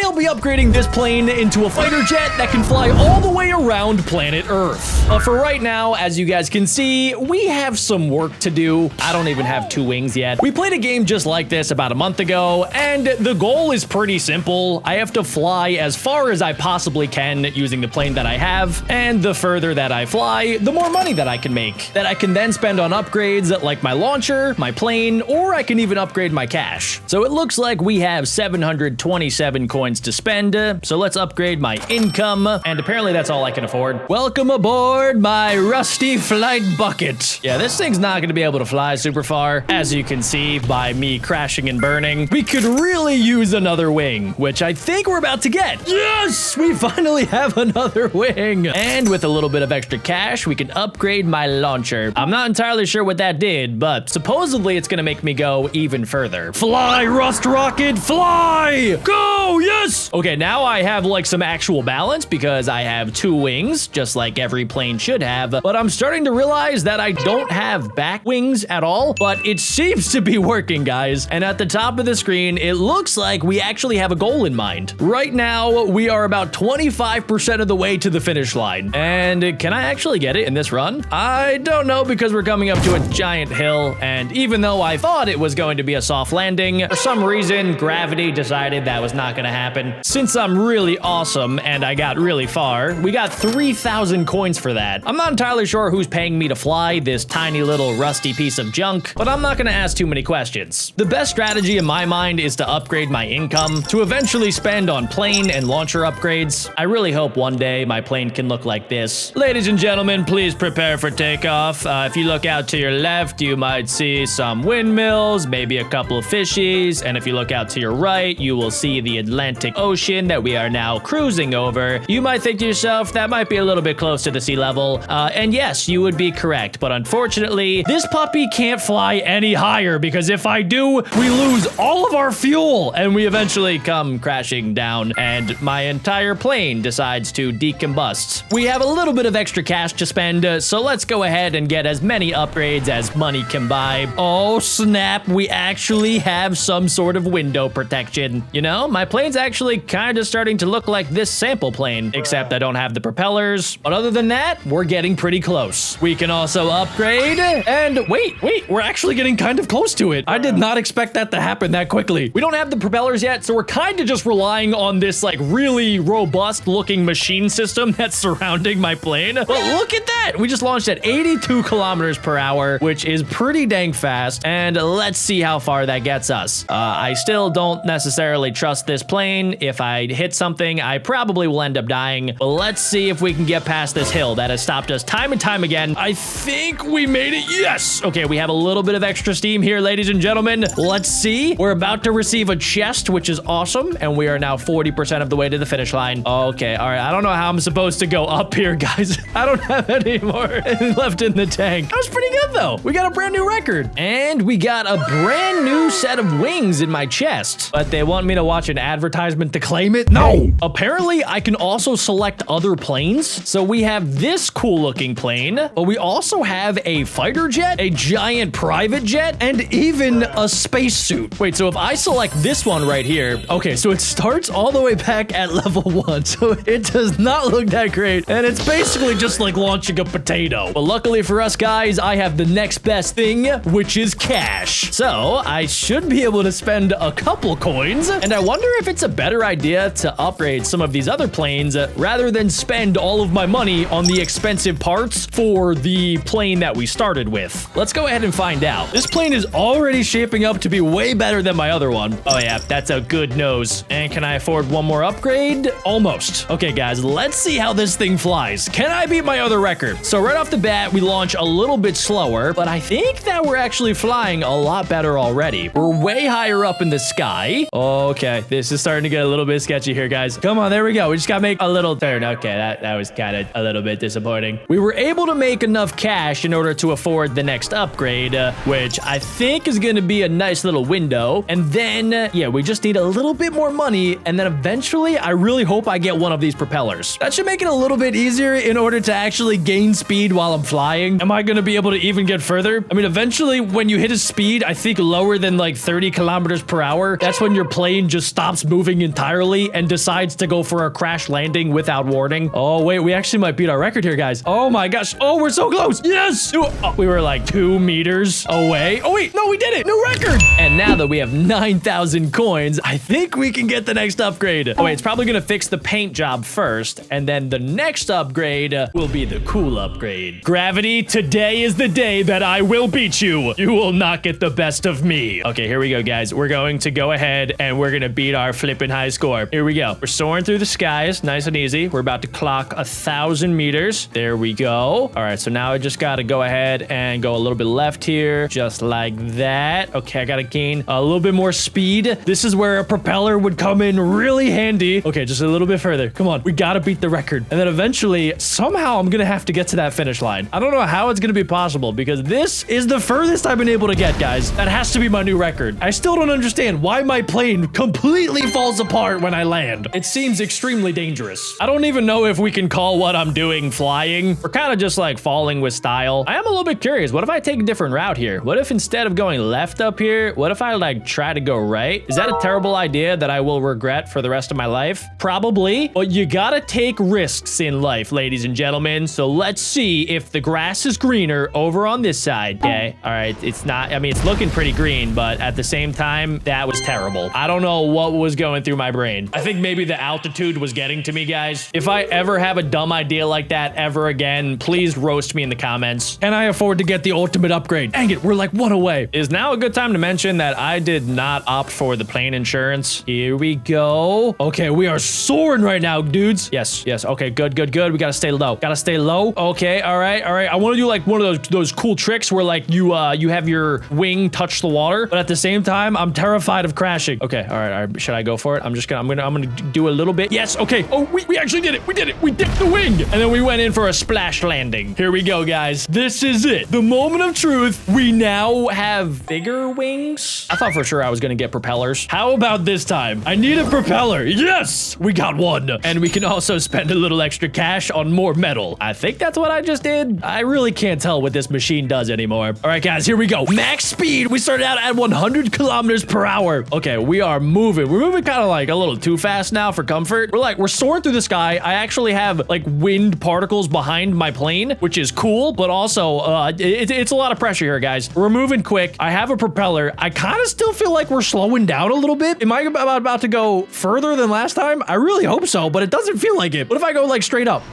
I'll be upgrading this plane into a fighter jet that can fly all the way around planet Earth. But for right now, as you guys can see, we have some work to do. I don't even have 2 wings yet. We played a game just like this about a month ago, and the goal is pretty simple. I have to fly as far as I possibly can using the plane that I have, and the further that I fly, the more money that I can make, that I can then spend on upgrades like my launcher, my plane, or I can even upgrade my cash. So it looks like we have 727 coins to spend, so let's upgrade my income, and apparently that's all I can afford. Welcome aboard my rusty flight bucket. Yeah, this thing's not gonna be able to fly super far, as you can see by me crashing and burning. We could really use another wing, which I think we're about to get. Yes, we finally have another wing. And with a little bit of extra cash, we can upgrade my launcher. I'm not entirely sure what that did, but supposedly it's gonna make me go even further. Fly, Rust Rocket, fly! Go, yes! Okay, now I have like some actual balance because I have 2 wings, just like every plane should have, but I'm starting to realize that I don't have back wings at all, but it seems to be working, guys. And at the top of the screen, it looks like we actually have a goal in mind. Right now, we are about 25% of the way to the finish line. And can I actually get it in this run? I don't know, because we're coming up to a giant hill, and even though I thought it was going to be a soft landing, for some reason, gravity decided that was not gonna happen. Since I'm really awesome and I got really far, we got 3,000 coins for that. I'm not entirely sure who's paying me to fly this tiny little rusty piece of junk, but I'm not gonna ask too many questions. The best strategy in my mind is to upgrade my income to eventually spend on plane and launcher upgrades. I really hope one day my plane can look like this. Ladies and gentlemen, please prepare for takeoff. If you look out to your left, you might see some windmills, maybe a couple of fishies, and if you look out to your right, you will see the Atlantic Ocean that we are now cruising over. You might think to yourself, that might be a little bit close to the sea level, and yes, you would be correct, but unfortunately, this puppy can't fly any higher, because if I do, we lose all of our fuel, and we eventually come crashing down, and my entire plane decides to decombust. We have a little bit of extra cash to spend, so let's go ahead and get as many upgrades as money can buy. Oh snap, we actually have some sort of window protection. You know, my plane's actually kind of starting to look like this sample plane, except I don't have the propellers, but other than that, we're getting pretty close. We can also upgrade, and wait, we're actually getting kind of close to it. I did not expect that to happen that quickly. We don't have the propellers yet, so we're kind of just relying on this like really robust looking machine system that's surrounding my plane. But look at that, we just launched at 82 kilometers per hour, which is pretty dang fast, and let's see how far that gets us. I still don't necessarily trust this plane. If I hit something, I probably will end up dying, but let's see if we can get past this hill that has stopped us time and time again. I think we made it. Yes. Okay, we have a little bit of extra steam here, ladies and gentlemen. Let's see. We're about to receive a chest, which is awesome, and we are now 40% of the way to the finish line. Okay, all right. I don't know how I'm supposed to go up here, guys. I don't have any more left in the tank. That was pretty good, though. We got a brand new record, and we got a brand new set of wings in my chest, but they want me to watch an advertisement to claim it? No. Apparently, I can also select other planes. So we have this cool looking plane, but we also have a fighter jet, a giant private jet, and even a spacesuit. Wait, so if I select this one right here, okay, so it starts all the way back at level 1, so it does not look that great, and it's basically just like launching a potato. But luckily for us guys, I have the next best thing, which is cash. So I should be able to spend a couple coins, and I wonder if it's a better idea to upgrade some of these other planes rather than spend all of my money on the expensive parts for the plane that we started with. Let's go ahead and find out. This plane is already shaping up to be way better than my other one. Oh yeah, that's a good nose. And can I afford one more upgrade? Almost. Okay guys, let's see how this thing flies. Can I beat my other record? So right off the bat, we launch a little bit slower, but I think that we're actually flying a lot better already. We're way higher up in the sky. Okay, this is starting to get a little bit sketchy here, guys. Come on, there we go. We just gotta make a little turn. Okay, that was kind of a little bit disappointing. We were able to make enough cash in order to afford the next upgrade, which I think is gonna be a nice little window. And then, yeah, we just need a little bit more money, and then eventually, I really hope I get one of these propellers. That should make it a little bit easier in order to actually gain speed while I'm flying. Am I gonna be able to even get further? I mean, eventually, when you hit a speed, I think lower than like 30 kilometers per hour, that's when your plane just stops moving wing entirely and decides to go for a crash landing without warning. Oh, wait, we actually might beat our record here, guys. Oh my gosh. Oh, we're so close. Yes. Oh, we were like 2 meters away. Oh, wait, no, we did it. New record. And now that we have 9,000 coins, I think we can get the next upgrade. Oh, wait, it's probably going to fix the paint job first. And then the next upgrade will be the cool upgrade. Gravity, today is the day that I will beat you. You will not get the best of me. Okay, here we go, guys. We're going to go ahead and we're going to beat our flipping high score. Here we go. We're soaring through the skies. Nice and easy. We're about to clock 1,000 meters. There we go. All right, so now I just got to go ahead and go a little bit left here, just like that. Okay, I got to gain a little bit more speed. This is where a propeller would come in really handy. Okay, just a little bit further. Come on. We got to beat the record. And then eventually, somehow I'm going to have to get to that finish line. I don't know how it's going to be possible because this is the furthest I've been able to get, guys. That has to be my new record. I still don't understand why my plane completely falls apart when I land. It seems extremely dangerous. I don't even know if we can call what I'm doing flying. We're kind of just like falling with style. I am a little bit curious. What if I take a different route here? What if instead of going left up here, what if I like try to go right? Is that a terrible idea that I will regret for the rest of my life? Probably, but you gotta take risks in life, ladies and gentlemen. So let's see if the grass is greener over on this side. Okay, all right, it's not, I mean, it's looking pretty green, but at the same time, that was terrible. I don't know what was going through my brain. I think maybe the altitude was getting to me, guys. If I ever have a dumb idea like that ever again, please roast me in the comments. Can I afford to get the ultimate upgrade? Dang it, we're like 1 away. Is now a good time to mention that I did not opt for the plane insurance. Here we go. Okay, we are soaring right now, dudes. Yes, yes. Okay, good, good, good. We gotta stay low. Gotta stay low. Okay, all right, all right. I want to do like one of those cool tricks where like you have your wing touch the water, but at the same time, I'm terrified of crashing. Okay, all right, all right. Should I go for it? I'm gonna do a little bit. Yes, okay. Oh, we actually did it. We did it. We dipped the wing, and then we went in for a splash landing. Here we go, guys. This is it. The moment of truth. We now have bigger wings. I thought for sure I was gonna get propellers. How about this time? I need a propeller. Yes, we got one. And we can also spend a little extra cash on more metal. I think that's what I just did. I really can't tell what this machine does anymore. All right, guys, here we go. Max speed. We started out at 100 kilometers per hour. Okay, we are moving. We're moving kind of like a little too fast now for comfort. We're soaring through the sky. I actually have like wind particles behind my plane, which is cool, but also it's a lot of pressure here, guys. We're moving quick. I have a propeller. I kind of still feel like we're slowing down a little bit. Am I about to go further than last time? I really hope so, but it doesn't feel like it. What if I go like straight up?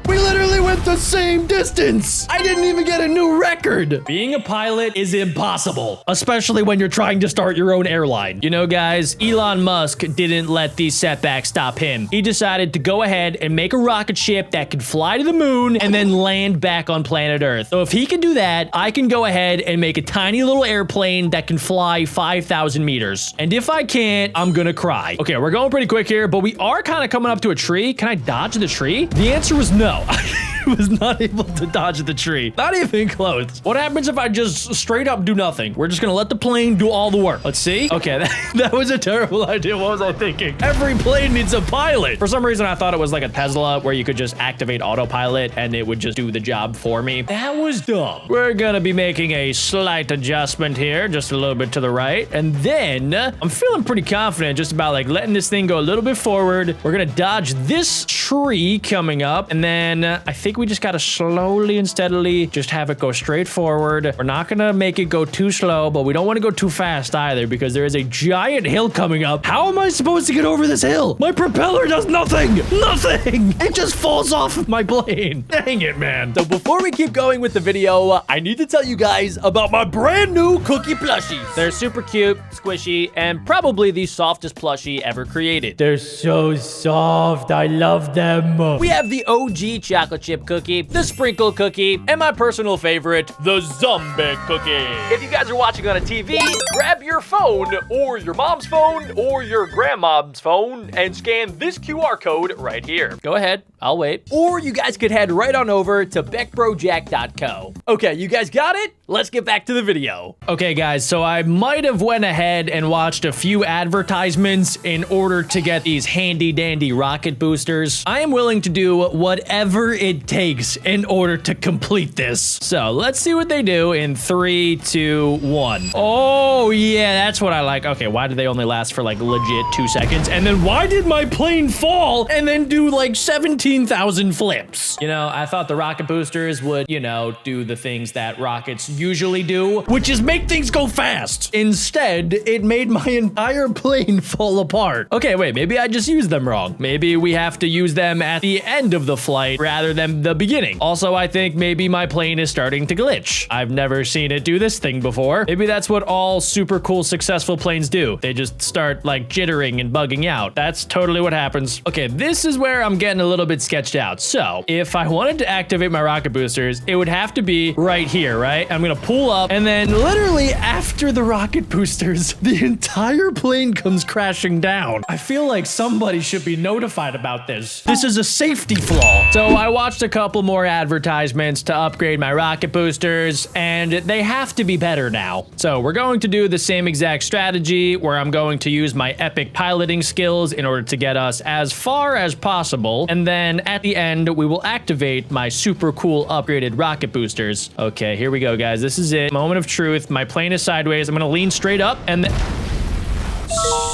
We literally went the same distance. I didn't even get a new record. Being a pilot is impossible, especially when you're trying to start your own airline. You know, guys, Elon Musk didn't let these setbacks stop him. He decided to go ahead and make a rocket ship that could fly to the moon and then land back on planet Earth. So if he can do that, I can go ahead and make a tiny little airplane that can fly 5,000 meters. And if I can't, I'm gonna cry. Okay, we're going pretty quick here, but we are kind of coming up to a tree. Can I dodge the tree? The answer was no. I was not able to dodge the tree. Not even close. What happens if I just straight up do nothing? We're just gonna let the plane do all the work. Let's see. Okay, that was a terrible idea. What was I thinking? Every plane needs a pilot. For some reason, I thought it was like a Tesla where you could just activate autopilot and it would just do the job for me. That was dumb. We're gonna be making a slight adjustment here, just a little bit to the right. And then I'm feeling pretty confident just about like letting this thing go a little bit forward. We're gonna dodge this tree coming up. And then I think we just gotta slowly and steadily just have it go straight forward. We're not gonna make it go too slow, but we don't want to go too fast either because there is a giant hill coming up. How am I supposed to get over this hill? My propeller does nothing. Nothing. It just falls off of my plane. Dang it, man. So before we keep going with the video, I need to tell you guys about my brand new cookie plushies. They're super cute, squishy, and probably the softest plushie ever created. They're so soft. I love them. We have the OG chocolate chip cookie, the sprinkle cookie, and my personal favorite, the zombie cookie. If you guys are watching on a TV, grab your phone or your mom's phone or your grandmom's phone and scan this QR code right here. Go ahead, I'll wait. Or you guys could head right on over to BeckBroJack.co. Okay, you guys got it? Let's get back to the video. Okay, guys, so I might have went ahead and watched a few advertisements in order to get these handy dandy rocket boosters. I am willing to do whatever it takes in order to complete this. So let's see what they do in 3, 2, 1. Oh, yeah, that's what I like. Okay, why did they only last for like legit 2 seconds? And then why did my plane fall and then do like 17,000 flips? You know, I thought the rocket boosters would, you know, do the things that rockets usually do, which is make things go fast. Instead, it made my entire plane fall apart. Okay, wait, maybe I just used them wrong. Maybe we have to use them at the end of the flight rather than the beginning. Also, I think maybe my plane is starting to glitch. I've never seen it do this thing before. Maybe that's what all super cool, successful planes do. They just start like jittering and bugging out. That's totally what happens. Okay, this is where I'm getting a little bit sketched out. So if I wanted to activate my rocket boosters, it would have to be right here, right? I'm gonna pull up, and then literally after the rocket boosters, the entire plane comes crashing down. I feel like somebody should be notified about this. This is a safety flaw. So I watched a couple more advertisements to upgrade my rocket boosters, and they have to be better now. So we're going to do the same exact strategy where I'm going to use my epic piloting skills in order to get us as far as possible. And then at the end, we will activate my super cool upgraded rocket boosters. Okay, here we go, guys. This is it. Moment of truth. My plane is sideways. I'm gonna lean straight up, and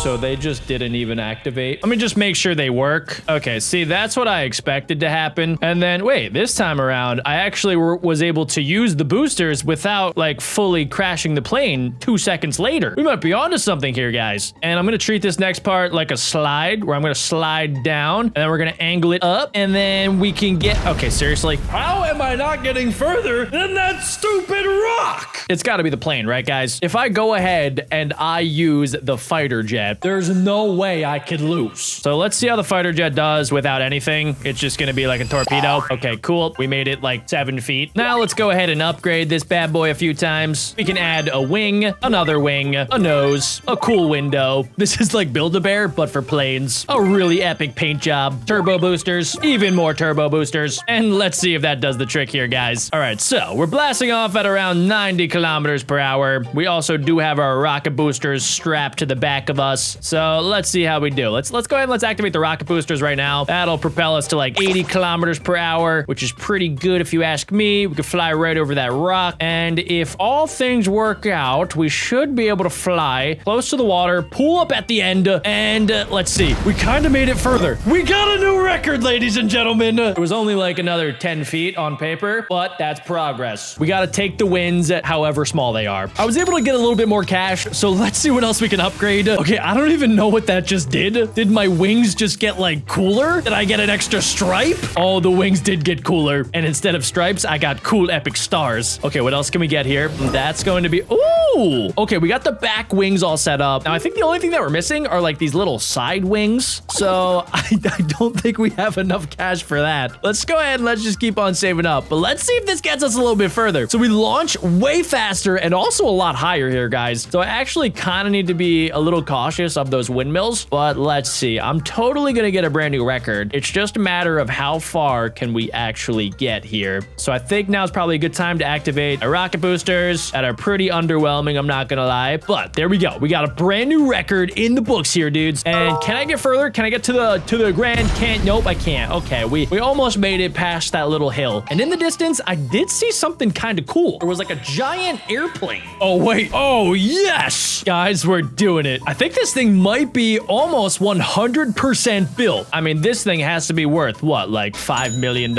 so they just didn't even activate. Let me just make sure they work. Okay, see, that's what I expected to happen. And then, wait, this time around, I actually was able to use the boosters without, like, fully crashing the plane 2 seconds later. We might be onto something here, guys. And I'm gonna treat this next part like a slide, where I'm gonna slide down, and then we're gonna angle it up, and then we can get... Okay, seriously? How am I not getting further than that stupid rock? It's gotta be the plane, right, guys? If I go ahead and I use the fighter jet, there's no way I could lose. So let's see how the fighter jet does without anything. It's just gonna be like a torpedo. Okay, cool. We made it like 7 feet. Now let's go ahead and upgrade this bad boy a few times. We can add a wing, another wing, a nose, a cool window. This is like Build-A-Bear, but for planes. A really epic paint job. Turbo boosters, even more turbo boosters. And let's see if that does the trick here, guys. All right, so we're blasting off at around 90 kilometers per hour. We also do have our rocket boosters strapped to the back of us. So let's see how we do. Let's go ahead and let's activate the rocket boosters right now. That'll propel us to like 80 kilometers per hour, which is pretty good if you ask me. We could fly right over that rock. And if all things work out, we should be able to fly close to the water, pull up at the end, and let's see. We kind of made it further. We got a new record, ladies and gentlemen. It was only like another 10 feet on paper, but that's progress. We got to take the wins, however small they are. I was able to get a little bit more cash, so let's see what else we can upgrade. Okay, I don't even know what that just did. Did my wings just get like cooler? Did I get an extra stripe? Oh, the wings did get cooler. And instead of stripes, I got cool epic stars. Okay, what else can we get here? That's going to be... Ooh! Okay, we got the back wings all set up. Now, I think the only thing that we're missing are like these little side wings. So I don't think we have enough cash for that. Let's go ahead and let's just keep on saving up. But let's see if this gets us a little bit further. So we launch way faster and also a lot higher here, guys. So I actually kind of need to be a little cautious of those windmills, but let's see. I'm totally gonna get a brand new record. It's just a matter of how far can we actually get here. So I think now is probably a good time to activate our rocket boosters that are pretty underwhelming, I'm not gonna lie, but there we go. We got a brand new record in the books here, dudes. And can I get further? Can I get to the grand? Nope, I can't. Okay, we almost made it past that little hill. And in the distance, I did see something kind of cool. There was like a giant airplane. Oh, wait. Oh, yes. Guys, we're doing it. I think this thing might be almost 100% built. I mean, this thing has to be worth, what, like $5 million?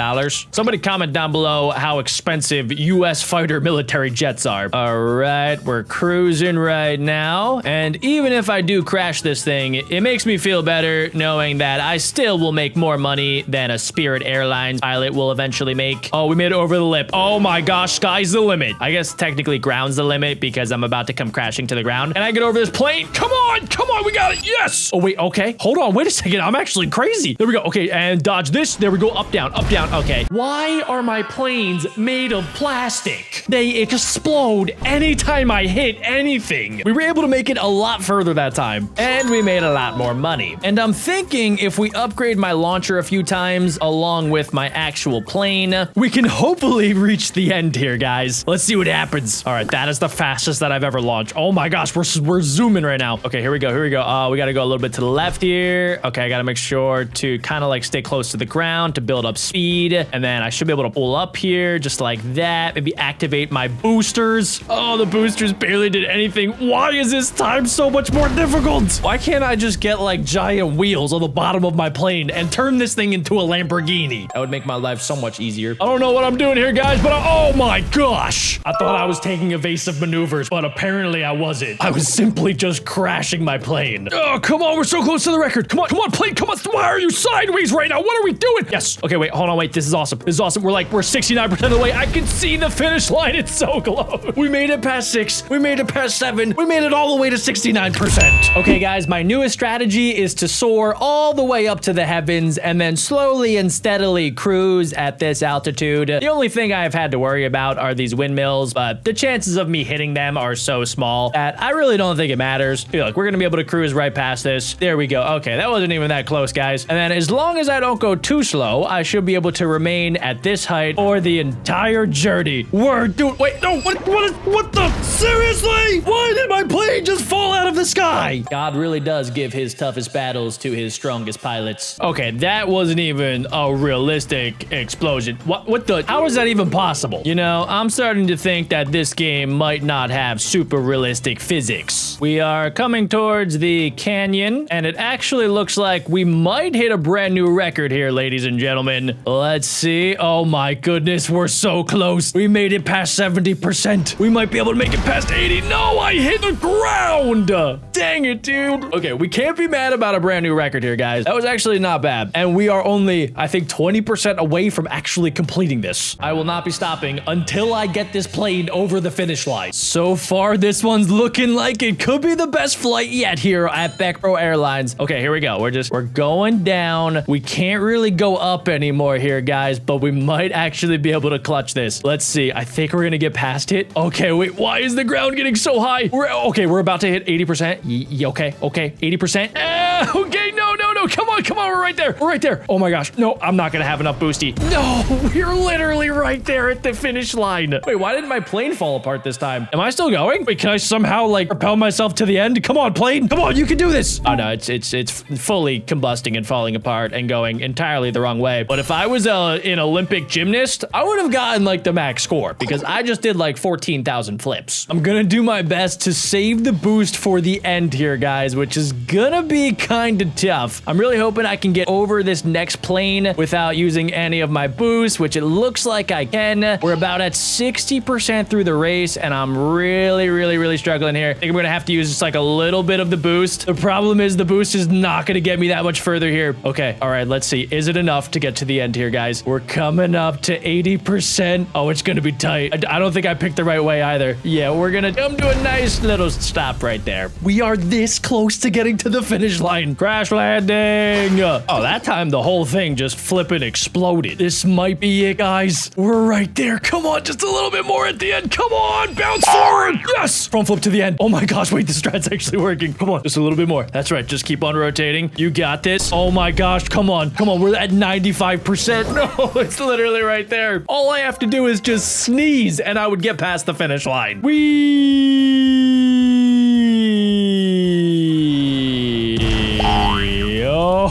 Somebody comment down below how expensive U.S. fighter military jets are. All right, we're cruising right now. And even if I do crash this thing, it makes me feel better knowing that I still will make more money than a Spirit Airlines pilot will eventually make. Oh, we made it over the lip. Oh my gosh, sky's the limit. I guess technically ground's the limit because I'm about to come crashing to the ground. And I get over this plane. Come on, we got it. Yes. Oh, wait, okay. Hold on, wait a second. I'm actually crazy. There we go. Okay, and dodge this. There we go. Up, down, up, down. Okay. Why are my planes made of plastic? They explode anytime I hit anything. We were able to make it a lot further that time, and we made a lot more money. And I'm thinking if we upgrade my launcher a few times along with my actual plane, we can hopefully reach the end here, guys. Let's see what happens. All right, that is the fastest that I've ever launched. Oh my gosh, we're zooming right now. Okay, here we go. go. Here we go. We got to go a little bit to the left here. Okay, I got to make sure to kind of like stay close to the ground to build up speed. And then I should be able to pull up here just like that. Maybe activate my boosters. Oh, the boosters barely did anything. Why is this time so much more difficult? Why can't I just get like giant wheels on the bottom of my plane and turn this thing into a Lamborghini? That would make my life so much easier. I don't know what I'm doing here, guys, but oh my gosh. I thought I was taking evasive maneuvers, but apparently I wasn't. I was simply just crashing my plane. Oh, come on. We're so close to the record. Come on, plane. Come on. Why are you sideways right now? What are we doing? Yes. Okay, wait. Hold on. Wait. This is awesome. This is awesome. We're 69% of the way. I can see the finish line. It's so close. We made it past 6. We made it past 7. We made it all the way to 69%. Okay, guys, my newest strategy is to soar all the way up to the heavens and then slowly and steadily cruise at this altitude. The only thing I've had to worry about are these windmills, but the chances of me hitting them are so small that I really don't think it matters. Look, we're gonna be able to cruise right past this. There we go. Okay, that wasn't even that close, guys. And then as long as I don't go too slow, I should be able to remain at this height for the entire journey. Dude, wait, no, what the? Seriously? Why did my plane just fall out of the sky? God really does give his toughest battles to his strongest pilots. Okay, that wasn't even a realistic explosion. What the? How is that even possible? You know, I'm starting to think that this game might not have super realistic physics. We are coming towards the canyon, and it actually looks like we might hit a brand new record here, ladies and gentlemen. Let's see. Oh my goodness, we're so close. We made it past 70%. We might be able to make it past 80. No, I hit the ground. Dang it, dude. Okay, we can't be mad about a brand new record here, guys. That was actually not bad. And we are only, I think, 20% away from actually completing this. I will not be stopping until I get this plane over the finish line. So far, this one's looking like it could be the best flight yet here at BeckBro Airlines. Okay, here we go. We're going down. We can't really go up anymore here, guys, but we might actually be able to clutch this. Let's see. I think we're gonna get past it. Okay, wait, why is the ground getting so high? We're about to hit 80%. Okay, 80%. Okay, no, come on, we're right there. Oh my gosh, no, I'm not gonna have enough boosty. No, we're literally right there at the finish line. Wait, why didn't my plane fall apart this time? Am I still going? Wait, can I somehow like propel myself to the end? Come on, plane, come on, you can do this. Oh no, it's fully combusting and falling apart and going entirely the wrong way. But if I was an Olympic gymnast, I would have gotten like the max score because I just did like 14,000 flips. I'm gonna do my best to save the boost for the end here, guys, which is gonna be kind of tough. I'm really hoping I can get over this next plane without using any of my boost, which it looks like I can. We're about at 60% through the race, and I'm really struggling here. I think I'm gonna have to use just like a little bit of the boost. The problem is the boost is not gonna get me that much further here. Okay, all right, let's see. Is it enough to get to the end here, guys? We're coming up to 80%. Oh, it's gonna be tight. I don't think I picked the right way either. Yeah, we're gonna come to a nice little stop right there. We are this close to getting to the finish line. Crash landing. Oh, that time the whole thing just flipping exploded. This might be it, guys. We're right there. Come on, just a little bit more at the end. Come on, bounce forward. Yes, front flip to the end. Oh my gosh, wait, the strat's actually working. Come on, just a little bit more. That's right, just keep on rotating. You got this. Oh my gosh, come on, we're at 95%. No, it's literally right there. All I have to do is just sneeze and I would get past the finish line.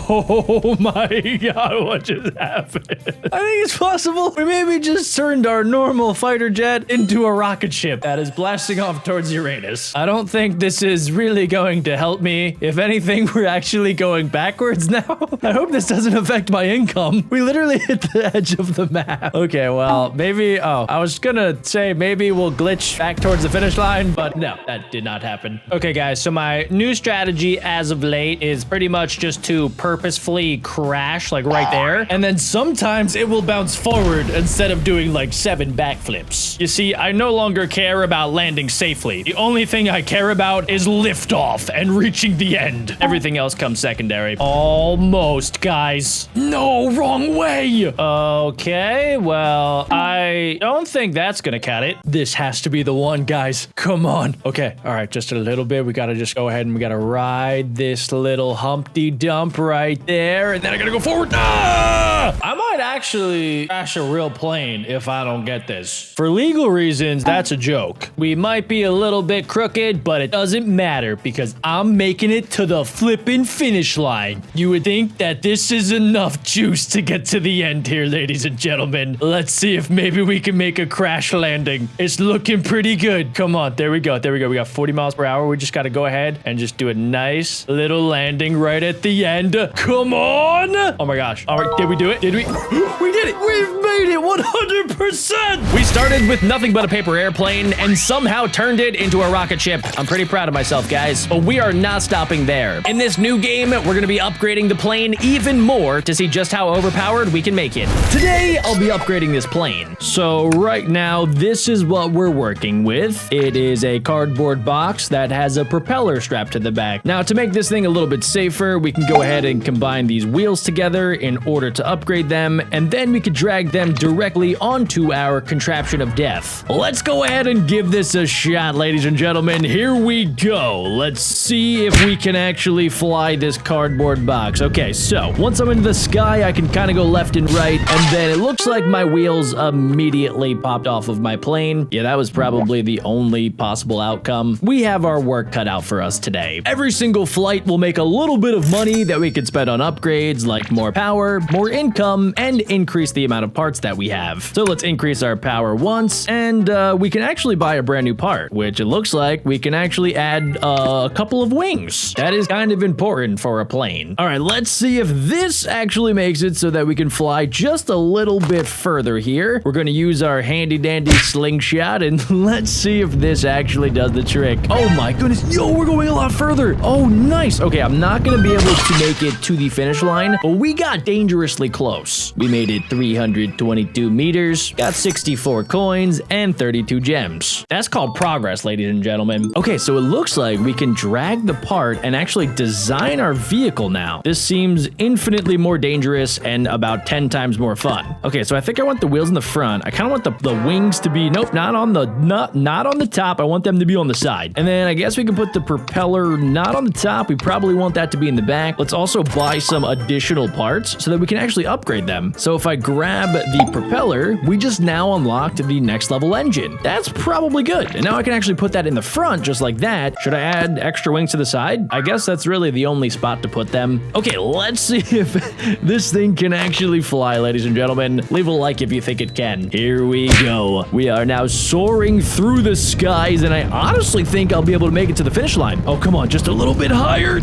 Oh my god, what just happened? I think it's possible we maybe just turned our normal fighter jet into a rocket ship that is blasting off towards Uranus. I don't think this is really going to help me. If anything, we're actually going backwards now. I hope this doesn't affect my income. We literally hit the edge of the map. Okay, well, maybe, I was gonna say maybe we'll glitch back towards the finish line, but no, that did not happen. Okay, guys, so my new strategy as of late is pretty much just to purposefully crash like right there, and then sometimes it will bounce forward instead of doing like 7 backflips. You see, I no longer care about landing safely. The only thing I care about is liftoff and reaching the end. Everything else comes secondary. Almost, guys. No, wrong way. Okay, well, I don't think that's gonna cut it. This has to be the one, guys. Come on. Okay, all right, just a little bit. We gotta just go ahead and we gotta ride this little Humpty Dump right right there. And then I gotta go forward. Ah! I might actually crash a real plane if I don't get this. For legal reasons, that's a joke. We might be a little bit crooked, but it doesn't matter because I'm making it to the flipping finish line. You would think that this is enough juice to get to the end here, ladies and gentlemen. Let's see if maybe we can make a crash landing. It's looking pretty good. Come on, there we go. There we go. We got 40 miles per hour. We just got to go ahead and just do a nice little landing right at the end. Come on. Oh my gosh. All right, did we do it? Did we? We did it. We've made it 100%. We started with nothing but a paper airplane and somehow turned it into a rocket ship. I'm pretty proud of myself, guys. But we are not stopping there. In this new game, we're going to be upgrading the plane even more to see just how overpowered we can make it. Today, I'll be upgrading this plane. So right now, this is what we're working with. It is a cardboard box that has a propeller strapped to the back. Now, to make this thing a little bit safer, we can go ahead and combine these wheels together in order to upgrade them, and then we could drag them directly onto our contraption of death. Let's go ahead and give this a shot, ladies and gentlemen. Here we go. Let's see if we can actually fly this cardboard box. Okay, so once I'm into the sky, I can kind of go left and right, and then it looks like my wheels immediately popped off of my plane. Yeah, that was probably the only possible outcome. We have our work cut out for us today. Every single flight will make a little bit of money that we could spend on upgrades like more power, more income, and increase the amount of parts that we have. So let's increase our power once, and we can actually buy a brand new part, which it looks like we can actually add a couple of wings. That is kind of important for a plane. All right, let's see if this actually makes it so that we can fly just a little bit further here. We're going to use our handy dandy slingshot, and let's see if this actually does the trick. Oh my goodness. Yo, we're going a lot further. Oh, nice. Okay, I'm not going to be able to make it to the finish line, but we got dangerously close. We made it 322 meters, got 64 coins, and 32 gems. That's called progress, ladies and gentlemen. Okay, so it looks like we can drag the part and actually design our vehicle now. This seems infinitely more dangerous and about 10 times more fun. Okay, so I think I want the wheels in the front. I kind of want the wings to be, nope, not on the top. I want them to be on the side. And then I guess we can put the propeller not on the top. We probably want that to be in the back. Let's also buy some additional parts so that we can actually upgrade them. So if I grab the propeller, we just now unlocked the next level engine. That's probably good. And now I can actually put that in the front just like that. Should I add extra wings to the side? I guess that's really the only spot to put them. Okay, let's see if this thing can actually fly, ladies and gentlemen. Leave a like if you think it can. Here we go. We are now soaring through the skies, and I honestly think I'll be able to make it to the finish line. Oh, come on, just a little bit higher.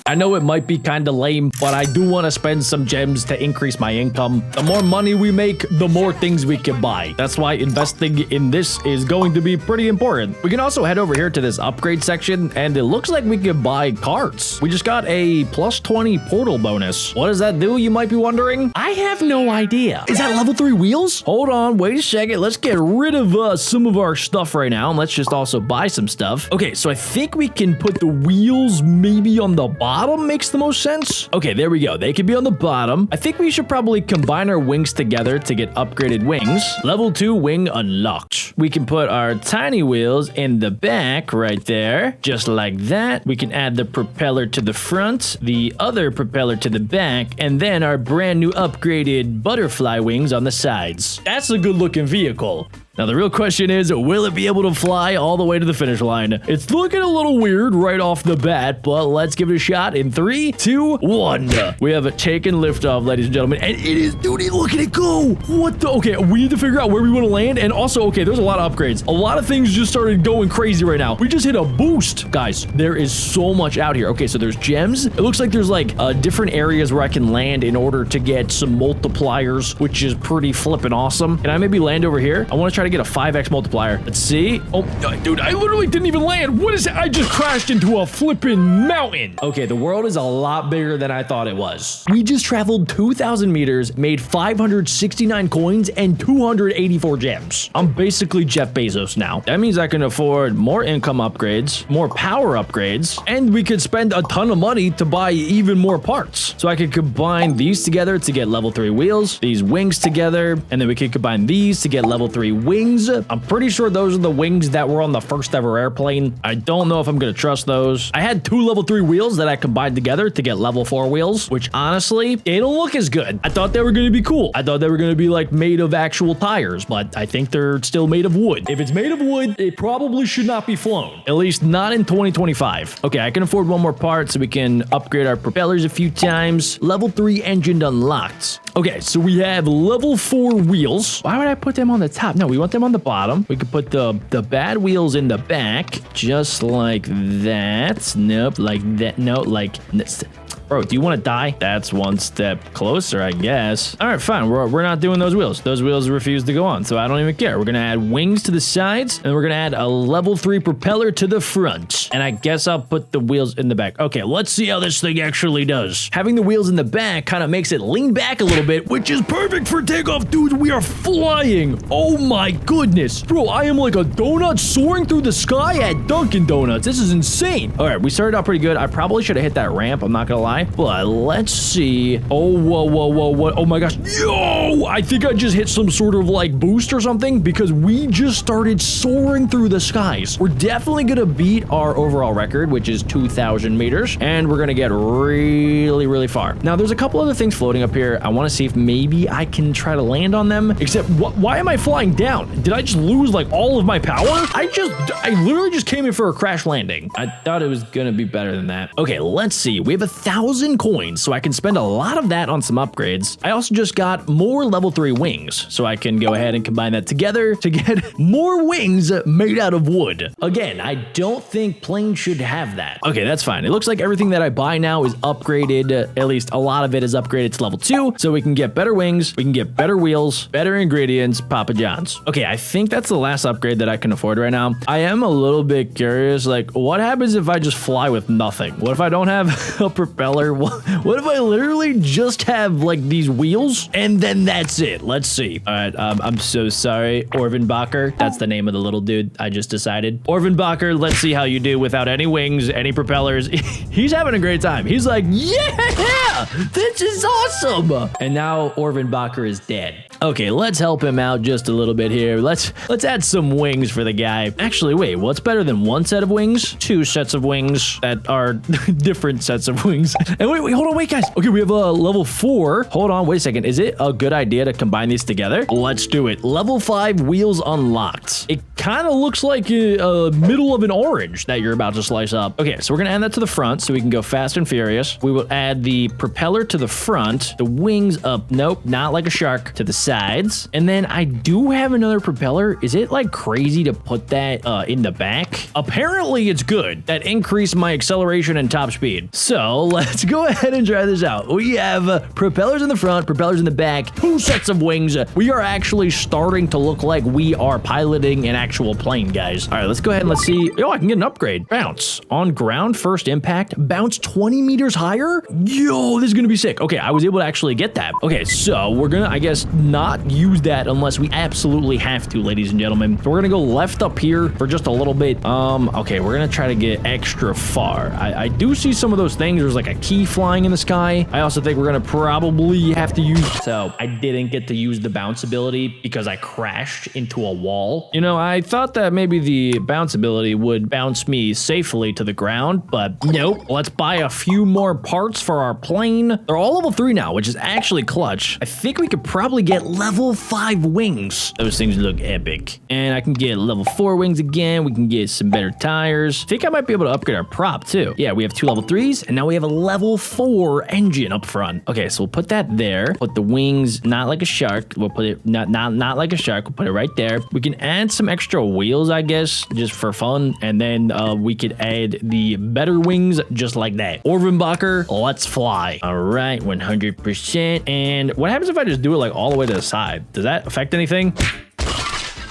I know it might be kind of lame, but I do want to spend some gems to increase my income. The more money we make, the more things we can buy. That's why investing in this is going to be pretty important. We can also head over here to this upgrade section, and it looks like we can buy carts. We just got a plus 20 portal bonus. What does that do, you might be wondering? I have no idea. Is that level 3 wheels? Hold on, wait a second. Let's get rid of some of our stuff right now, and let's just also buy some stuff. Okay, so I think we can put the wheels maybe on the bottom. Makes the most sense. Okay, there we go. They could be on the bottom. I think we should probably combine our wings together to get upgraded wings. Level 2 wing unlocked. We can put our tiny wheels in the back right there, just like that. We can add the propeller to the front, the other propeller to the back, and then our brand new upgraded butterfly wings on the sides. That's a good looking vehicle. Now, the real question is, will it be able to fly all the way to the finish line? It's looking a little weird right off the bat, but let's give it a shot in 3, 2, 1. We have a taken liftoff, ladies and gentlemen, and it is, dude, look at it go. What the? Okay, we need to figure out where we want to land, and also, okay, there's a lot of upgrades. A lot of things just started going crazy right now. We just hit a boost. Guys, there is so much out here. Okay, so there's gems. It looks like there's like different areas where I can land in order to get some multipliers, which is pretty flippin' awesome. Can I maybe land over here? I want to try to get a 5x multiplier. Let's see. Oh, dude, I literally didn't even land. What is it? I just crashed into a flipping mountain. Okay, the world is a lot bigger than I thought it was. We just traveled 2,000 meters, made 569 coins, and 284 gems. I'm basically Jeff Bezos now. That means I can afford more income upgrades, more power upgrades, and we could spend a ton of money to buy even more parts. So I could combine these together to get level 3 wheels, these wings together, and then we could combine these to get level 3 wings, wings. I'm pretty sure those are the wings that were on the first ever airplane. I don't know if I'm gonna trust those. I had 2 level 3 wheels that I combined together to get level 4 wheels, which honestly, they don't look as good. I thought they were gonna be cool. I thought they were gonna be like made of actual tires, but I think they're still made of wood. If it's made of wood, it probably should not be flown. At least not in 2025. Okay, I can afford one more part so we can upgrade our propellers a few times. Level 3 engine unlocked. Okay, so we have level 4 wheels. Why would I put them on the top? No, we want them on the bottom. We could put the bad wheels in the back, just like that. Nope, like that. No, like this. Bro, do you want to die? That's one step closer, I guess. All right, fine. We're not doing those wheels. Those wheels refuse to go on, so I don't even care. We're going to add wings to the sides, and we're going to add a level 3 propeller to the front. And I guess I'll put the wheels in the back. Okay, let's see how this thing actually does. Having the wheels in the back kind of makes it lean back a little bit, which is perfect for takeoff, dude. We are flying. Oh my goodness. Bro, I am like a donut soaring through the sky at Dunkin' Donuts. This is insane. All right, we started out pretty good. I probably should have hit that ramp. I'm not going to lie. But let's see. Oh, whoa, whoa, whoa, what? Oh my gosh. Yo, I think I just hit some sort of like boost or something because we just started soaring through the skies. We're definitely going to beat our overall record, which is 2,000 meters. And we're going to get really, really far. Now, there's a couple other things floating up here. I want to see if maybe I can try to land on them. Except, why am I flying down? Did I just lose like all of my power? I literally just came in for a crash landing. I thought it was going to be better than that. Okay, let's see. We have 1,000 coins, so I can spend a lot of that on some upgrades. I also just got more level 3 wings, so I can go ahead and combine that together to get more wings made out of wood. Again, I don't think planes should have that. Okay, that's fine. It looks like everything that I buy now is upgraded. At least a lot of it is upgraded to level 2, so we can get better wings, we can get better wheels, better ingredients, Papa John's. Okay, I think that's the last upgrade that I can afford right now. I am a little bit curious, like, what happens if I just fly with nothing? What if I don't have a propeller? What if I literally just have like these wheels and then that's it? Let's see. All right, I'm so sorry, Orvin Bacher. That's the name of the little dude. I just decided. Orvin Bacher, let's see how you do without any wings, any propellers. He's having a great time. He's like, yeah, this is awesome. And now Orvin Bacher is dead. Okay, let's help him out just a little bit here. Let's add some wings for the guy. Actually, wait, what's better than 1 set of wings? 2 sets of wings that are different sets of wings. And wait, hold on, wait, guys. Okay, we have a level 4. Hold on, wait a second. Is it a good idea to combine these together? Let's do it. Level 5 wheels unlocked. It kind of looks like a middle of an orange that you're about to slice up. Okay, so we're gonna add that to the front so we can go fast and furious. We will add the propeller to the front, the wings up. Nope, not like a shark, to the sides. And then I do have another propeller. Is it like crazy to put that in the back? Apparently it's good. That increased my acceleration and top speed. So let's go ahead and try this out. We have propellers in the front, propellers in the back, 2 sets of wings. We are actually starting to look like we are piloting an actual plane, guys. All right, let's go ahead and let's see. Yo, I can get an upgrade. Bounce. On ground, first impact, bounce 20 meters higher. Yo, this is gonna be sick. Okay, I was able to actually get that. Okay, so we're gonna, I guess, not use that unless we absolutely have to, ladies and gentlemen. So we're gonna go left up here for just a little bit. Okay, we're gonna try to get extra far. I do see some of those things. There's like a key flying in the sky. I also think we're gonna probably have to use, so I didn't get to use the bounce ability because I crashed into a wall. You know, I thought that maybe the bounce ability would bounce me safely to the ground, but nope. Let's buy a few more parts for our plane. They're all level 3 now, which is actually clutch. I think we could probably get level 5 wings. Those things look epic. And I can get level 4 wings again. We can get some better tires. I think I might be able to upgrade our prop too. Yeah, we have 2 level 3s, and now we have a level 4 engine up front. Okay, so we'll put that there. Put the wings, not like a shark. We'll put it, not like a shark. We'll put it right there. We can add some extra wheels, I guess, just for fun. And then we could add the better wings just like that. Orvenbacher, let's fly. All right, 100%. And what happens if I just do it like all the way to the side? Does that affect anything?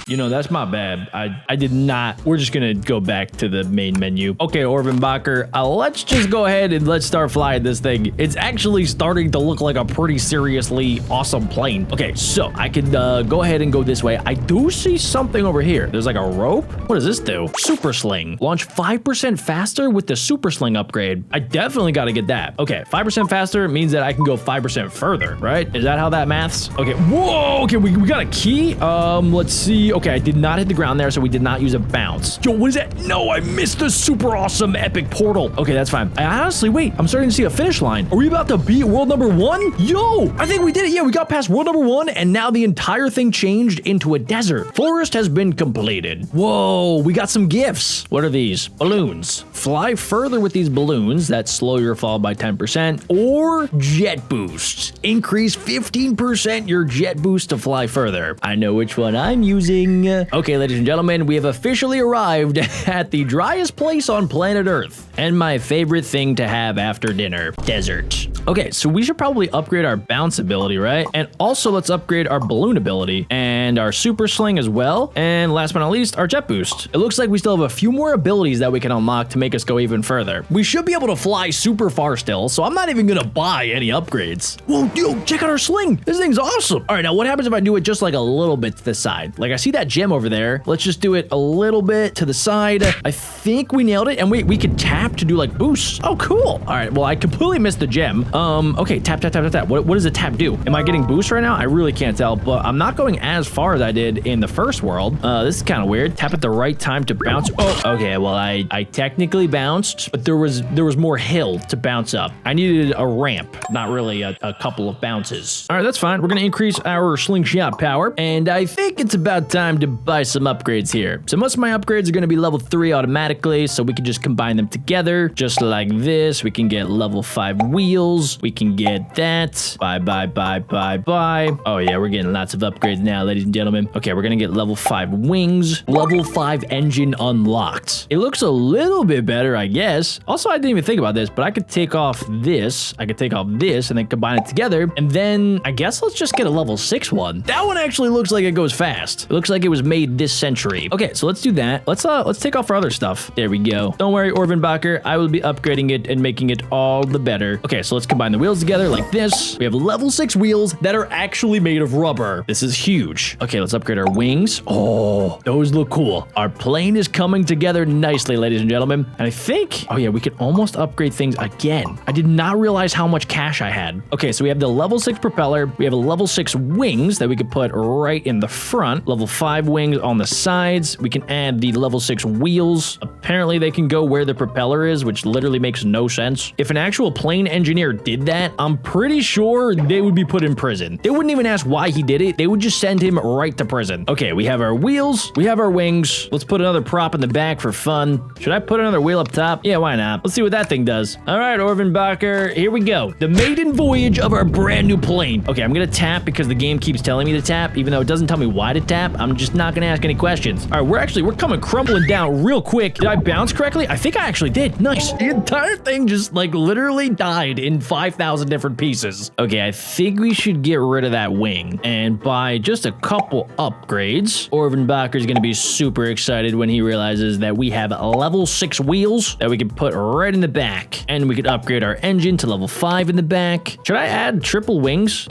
You know, that's my bad. I did not. We're just going to go back to the main menu. Okay, Orvenbacher, let's just go ahead and let's start flying this thing. It's actually starting to look like a pretty seriously awesome plane. Okay, so I could go ahead and go this way. I do see something over here. There's like a rope. What does this do? Super Sling. Launch 5% faster with the Super Sling upgrade. I definitely got to get that. Okay, 5% faster means that I can go 5% further, right? Is that how that maths? Okay, whoa, okay, we got a key. Let's see. Okay, I did not hit the ground there, so we did not use a bounce. Yo, what is that? No, I missed the super awesome epic portal. Okay, that's fine. I honestly, wait, I'm starting to see a finish line. Are we about to beat world number 1? Yo, I think we did it. Yeah, we got past world number 1, and now the entire thing changed into a desert. Forest has been completed. Whoa, we got some gifts. What are these? Balloons. Fly further with these balloons that slow your fall by 10%, or jet boosts. Increase 15% your jet boost to fly further. I know which one I'm using. Okay, ladies and gentlemen, we have officially arrived at the driest place on planet Earth, and my favorite thing to have after dinner, desert. Okay, so we should probably upgrade our bounce ability, right? And also let's upgrade our balloon ability and our super sling as well. And last but not least, our jet boost. It looks like we still have a few more abilities that we can unlock to make us go even further. We should be able to fly super far still, so I'm not even gonna buy any upgrades. Whoa, yo, check out our sling. This thing's awesome. All right, now what happens if I do it just like a little bit to the side? Like I see that gem over there. Let's just do it a little bit to the side. I think we nailed it. And wait, we could tap to do like boosts. Oh, cool. All right, well, I completely missed the gem. Okay, tap, tap, tap, tap, tap. What does the tap do? Am I getting boost right now? I really can't tell, but I'm not going as far as I did in the first world. This is kind of weird. Tap at the right time to bounce. Oh, okay, well, I technically bounced, but there was more hill to bounce up. I needed a ramp, not really a couple of bounces. All right, that's fine. We're gonna increase our slingshot power, and I think it's about time to buy some upgrades here. So most of my upgrades are gonna be level 3 automatically, so we can just combine them together, just like this. We can get level 5 wheels. We can get that. Bye, bye, bye, bye, bye. Oh yeah, we're getting lots of upgrades now, ladies and gentlemen. Okay, we're gonna get level 5 wings, level 5 engine unlocked. It looks a little bit better, I guess. Also, I didn't even think about this, but I could take off this. I could take off this and then combine it together. And then I guess let's just get a level 6 one. That one actually looks like it goes fast. It looks like it was made this century. Okay, so let's do that. Let's take off our other stuff. There we go. Don't worry, Orvenbacher. I will be upgrading it and making it all the better. Okay, so let's combine the wheels together like this. We have level 6 wheels that are actually made of rubber. This is huge. Okay, let's upgrade our wings. Oh, those look cool. Our plane is coming together nicely, ladies and gentlemen. And I think, oh yeah, we could almost upgrade things again. I did not realize how much cash I had. Okay, so we have the level 6 propeller. We have a level 6 wings that we could put right in the front. Level 5 wings on the sides. We can add the level 6 wheels. Apparently they can go where the propeller is, which literally makes no sense. If an actual plane engineer did that, I'm pretty sure they would be put in prison. They wouldn't even ask why he did it. They would just send him right to prison. Okay, we have our wheels. We have our wings. Let's put another prop in the back for fun. Should I put another wheel up top? Yeah, why not? Let's see what that thing does. All right, Orvenbacher, here we go. The maiden voyage of our brand new plane. Okay, I'm gonna tap because the game keeps telling me to tap, even though it doesn't tell me why to tap. I'm just not gonna ask any questions. All right, we're coming crumbling down real quick. Did I bounce correctly? I think I actually did. Nice. The entire thing just like literally died in 5,000 different pieces. Okay, I think we should get rid of that wing and buy just a couple upgrades. Orvenbacher's gonna be super excited when he realizes that we have level 6 wheels that we can put right in the back, and we could upgrade our engine to level 5 in the back. Should I add triple wings?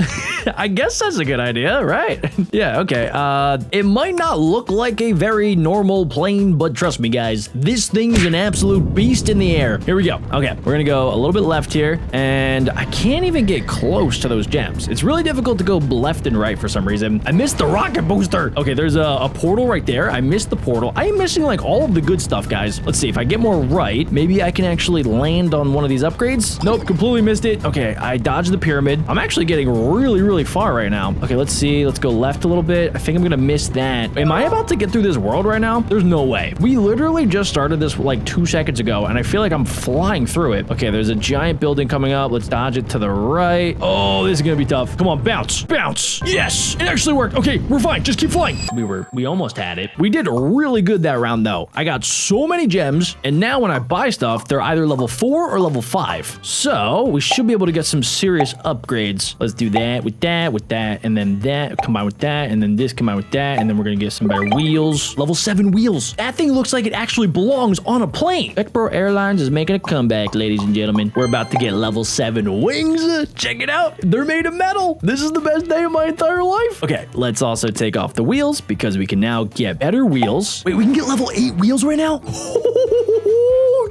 I guess that's a good idea, right? Yeah, okay. It might not look like a very normal plane, but trust me, guys, this thing is an absolute beast in the air. Here we go. Okay, we're gonna go a little bit left here, and I can't even get close to those gems. It's really difficult to go left and right for some reason. I missed the rocket booster. Okay, there's a portal right there. I missed the portal. I am missing like all of the good stuff, guys. Let's see if I get more right. Maybe I can actually land on one of these upgrades. Nope, completely missed it. Okay, I dodged the pyramid. I'm actually getting really far right now. Okay, let's see. Let's go left a little bit. I think I'm gonna miss that. Am I about to get through this world right now? There's no way. We literally just started this like 2 seconds ago, and I feel like I'm flying through it. Okay, there's a giant building coming up. Let's dodge it to the right. Oh, this is gonna be tough. Come on, bounce. Bounce. Yes, it actually worked. Okay, we're fine. Just keep flying. We almost had it. We did really good that round though. I got so many gems, and now when I buy stuff, they're either level 4 or level 5. So we should be able to get some serious upgrades. Let's do that with that, and then that combine with that, and then this combine with that, and then we're gonna get some better wheels. Level 7 wheels. That thing looks like it actually belongs on a plane. BeckBro Airlines is making a comeback, ladies and gentlemen. We're about to get level 7 wings. Check it out. They're made of metal. This is the best day of my entire life. Okay, let's also take off the wheels because we can now get better wheels. Wait, we can get level 8 wheels right now?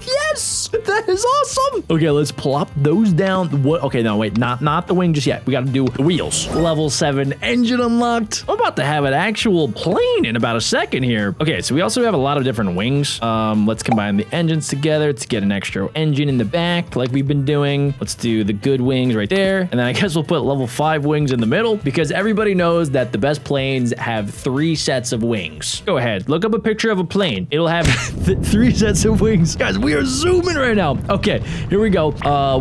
Yes! That is awesome. Okay, let's plop those down. What? Okay, no, wait, not the wing just yet. We got to do the wheels. Level 7 engine unlocked. I'm about to have an actual plane in about a second here. Okay, so we also have a lot of different wings. Let's combine the engines together to get an extra engine in the back like we've been doing. Let's do the good wings right there. And then I guess we'll put level 5 wings in the middle because everybody knows that the best planes have 3 sets of wings. Go ahead, look up a picture of a plane. It'll have 3 sets of wings. Guys, we are zooming right now. Okay, here we go.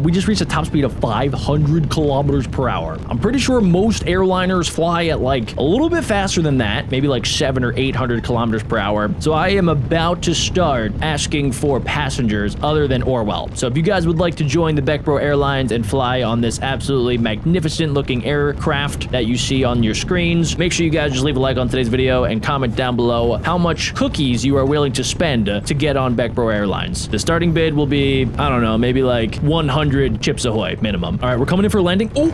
We just reached a top speed of 500 kilometers per hour. I'm pretty sure most airliners fly at like a little bit faster than that, maybe like 700 or 800 kilometers per hour. So I am about to start asking for passengers other than Orwell. So if you guys would like to join the BeckBro Airlines and fly on this absolutely magnificent looking aircraft that you see on your screens, make sure you guys just leave a like on today's video and comment down below how much cookies you are willing to spend to get on BeckBro Airlines. The starting bid will be, I don't know, maybe like 100 Chips Ahoy minimum. All right, we're coming in for landing. Oh,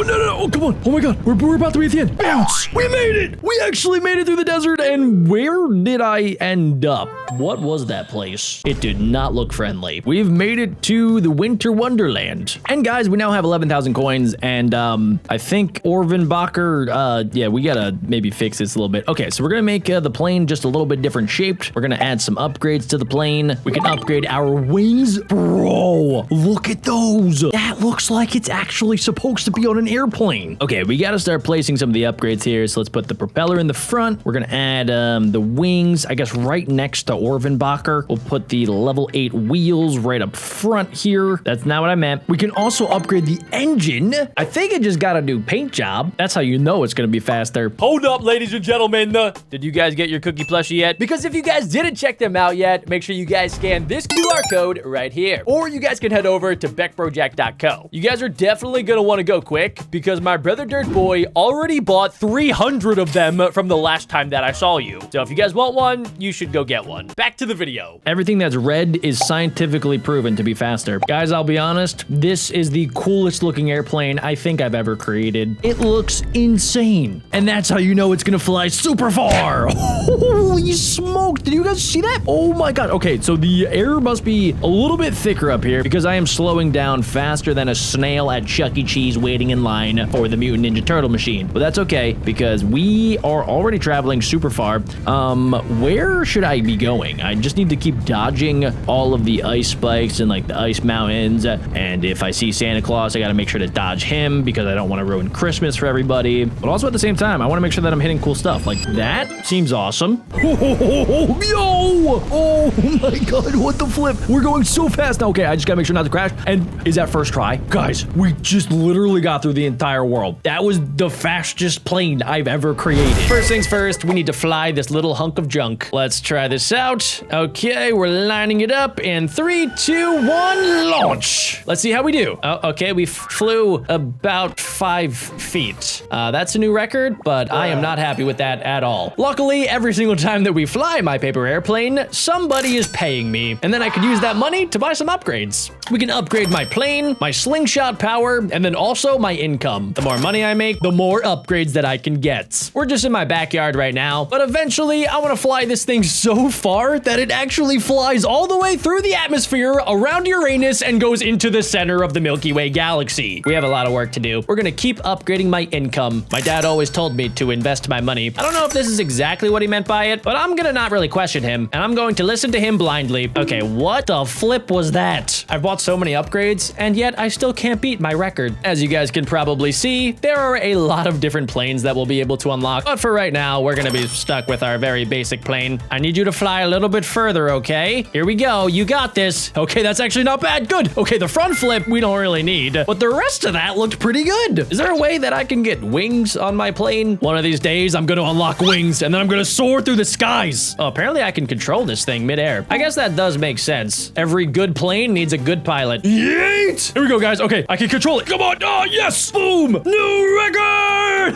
no, oh, come on. Oh my God, we're about to be at the end. Bounce, we made it. We actually made it through the desert. And where did I end up? What was that place? It did not look friendly. We've made it to the Winter Wonderland. And guys, we now have 11,000 coins. And I think Orvenbacher, yeah, we gotta maybe fix this a little bit. Okay, so we're gonna make the plane just a little bit different shaped. We're gonna add some upgrades to the plane. We can upgrade our wings. Bro, look at those. That looks like it's actually supposed to be on an airplane. Okay, we gotta start placing some of the upgrades here. So let's put the propeller in the front. We're gonna add the wings, I guess, right next to Orvenbacher. We'll put the level 8 wheels right up front here. That's not what I meant. We can also upgrade the engine. I think it just got a new paint job. That's how you know it's gonna be faster. Hold up, ladies and gentlemen. Did you guys get your cookie plushie yet? Because if you guys didn't check them out yet, make sure you guys scan this QR code right here. Or you guys can head over to BeckBroJack.co. You guys are definitely gonna want to go quick because my brother Dirt Boy already bought 300 of them from the last time that I saw you. So if you guys want one, you should go get one. Back to the video. Everything that's red is scientifically proven to be faster. Guys, I'll be honest, this is the coolest looking airplane I think I've ever created. It looks insane. And that's how you know it's gonna fly super far. Holy smoke. Did you guys see that? Oh my God. Okay, so the air must be a little bit thicker up here because I am slowing down faster than a snail at Chuck E. Cheese waiting in line for the Mutant Ninja Turtle machine. But that's okay because we are already traveling super far. Where should I be going? I just need to keep dodging all of the ice spikes and like the ice mountains. And if I see Santa Claus, I gotta make sure to dodge him because I don't want to ruin Christmas for everybody. But also at the same time, I want to make sure that I'm hitting cool stuff. Like that seems awesome. Yo! Oh my God, what the flip? We're going so fast now. Okay, I just gotta make sure not to crash. And is that first try? Guys, we just literally got through the entire world. That was the fastest plane I've ever created. First things first, we need to fly this little hunk of junk. Let's try this out. Okay, we're lining it up in 3, 2, 1, launch. Let's see how we do. Oh, okay, we flew about 5 feet. That's a new record, but I am not happy with that at all. Luckily, every single time that we fly my paper airplane, somebody is paying me, and then I could use that money to buy some upgrades. We can upgrade my plane, my slingshot power, and then also my income. The more money I make, the more upgrades that I can get. We're just in my backyard right now, but eventually I want to fly this thing so far that it actually flies all the way through the atmosphere around Uranus and goes into the center of the Milky Way galaxy. We have a lot of work to do. We're gonna keep upgrading my income. My dad always told me to invest my money. I don't know if this is exactly what he meant by it, but I'm gonna not really question him, and I'm going to listen to him blindly. Okay, what the flip was that? I've bought so many upgrades, and yet I still can't beat my record. As you guys can probably see, there are a lot of different planes that we'll be able to unlock, but for right now, we're gonna be stuck with our very basic plane. I need you to fly a little bit further, okay? Here we go. You got this. Okay, that's actually not bad. Good. Okay, the front flip we don't really need, but the rest of that looked pretty good. Is there a way that I can get wings on my plane? One of these days, I'm gonna unlock wings, and then I'm gonna soar through the skies. Oh, apparently I can control this thing midair. I guess that does make sense. Every good plane needs a good pilot. Yeet! Here we go, guys. Okay, I can control it. Come on. Oh, yes! Boom! New record!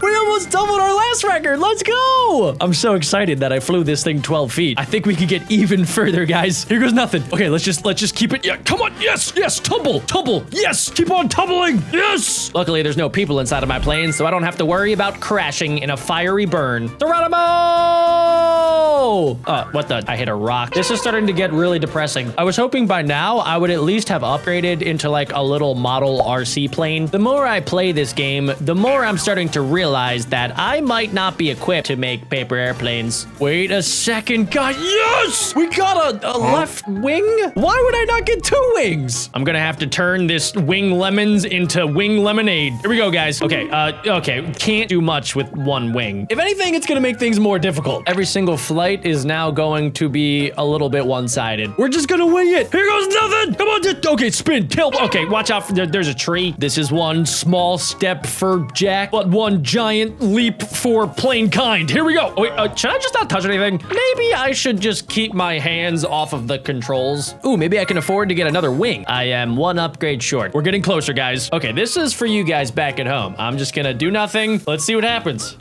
We almost doubled our last record. Let's go! I'm so excited that I flew this thing 12 feet. I think we can get even further, guys. Here goes nothing. Okay, let's just keep it. Yeah, come on. Yes, tumble. Yes, keep on tumbling. Yes! Luckily, there's no people inside of my plane so I don't have to worry about crashing in a fiery burn. Geronimo! What the? I hit a rock. This is starting to get really depressing. I was hoping by now I would at least have upgraded into like a little model RC plane. The more I play this game, the more I'm starting to realize that I might not be equipped to make paper airplanes. Wait a second, guys. Yes! We got a left wing? Why would I not get 2 wings? I'm gonna have to turn this wing lemons into wing lemonade. Here we go, guys. Okay, okay. Can't do much with 1 wing. If anything, it's gonna make things more difficult. Every single flight is now going to be a little bit one-sided. We're just gonna wing it. Here goes nothing. Come on, just, okay, spin, tilt. Okay, watch out. There's a tree. This is one small step for Jack, but one giant leap for plane kind. Here we go. Wait, should I just not touch anything? Maybe I should just keep my hands off of the controls. Ooh, maybe I can afford to get another wing. I am 1 upgrade short. We're getting closer, guys. Okay, this is for you guys back at home. I'm just gonna do nothing. Let's see what happens.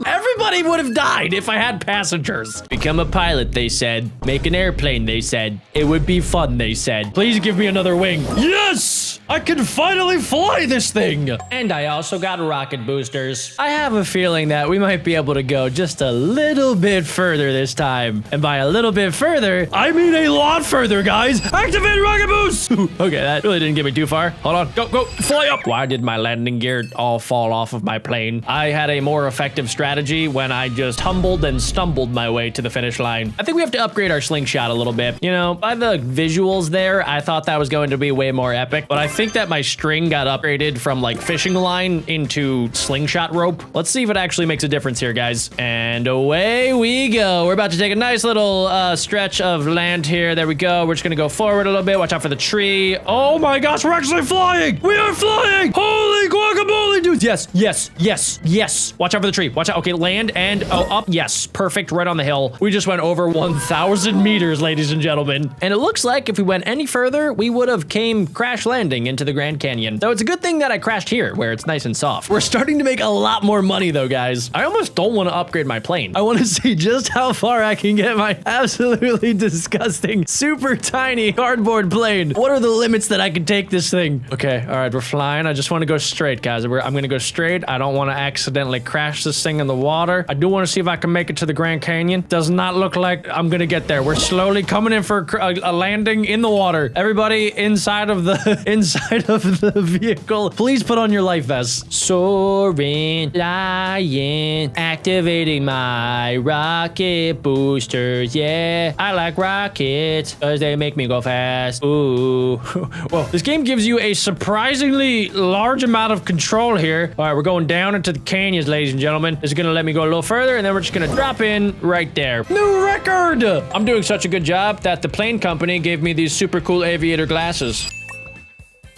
Everybody would have died if I had passengers. Become a pilot, they said. Make an airplane, they said. It would be fun, they said. Please give me another wing. Yes! I can finally fly this thing. And I also got rocket boosters. I have a feeling that we might be able to go just a little bit further this time. And by a little bit further, I mean a lot further, guys. Activate rocket boost. Okay, that really didn't get me too far. Hold on. Go, fly up. Why did my landing gear all fall off of my plane? I had a more effective strategy when I just tumbled and stumbled my way to the finish line. I think we have to upgrade our slingshot a little bit. You know, by the visuals there, I thought that was going to be way more epic, but I think that my string got upgraded from like fishing line into slingshot rope. Let's see if it actually makes a difference here, guys. And away we go. We're about to take a nice little stretch of land here. There we go. We're just gonna go forward a little bit. Watch out for the tree. Oh my gosh, we're actually flying. We are flying. Holy guacamole, dudes. Yes, yes, yes, yes. Watch out for the tree. Watch out. Okay, land and up. Yes, perfect. Right on the hill. We just went over 1,000 meters, ladies and gentlemen. And it looks like if we went any further, we would have came crash landing into the Grand Canyon. So it's a good thing that I crashed here where it's nice and soft. We're starting to make a lot more money though, guys. I almost don't want to upgrade my plane. I want to see just how far I can get my absolutely disgusting, super tiny cardboard plane. What are the limits that I can take this thing? Okay, all right, we're flying. I just want to go straight, guys. I'm going to go straight. I don't want to accidentally crash this thing in the water. I do want to see if I can make it to the Grand Canyon. Does not look like I'm going to get there. We're slowly coming in for a landing in the water. Everybody inside of the vehicle, please put on your life vests. Soaring, flying, activating my rocket boosters. Yeah, I like rockets because they make me go fast. Ooh. Whoa, this game gives you a surprisingly large amount of control here. All right, we're going down into the canyons, ladies and gentlemen. This is gonna let me go a little further, and then we're just gonna drop in right there. New record! I'm doing such a good job that the plane company gave me these super cool aviator glasses.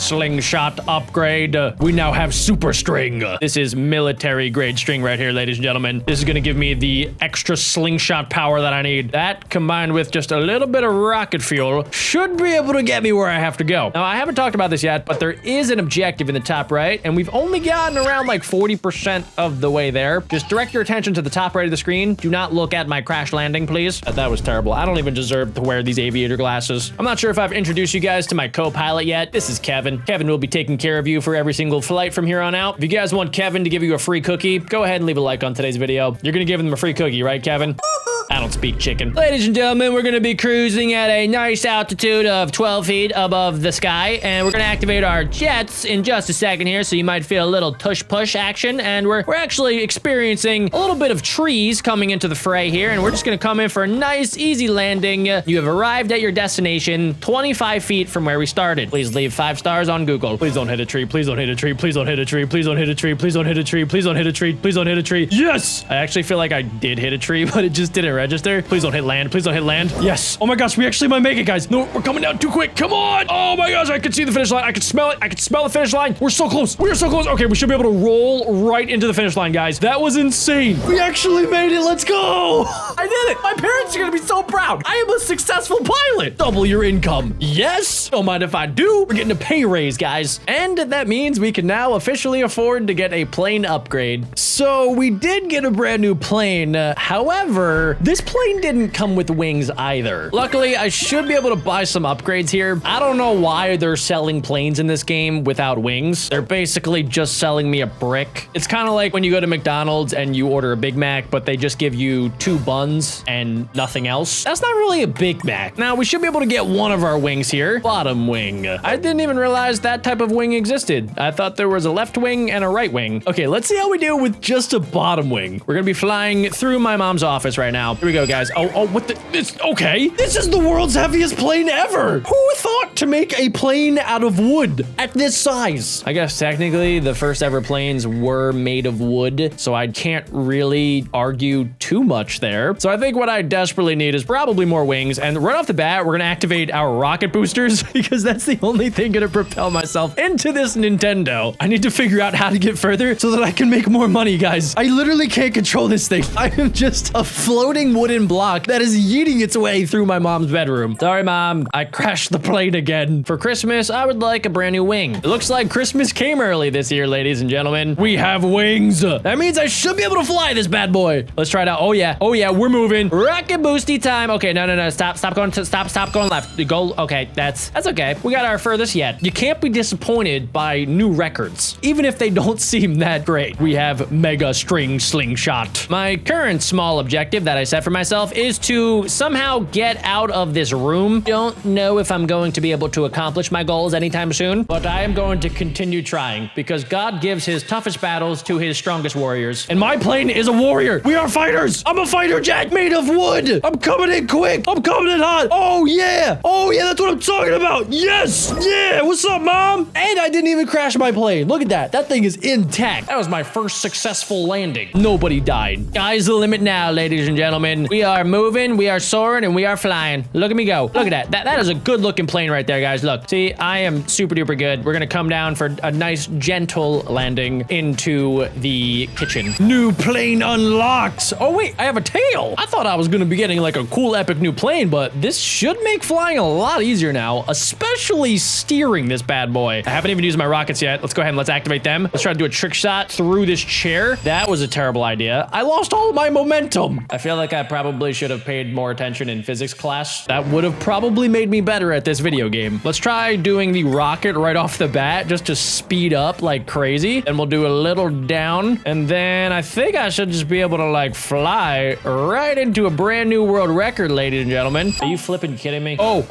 Slingshot upgrade. We now have super string. This is military grade string right here, ladies and gentlemen. This is going to give me the extra slingshot power that I need. That combined with just a little bit of rocket fuel should be able to get me where I have to go. Now, I haven't talked about this yet, but there is an objective in the top right, and we've only gotten around like 40% of the way there. Just direct your attention to the top right of the screen. Do not look at my crash landing, please. That was terrible. I don't even deserve to wear these aviator glasses. I'm not sure if I've introduced you guys to my co-pilot yet. This is Kevin. Kevin will be taking care of you for every single flight from here on out. If you guys want Kevin to give you a free cookie, go ahead and leave a like on today's video. You're gonna give him a free cookie, right, Kevin? I don't speak chicken. Ladies and gentlemen, we're gonna be cruising at a nice altitude of 12 feet above the sky, and we're gonna activate our jets in just a second here, so you might feel a little tush-push action, and we're actually experiencing a little bit of trees coming into the fray here, and we're just gonna come in for a nice, easy landing. You have arrived at your destination 25 feet from where we started. Please leave 5 stars on Google. Please don't hit a tree. Please don't hit a tree. Please don't hit a tree. Please don't hit a tree. Please don't hit a tree. Please don't hit a tree. Please don't hit a tree. Yes! I actually feel like I did hit a tree, but it just didn't register. Please don't hit land. Please don't hit land. Yes. Oh my gosh, we actually might make it, guys. No, we're coming down too quick. Come on. Oh my gosh, I can see the finish line. I can smell it. I can smell the finish line. We're so close. We are so close. Okay, we should be able to roll right into the finish line, guys. That was insane. We actually made it. Let's go. I did it. My parents are gonna be so proud. I am a successful pilot. Double your income. Yes. Don't mind if I do. We're getting a pay raise raise, guys. And that means we can now officially afford to get a plane upgrade. So we did get a brand new plane. However, this plane didn't come with wings either. Luckily, I should be able to buy some upgrades here. I don't know why they're selling planes in this game without wings. They're basically just selling me a brick. It's kind of like when you go to McDonald's and you order a Big Mac, but they just give you 2 buns and nothing else. That's not really a Big Mac. Now, we should be able to get one of our wings here. Bottom wing. I didn't even realize that type of wing existed. I thought there was a left wing and a right wing. Okay, let's see how we do with just a bottom wing. We're gonna be flying through my mom's office right now. Here we go, guys. Oh, what the? Okay. This is the world's heaviest plane ever. Who thought to make a plane out of wood at this size? I guess technically the first ever planes were made of wood, so I can't really argue too much there. So I think what I desperately need is probably more wings. And right off the bat, we're gonna activate our rocket boosters because that's the only thing gonna propel myself into this Nintendo. I need to figure out how to get further so that I can make more money, guys. I literally can't control this thing. I am just a floating wooden block that is yeeting its way through my mom's bedroom. Sorry, Mom. I crashed the plane again. For Christmas, I would like a brand new wing. It looks like Christmas came early this year, ladies and gentlemen. We have wings. That means I should be able to fly this bad boy. Let's try it out. Oh yeah, we're moving. Rocket boosty time. Okay, no. Stop going left. Go. Okay, that's okay. We got our furthest yet. You can't be disappointed by new records, even if they don't seem that great. We have mega string slingshot. My current small objective that I set for myself is to somehow get out of this room. Don't know if I'm going to be able to accomplish my goals anytime soon, but I am going to continue trying because God gives his toughest battles to his strongest warriors. And my plane is a warrior. We are fighters. I'm a fighter jet made of wood. I'm coming in quick. I'm coming in hot. Oh yeah, that's what I'm talking about. Yes, yeah. What's up, Mom? And I didn't even crash my plane. Look at that. That thing is intact. That was my first successful landing. Nobody died. Sky's the limit now, ladies and gentlemen. We are moving, we are soaring, and we are flying. Look at me go. Look at that. That is a good looking plane right there, guys. Look, see, I am super duper good. We're gonna come down for a nice gentle landing into the kitchen. New plane unlocked. Oh wait, I have a tail. I thought I was gonna be getting like a cool epic new plane, but this should make flying a lot easier now, especially steering this bad boy. I haven't even used my rockets yet. Let's go ahead and let's activate them. Let's try to do a trick shot through this chair. That was a terrible idea. I lost all of my momentum. I feel like I probably should have paid more attention in physics class. That would have probably made me better at this video game. Let's try doing the rocket right off the bat just to speed up like crazy. And we'll do a little down. And then I think I should just be able to like fly right into a brand new world record, ladies and gentlemen. Are you flipping kidding me? Oh,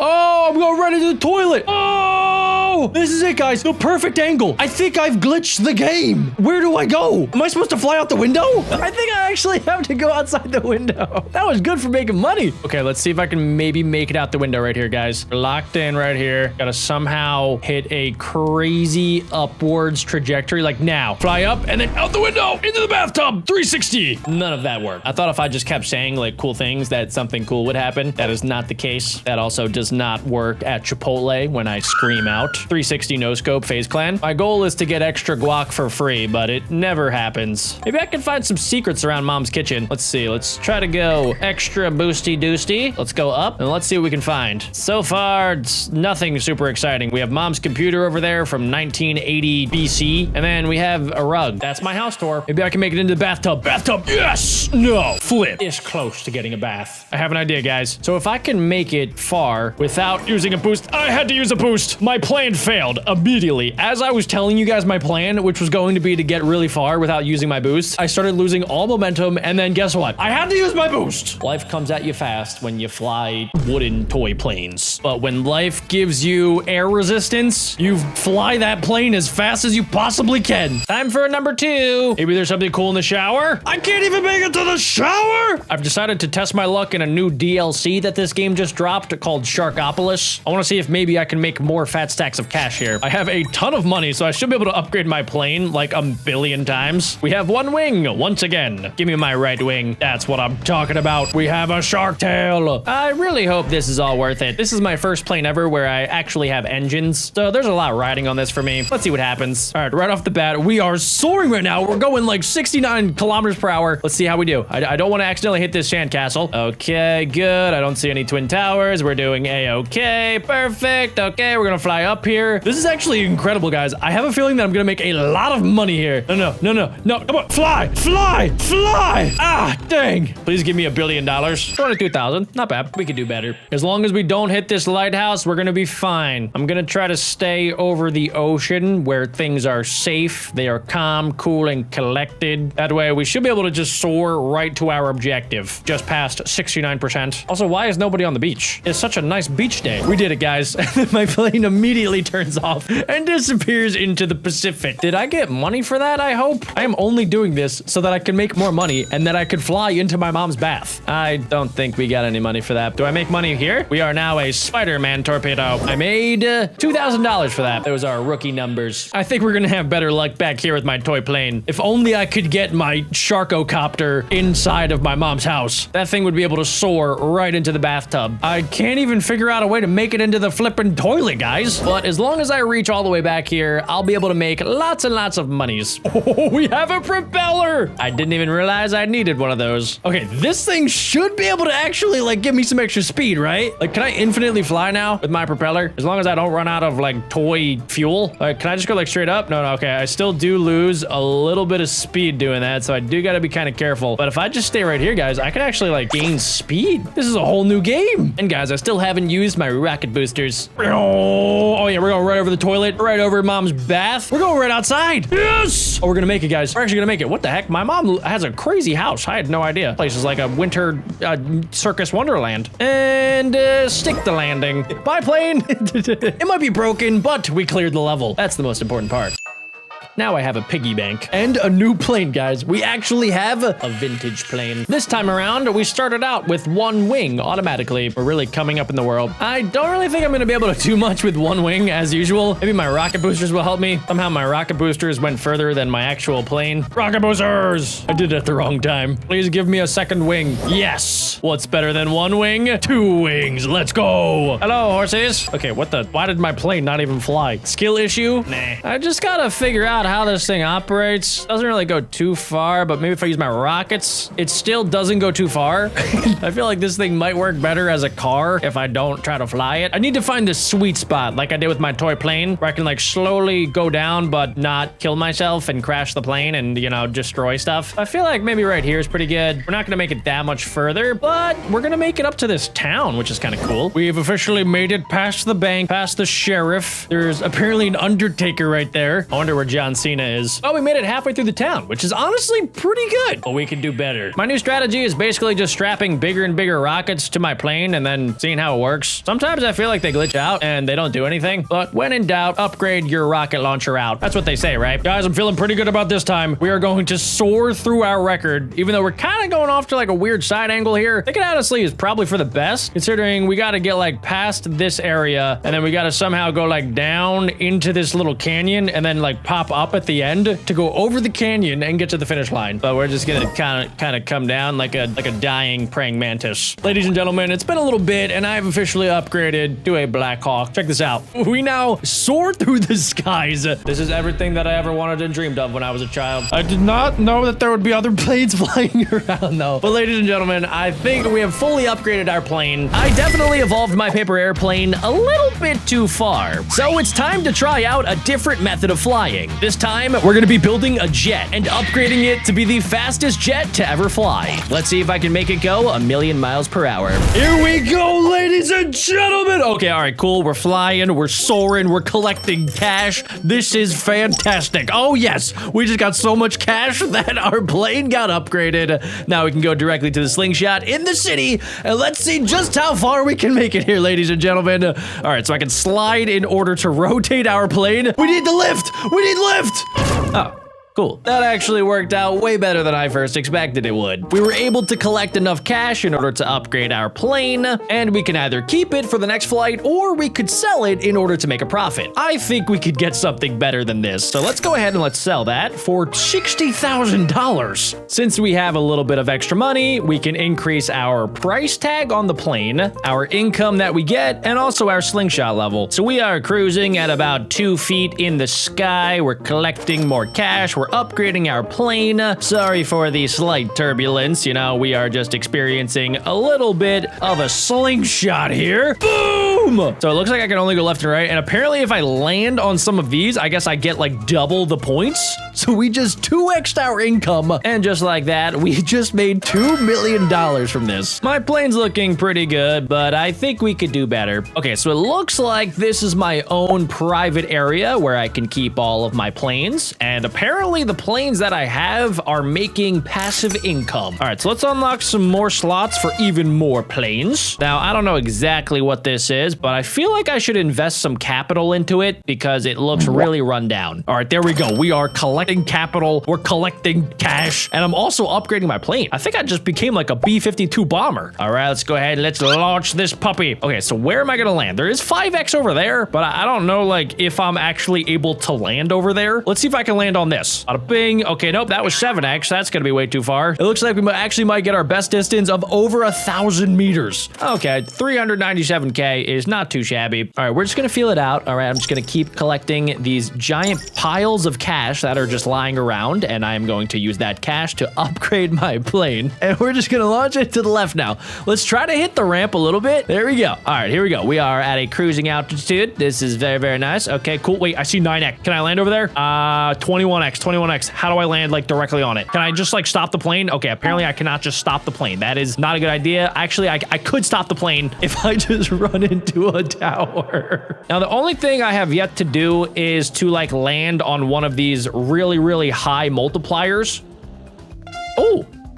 I'm going right into the toilet. Oh, this is it, guys. The perfect angle. I think I've glitched the game. Where do I go? Am I supposed to fly out the window? I think I actually have to go outside the window. That was good for making money. Okay, let's see if I can maybe make it out the window right here, guys. We're locked in right here. Gotta somehow hit a crazy upwards trajectory. Like now. Fly up and then out the window into the bathtub. 360. None of that worked. I thought if I just kept saying like cool things that something cool would happen. That is not the case. That also does not work at Chipotle when I scream out. 360 no scope FaZe Clan. My goal is to get extra guac for free, but it never happens. Maybe I can find some secrets around Mom's kitchen. Let's see. Let's try to go extra boosty doosty. Let's go up and let's see what we can find. So far, it's nothing super exciting. We have Mom's computer over there from 1980 BC, and then we have a rug. That's my house tour. Maybe I can make it into the bathtub. Bathtub, yes! No, flip. It's close to getting a bath. I have an idea, guys. So if I can make it far without using a boost, I had to use a boost. My plan failed immediately. As I was telling you guys my plan, which was going to be to get really far without using my boost, I started losing all momentum, and then guess what? I had to use my boost. Life comes at you fast when you fly wooden toy planes. But when life gives you air resistance, you fly that plane as fast as you possibly can. Time for number 2. Maybe there's something cool in the shower? I can't even make it to the shower! I've decided to test my luck in a new DLC that this game just dropped called Sharkopolis. I want to see if maybe I can make more fat stacks of cash here. I have a ton of money, so I should be able to upgrade my plane like a billion times. We have one wing once again. Give me my right wing. That's what I'm talking about. We have a shark tail. I really hope this is all worth it. This is my first plane ever where I actually have engines, so there's a lot riding on this for me. Let's see what happens. All right, right off the bat, we are soaring right now. We're going like 69 kilometers per hour. Let's see how we do. I don't want to accidentally hit this sandcastle. Okay, good. I don't see any twin towers. We're doing a-okay. Perfect. Okay, we're gonna fly up here. This is actually incredible, guys. I have a feeling that I'm gonna make a lot of money here. No. Come on, fly. Ah, dang. Please give me $1 billion. 22,000. Not bad. We could do better. As long as we don't hit this lighthouse, we're gonna be fine. I'm gonna try to stay over the ocean where things are safe. They are calm, cool, and collected. That way, we should be able to just soar right to our objective. Just past 69%. Also, why is nobody on the beach? It's such a nice beach day. We did it, guys. My plane immediately turns off and disappears into the Pacific. Did I get money for that, I hope? I am only doing this so that I can make more money and that I could fly into my mom's bath. I don't think we got any money for that. Do I make money here? We are now a Spider-Man torpedo. I made $2,000 for that. Those are rookie numbers. I think we're gonna have better luck back here with my toy plane. If only I could get my Sharkocopter inside of my mom's house. That thing would be able to soar right into the bathtub. I can't even figure out a way to make it into the flippin' toilet, guys. But as long as I reach all the way back here, I'll be able to make lots and lots of monies. Oh, we have a propeller. I didn't even realize I needed one of those. Okay, this thing should be able to actually like give me some extra speed, right? Like, can I infinitely fly now with my propeller? As long as I don't run out of like toy fuel. Like, can I just go like straight up? No, okay. I still do lose a little bit of speed doing that, so I do gotta be kind of careful. But if I just stay right here, guys, I can actually like gain speed. This is a whole new game. And guys, I still haven't used my rocket boosters. Oh yeah, we're going right over the toilet, right over mom's bath. We're going right outside. Yes! Oh, we're gonna make it, guys. We're actually gonna make it. What the heck? My mom has a crazy house. I had no idea. Place is like a winter circus wonderland. And stick the landing. Bye, plane. It might be broken, but we cleared the level. That's the most important part. Now I have a piggy bank and a new plane, guys. We actually have a vintage plane. This time around, we started out with one wing automatically. We're really coming up in the world. I don't really think I'm gonna be able to do much with one wing as usual. Maybe my rocket boosters will help me. Somehow my rocket boosters went further than my actual plane. Rocket boosters! I did it at the wrong time. Please give me a second wing. Yes! What's better than one wing? Two wings. Let's go. Hello, horses. Okay, what the? Why did my plane not even fly? Skill issue? Nah. I just gotta figure out how this thing operates. Doesn't really go too far, but maybe if I use my rockets, it still doesn't go too far. I feel like this thing might work better as a car if I don't try to fly it. I need to find this sweet spot like I did with my toy plane where I can like slowly go down but not kill myself and crash the plane and, you know, destroy stuff. I feel like maybe right here is pretty good. We're not gonna make it that much further, but we're gonna make it up to this town, which is kind of cool. We've officially made it past the bank, past the sheriff. There's apparently an undertaker right there. I wonder where John Cena is. Oh, we made it halfway through the town, which is honestly pretty good. But we could do better. My new strategy is basically just strapping bigger and bigger rockets to my plane and then seeing how it works. Sometimes I feel like they glitch out and they don't do anything, but when in doubt, upgrade your rocket launcher out. That's what they say, right? Guys, I'm feeling pretty good about this time. We are going to soar through our record, even though we're kind of going off to like a weird side angle here. I think it honestly is probably for the best, considering we got to get like past this area and then we got to somehow go like down into this little canyon and then like pop up at the end to go over the canyon and get to the finish line. But we're just gonna kind of come down like a dying praying mantis. Ladies and gentlemen, it's been a little bit and I've officially upgraded to a Black Hawk. Check this out. We now soar through the skies. This is everything that I ever wanted and dreamed of when I was a child. I did not know that there would be other planes flying around though. But ladies and gentlemen, I think we have fully upgraded our plane. I definitely evolved my paper airplane a little bit too far. So it's time to try out a different method of flying. This time, we're gonna be building a jet and upgrading it to be the fastest jet to ever fly. Let's see if I can make it go 1,000,000 miles per hour. Here we go, ladies and gentlemen. Okay, all right, cool. We're flying, we're soaring, we're collecting cash. This is fantastic. Oh yes, we just got so much cash that our plane got upgraded. Now we can go directly to the slingshot in the city, and let's see just how far we can make it here, ladies and gentlemen. All right, so I can slide in order to rotate our plane. We need the lift. We need lift. Oh. Cool. That actually worked out way better than I first expected it would. We were able to collect enough cash in order to upgrade our plane, and we can either keep it for the next flight or we could sell it in order to make a profit. I think we could get something better than this. So let's go ahead and let's sell that for $60,000. Since we have a little bit of extra money, we can increase our price tag on the plane, our income that we get, and also our slingshot level. So we are cruising at about 2 feet in the sky. We're collecting more cash. We're upgrading our plane. Sorry for the slight turbulence. You know, we are just experiencing a little bit of a slingshot here. Boom! So it looks like I can only go left and right. And apparently if I land on some of these, I guess I get like double the points. So we just 2x'd our income. And just like that, we just made $2 million from this. My plane's looking pretty good, but I think we could do better. Okay, so it looks like this is my own private area where I can keep all of my planes. And apparently the planes that I have are making passive income. All right, so let's unlock some more slots for even more planes. Now, I don't know exactly what this is, but I feel like I should invest some capital into it because it looks really run down. All right, there we go. We are collecting capital. We're collecting cash. And I'm also upgrading my plane. I think I just became like a B-52 bomber. All right, let's go ahead and let's launch this puppy. Okay, so where am I gonna land? There is 5x over there, but I don't know like if I'm actually able to land over there. Let's see if I can land on this. Bada bing. Okay, nope, that was 7x. That's gonna be way too far. It looks like we actually might get our best distance of over 1,000 meters. Okay, 397K is not too shabby. All right, we're just gonna feel it out. All right, I'm just gonna keep collecting these giant piles of cash that are just lying around, and I'm going to use that cash to upgrade my plane. And we're just gonna launch it to the left now. Let's try to hit the ramp a little bit. There we go. All right, here we go. We are at a cruising altitude. This is very, very nice. Okay, cool. Wait, I see 9x. Can I land over there? 21x. How do I land like directly on it? Can I just like stop the plane? Okay, apparently I cannot just stop the plane. That is not a good idea. Actually, I could stop the plane if I just run into a tower. Now, the only thing I have yet to do is to like land on one of these really, really high multipliers.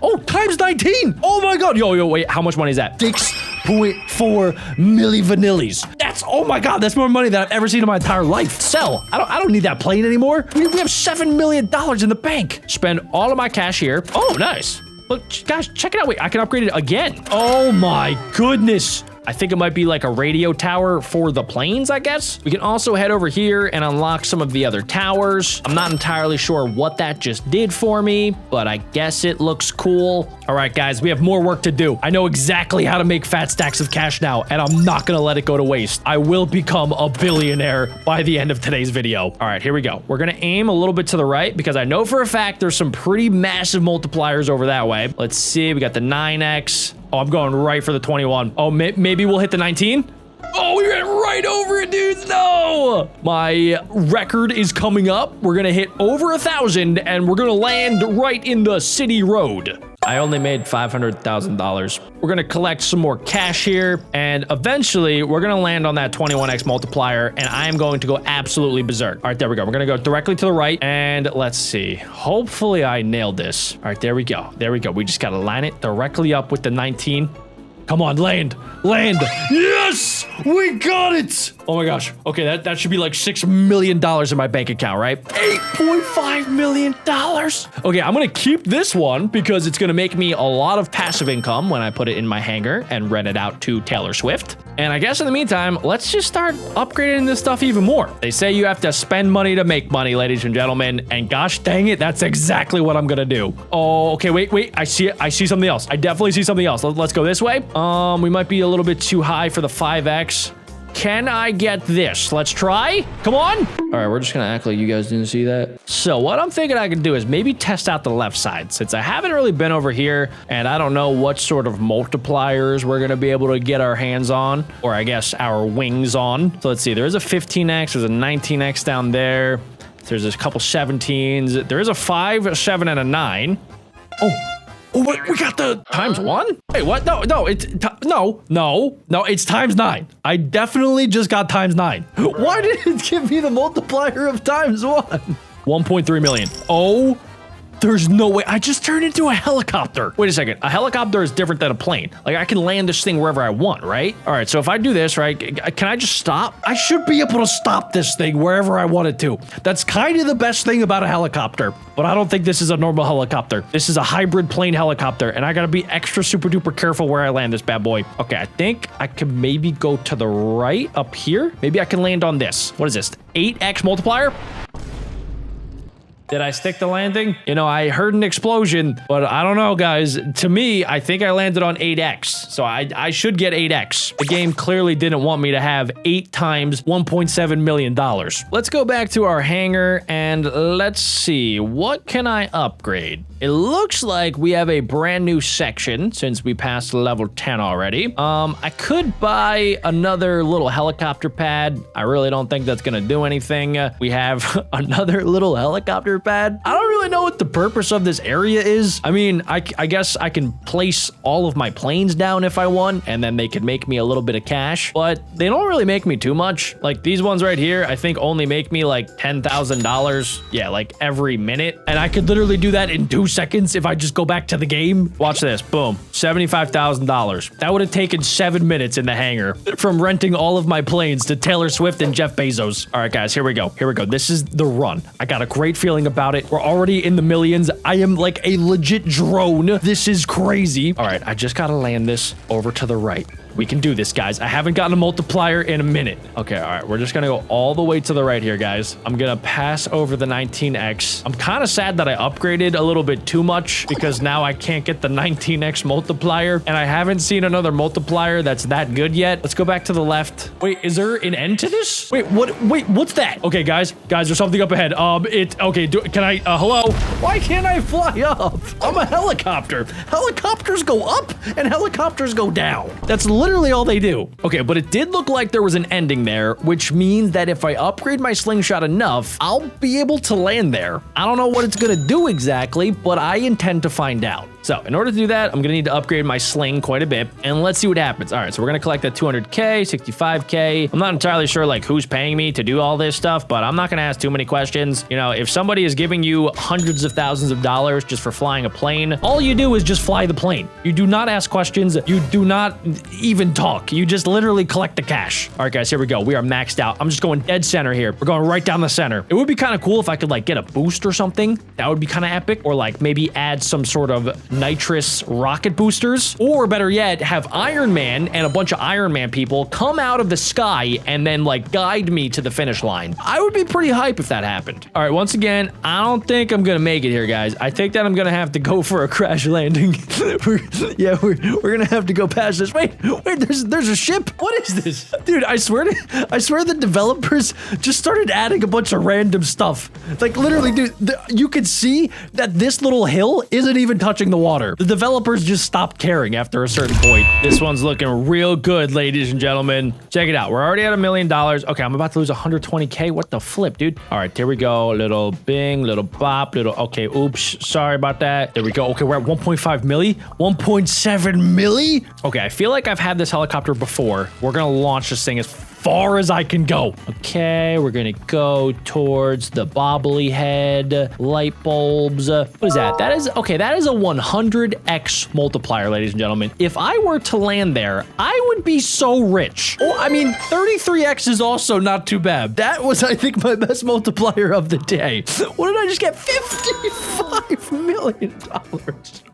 Oh, times 19. Oh my God. Yo, wait, how much money is that? 6.4 milli vanillis. Oh my God, that's more money than I've ever seen in my entire life. Sell. I don't need that plane anymore. We have $7 million in the bank. Spend all of my cash here. Oh, nice. Look, guys, check it out. Wait, I can upgrade it again. Oh my goodness. I think it might be like a radio tower for the planes, I guess. We can also head over here and unlock some of the other towers. I'm not entirely sure what that just did for me, but I guess it looks cool. All right, guys, we have more work to do. I know exactly how to make fat stacks of cash now, and I'm not gonna let it go to waste. I will become a billionaire by the end of today's video. All right, here we go. We're gonna aim a little bit to the right because I know for a fact there's some pretty massive multipliers over that way. Let's see, we got the 9x. Oh, I'm going right for the 21. Oh, maybe we'll hit the 19. Oh, we went right over it, dudes. No! My record is coming up. We're going to hit over 1,000 and we're going to land right in the city road. I only made $500,000. We're going to collect some more cash here, and eventually we're going to land on that 21x multiplier, and I am going to go absolutely berserk. All right, there we go. We're going to go directly to the right, and let's see. Hopefully I nailed this. All right, there we go. There we go. We just got to line it directly up with the 19. Come on, land. Yes, we got it. Oh my gosh. Okay, that should be like $6 million in my bank account, right? $8.5 million. Okay, I'm gonna keep this one because it's gonna make me a lot of passive income when I put it in my hangar and rent it out to Taylor Swift. And I guess in the meantime, let's just start upgrading this stuff even more. They say you have to spend money to make money, ladies and gentlemen. And gosh dang it, that's exactly what I'm gonna do. Oh, okay, wait. I see something else. I definitely see something else. Let's go this way. We might be a little bit too high for the 5x. Can I get this? Let's try. Come on. All right, we're just gonna act like you guys didn't see that. So what I'm thinking I can do is maybe test out the left side, since I haven't really been over here and I don't know what sort of multipliers we're gonna be able to get our hands on, or I guess our wings on. So let's see, there is a 15x, there's a 19x down there. There's a couple 17s. There is a 5, a 7, and a 9. Oh, wait, we got the times 1? Wait, what? No, it's times 9. I definitely just got times 9. Why did it give me the multiplier of times 1? 1.3 million. Oh There's no way. I just turned into a helicopter. Wait a second. A helicopter is different than a plane. Like, I can land this thing wherever I want, right? All right, so if I do this, right, can I just stop? I should be able to stop this thing wherever I want it to. That's kind of the best thing about a helicopter, but I don't think this is a normal helicopter. This is a hybrid plane helicopter, and I gotta be extra super duper careful where I land this bad boy. Okay, I think I can maybe go to the right up here. Maybe I can land on this. What is this? 8x multiplier? Did I stick the landing? You know, I heard an explosion, but I don't know, guys. To me, I think I landed on 8x, so I should get 8x. The game clearly didn't want me to have 8 times $1.7 million. Let's go back to our hangar and let's see. What can I upgrade? It looks like we have a brand new section since we passed level 10 already. I could buy another little helicopter pad. I really don't think that's gonna do anything. We have another little helicopter pad. I don't really know what the purpose of this area is. I mean, I guess I can place all of my planes down if I want, and then they could make me a little bit of cash, but they don't really make me too much. Like these ones right here, I think only make me like $10,000. Yeah, like every minute. And I could literally do that in 2 seconds if I just go back to the game. Watch this, boom, $75,000. That would have taken 7 minutes in the hangar from renting all of my planes to Taylor Swift and Jeff Bezos. All right, guys, here we go. Here we go. This is the run. I got a great feeling about it. We're already in the millions. I am like a legit drone. This is crazy. All right, I just gotta land this over to the right. We can do this, guys. I haven't gotten a multiplier in a minute. Okay, all right. We're just gonna go all the way to the right here, guys. I'm gonna pass over the 19x. I'm kind of sad that I upgraded a little bit too much because now I can't get the 19x multiplier, and I haven't seen another multiplier that's that good yet. Let's go back to the left. Wait, is there an end to this? Wait, what's that? Okay, guys, there's something up ahead. Okay, can I, hello? Why can't I fly up? I'm a helicopter. Helicopters go up and helicopters go down. That's literally all they do. Okay, but it did look like there was an ending there, which means that if I upgrade my slingshot enough, I'll be able to land there. I don't know what it's gonna do exactly, but I intend to find out. So in order to do that, I'm gonna need to upgrade my sling quite a bit, and let's see what happens. All right, so we're gonna collect that 200K, 65K. I'm not entirely sure like who's paying me to do all this stuff, but I'm not gonna ask too many questions. You know, if somebody is giving you hundreds of thousands of dollars just for flying a plane, all you do is just fly the plane. You do not ask questions. You do not even talk. You just literally collect the cash. All right, guys, here we go. We are maxed out. I'm just going dead center here. We're going right down the center. It would be kind of cool if I could like get a boost or something. That would be kind of epic. Or like maybe add some sort of nitrous rocket boosters, or better yet, have Iron Man and a bunch of Iron Man people come out of the sky and then like guide me to the finish line. I would be pretty hype if that happened. All right, once again, I don't think I'm gonna make it here, guys. I think that I'm gonna have to go for a crash landing. we're gonna have to go past this. Wait, there's a ship. What is this, dude? I swear the developers just started adding a bunch of random stuff. Like literally, dude, you could see that this little hill isn't even touching the water. The developers just stopped caring after a certain point. This one's looking real good, ladies and gentlemen. Check it out. We're already at $1 million. Okay, I'm about to lose 120K. What the flip, dude? All right, here we go. Little bing, little bop, little, okay, oops. Sorry about that. There we go. Okay, we're at 1.5 milli, 1.7 milli. Okay, I feel like I've had this helicopter before. We're gonna launch this thing as far as I can go. Okay, we're gonna go towards the bobbly head, light bulbs. What is that? That is a 100x multiplier, ladies and gentlemen. If I were to land there, I would be so rich. Oh, I mean, 33x is also not too bad. That was, I think, my best multiplier of the day. What did I just get? $55 million.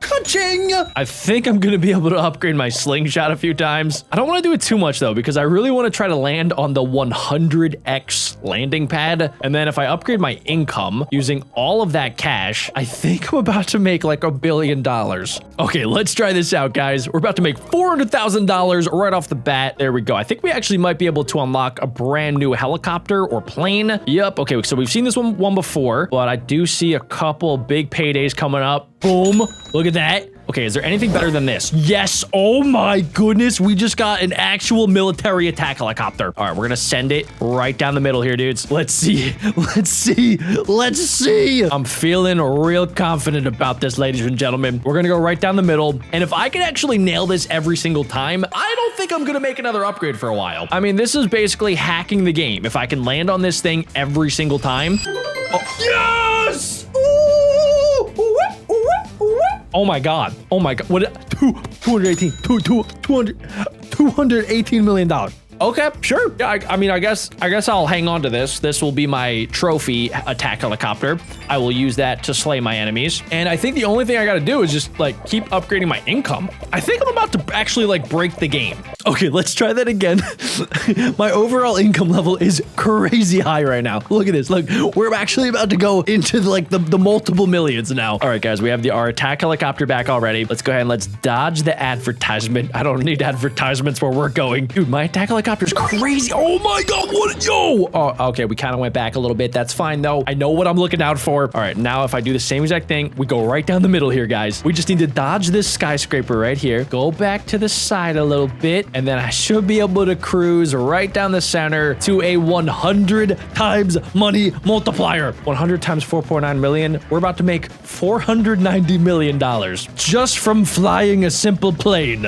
Ka-ching! I think I'm gonna be able to upgrade my slingshot a few times. I don't want to do it too much though, because I really want to try to land on the 100x landing pad. And then if I upgrade my income using all of that cash, I think I'm about to make like $1 billion. Okay, let's try this out, guys. We're about to make $400,000 right off the bat. There we go. I think we actually might be able to unlock a brand new helicopter or plane. Yep. Okay, so we've seen this one before, but I do see a couple big paydays coming up. Boom. Look at that. Okay, is there anything better than this? Yes. Oh my goodness. We just got an actual military attack helicopter. All right, we're gonna send it right down the middle here, dudes. Let's see. Let's see. Let's see. I'm feeling real confident about this, ladies and gentlemen. We're gonna go right down the middle. And if I can actually nail this every single time, I don't think I'm gonna make another upgrade for a while. I mean, this is basically hacking the game. If I can land on this thing every single time. Oh, yes! Ooh! Oh my God. Oh my God. What? 218 million dollars. Okay, sure. Yeah, I mean, I guess I'll hang on to this. This will be my trophy attack helicopter. I will use that to slay my enemies. And I think the only thing I gotta do is just like keep upgrading my income. I think I'm about to actually like break the game. Okay, let's try that again. My overall income level is crazy high right now. Look at this. Look, we're actually about to go into like the multiple millions now. All right, guys, we have our attack helicopter back already. Let's go ahead and let's dodge the advertisement. I don't need advertisements where we're going. Dude, my attack helicopter's crazy. Oh my God, what? Yo. Oh, okay, we kind of went back a little bit. That's fine though. I know what I'm looking out for. All right, now if I do the same exact thing, we go right down the middle here, guys. We just need to dodge this skyscraper right here. Go back to the side a little bit, and then I should be able to cruise right down the center to a 100 times money multiplier. 100 times 4.9 million. We're about to make $490 million just from flying a simple plane.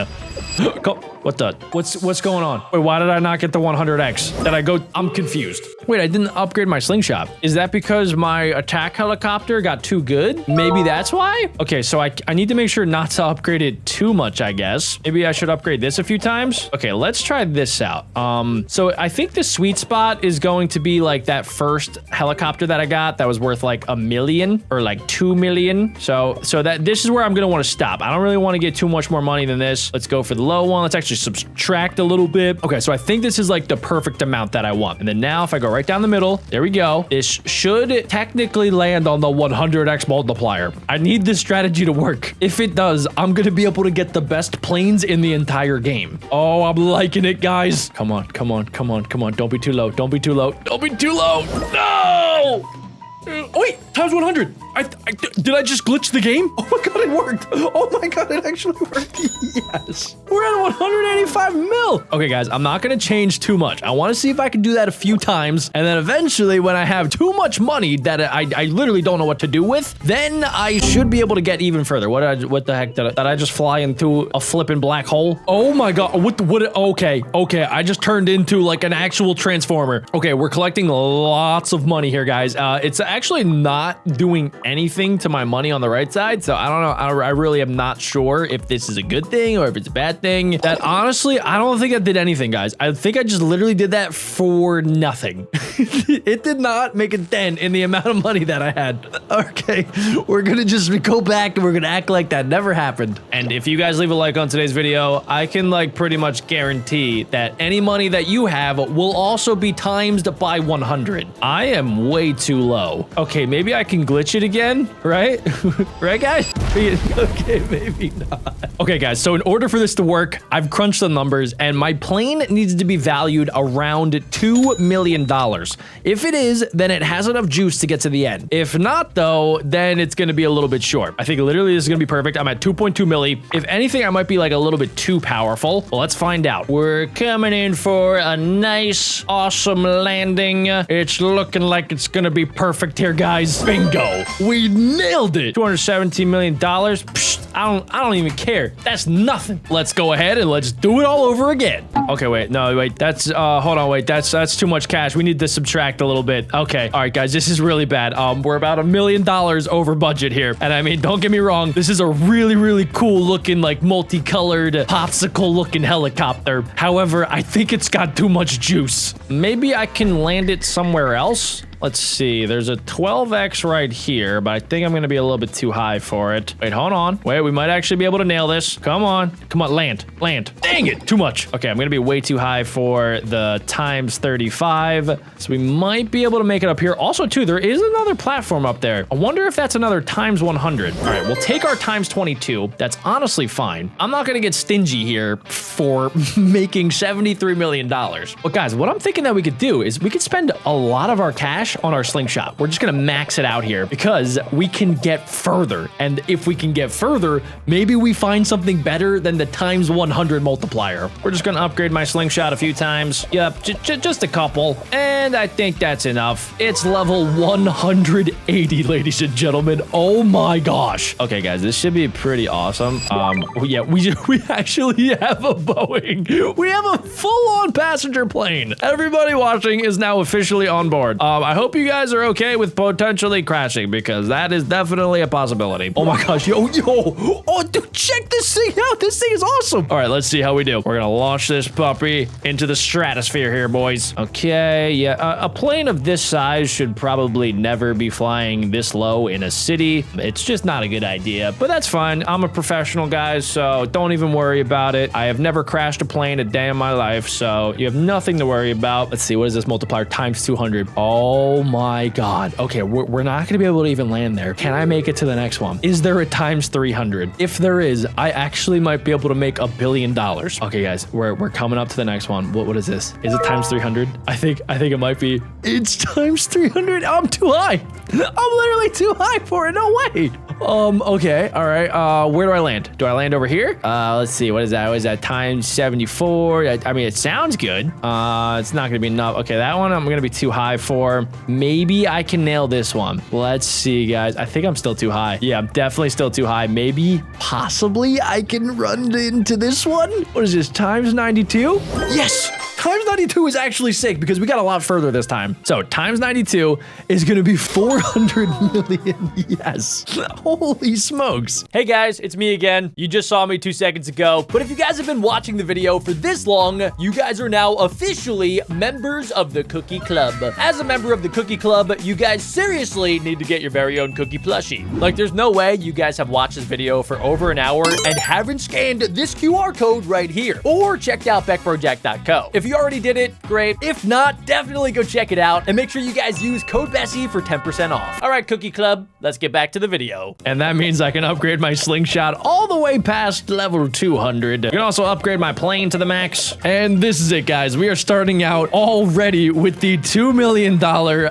What's going on? Wait, why did I not get the 100x? I'm confused. Wait, I didn't upgrade my slingshot. Is that because my attack helicopter got too good? Maybe that's why? Okay, so I need to make sure not to upgrade it too much, I guess. Maybe I should upgrade this a few times. Okay, let's try this out. So I think the sweet spot is going to be like that first helicopter that I got that was worth like $1 million or like 2 million. So this is where I'm gonna want to stop. I don't really want to get too much more money than this. Let's go for the low one. Let's actually subtract a little bit. Okay, so I think this is like the perfect amount that I want. And then now if I go right down the middle, there we go. This should technically land on the 100x multiplier. I need this strategy to work. If it does, I'm gonna be able to get the best planes in the entire game. Oh, I'm liking it, guys. Come on, come on, come on, come on. Don't be too low. Don't be too low. Don't be too low. No! Oh, wait, times 100. Did I just glitch the game? Oh my God, it worked. Oh my God, it actually worked. Yes. We're at 185 mil. Okay, guys, I'm not going to change too much. I want to see if I can do that a few times. And then eventually when I have too much money that I literally don't know what to do with, then I should be able to get even further. What the heck? Did I just fly into a flipping black hole? Oh my God. Okay. I just turned into like an actual transformer. Okay, we're collecting lots of money here, guys. It's actually not doing anything to my money on the right side, so I don't know. I really am not sure if this is a good thing or if it's a bad thing. That honestly, I don't think I did anything, guys. I think I just literally did that for nothing. It did not make a dent in the amount of money that I had. Okay, we're gonna just go back and we're gonna act like that never happened. And if you guys leave a like on today's video, I can like pretty much guarantee that any money that you have will also be times by 100. I am way too low. Okay, maybe I can glitch it again, right? Right, guys? Okay, maybe not. Okay, guys, so in order for this to work, I've crunched the numbers and my plane needs to be valued around $2 million. If it is, then it has enough juice to get to the end. If not, though, then it's gonna be a little bit short. I think literally this is gonna be perfect. I'm at 2.2 milli. If anything, I might be like a little bit too powerful. Well, let's find out. We're coming in for a nice, awesome landing. It's looking like it's gonna be perfect here, guys. Bingo. We nailed it. $217 million. Psh, I don't even care. That's nothing. Let's go ahead and let's do it all over again. Okay, wait. No, wait. That's hold on, wait. That's too much cash. We need to subtract a little bit. Okay. All right, guys, this is really bad. We're about $1 million over budget here. And I mean, don't get me wrong. This is a really, really cool looking, like multicolored popsicle looking helicopter. However, I think it's got too much juice. Maybe I can land it somewhere else. Let's see. There's a 12x right here, but I think I'm going to be a little bit too high for it. Wait, hold on. Wait, we might actually be able to nail this. Come on. Come on, land. Land. Dang it. Too much. Okay, I'm going to be way too high for the times 35. So we might be able to make it up here. Also, too, there is another platform up there. I wonder if that's another times 100. All right, we'll take our times 22. That's honestly fine. I'm not going to get stingy here for making $73 million. But guys, what I'm thinking that we could do is we could spend a lot of our cash on our slingshot. We're just gonna max it out here because we can get further. And if we can get further, maybe we find something better than the times 100 multiplier. We're just gonna upgrade my slingshot a few times. Yep, just a couple. And I think that's enough. It's level 180, ladies and gentlemen. Oh my gosh. Okay, guys, this should be pretty awesome. Yeah, we actually have a Boeing. We have a full-on passenger plane. Everybody watching is now officially on board. I hope you guys are okay with potentially crashing because that is definitely a possibility. Oh my gosh, yo. Oh, dude, check this thing out. This thing is awesome. All right, let's see how we do. We're gonna launch this puppy into the stratosphere here, boys. Okay, yeah, a plane of this size should probably never be flying this low in a city. It's just not a good idea, but that's fine. I'm a professional, guys, so don't even worry about it. I have never crashed a plane a day in my life, so you have nothing to worry about. Let's see, what is this multiplier? Times 200. Oh my God. Okay, we're not gonna be able to even land there. Can I make it to the next one? Is there a times 300? If there is, I actually might be able to make $1 billion. Okay, guys, we're coming up to the next one. What is this? Is it times 300? I think it might be. It's times 300. I'm too high. I'm literally too high for it. No way. Okay. All right. Where do I land? Do I land over here? Let's see. What is that? What is that? Times 74. I mean, it sounds good. It's not gonna be enough. Okay, that one I'm gonna be too high for. Maybe I can nail this one. Let's see, guys. I think I'm still too high. Yeah, I'm definitely still too high. Maybe, possibly, I can run into this one. What is this? Times 92? Yes! Times 92 is actually sick because we got a lot further this time. So times 92 is gonna be 400 million. Yes. Holy smokes. Hey guys, it's me again. You just saw me 2 seconds ago, but if you guys have been watching the video for this long, you guys are now officially members of the Cookie Club. As a member of the Cookie Club, you guys seriously need to get your very own cookie plushie. Like, there's no way you guys have watched this video for over an hour and haven't scanned this QR code right here or checked out BeckBroJack.co. If you already did it, great. If not, definitely go check it out and make sure you guys use code Bessie for 10% off. All right, Cookie Club, let's get back to the video. And that means I can upgrade my slingshot all the way past level 200. I can also upgrade my plane to the max. And this is it, guys. We are starting out already with the $2 million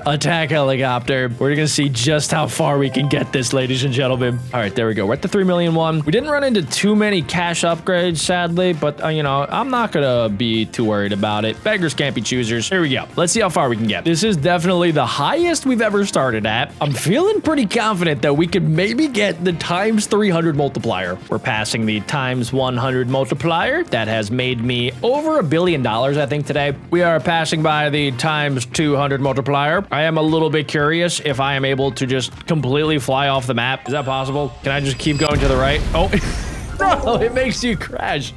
attack helicopter. We're gonna see just how far we can get this, ladies and gentlemen. All right, there we go. We're at the 3 million one. We didn't run into too many cash upgrades, sadly, but you know, I'm not gonna be too worried about it. Beggars can't be choosers. Here we go. Let's see how far we can get. This is definitely the highest we've ever started at. I'm feeling pretty confident that we could maybe get the times 300 multiplier. We're passing the times 100 multiplier. That has made me over $1 billion, I think, today. We are passing by the times 200 multiplier. I am a little bit curious if I am able to just completely fly off the map. Is that possible? Can I just keep going to the right? Oh, bro, it makes you crash.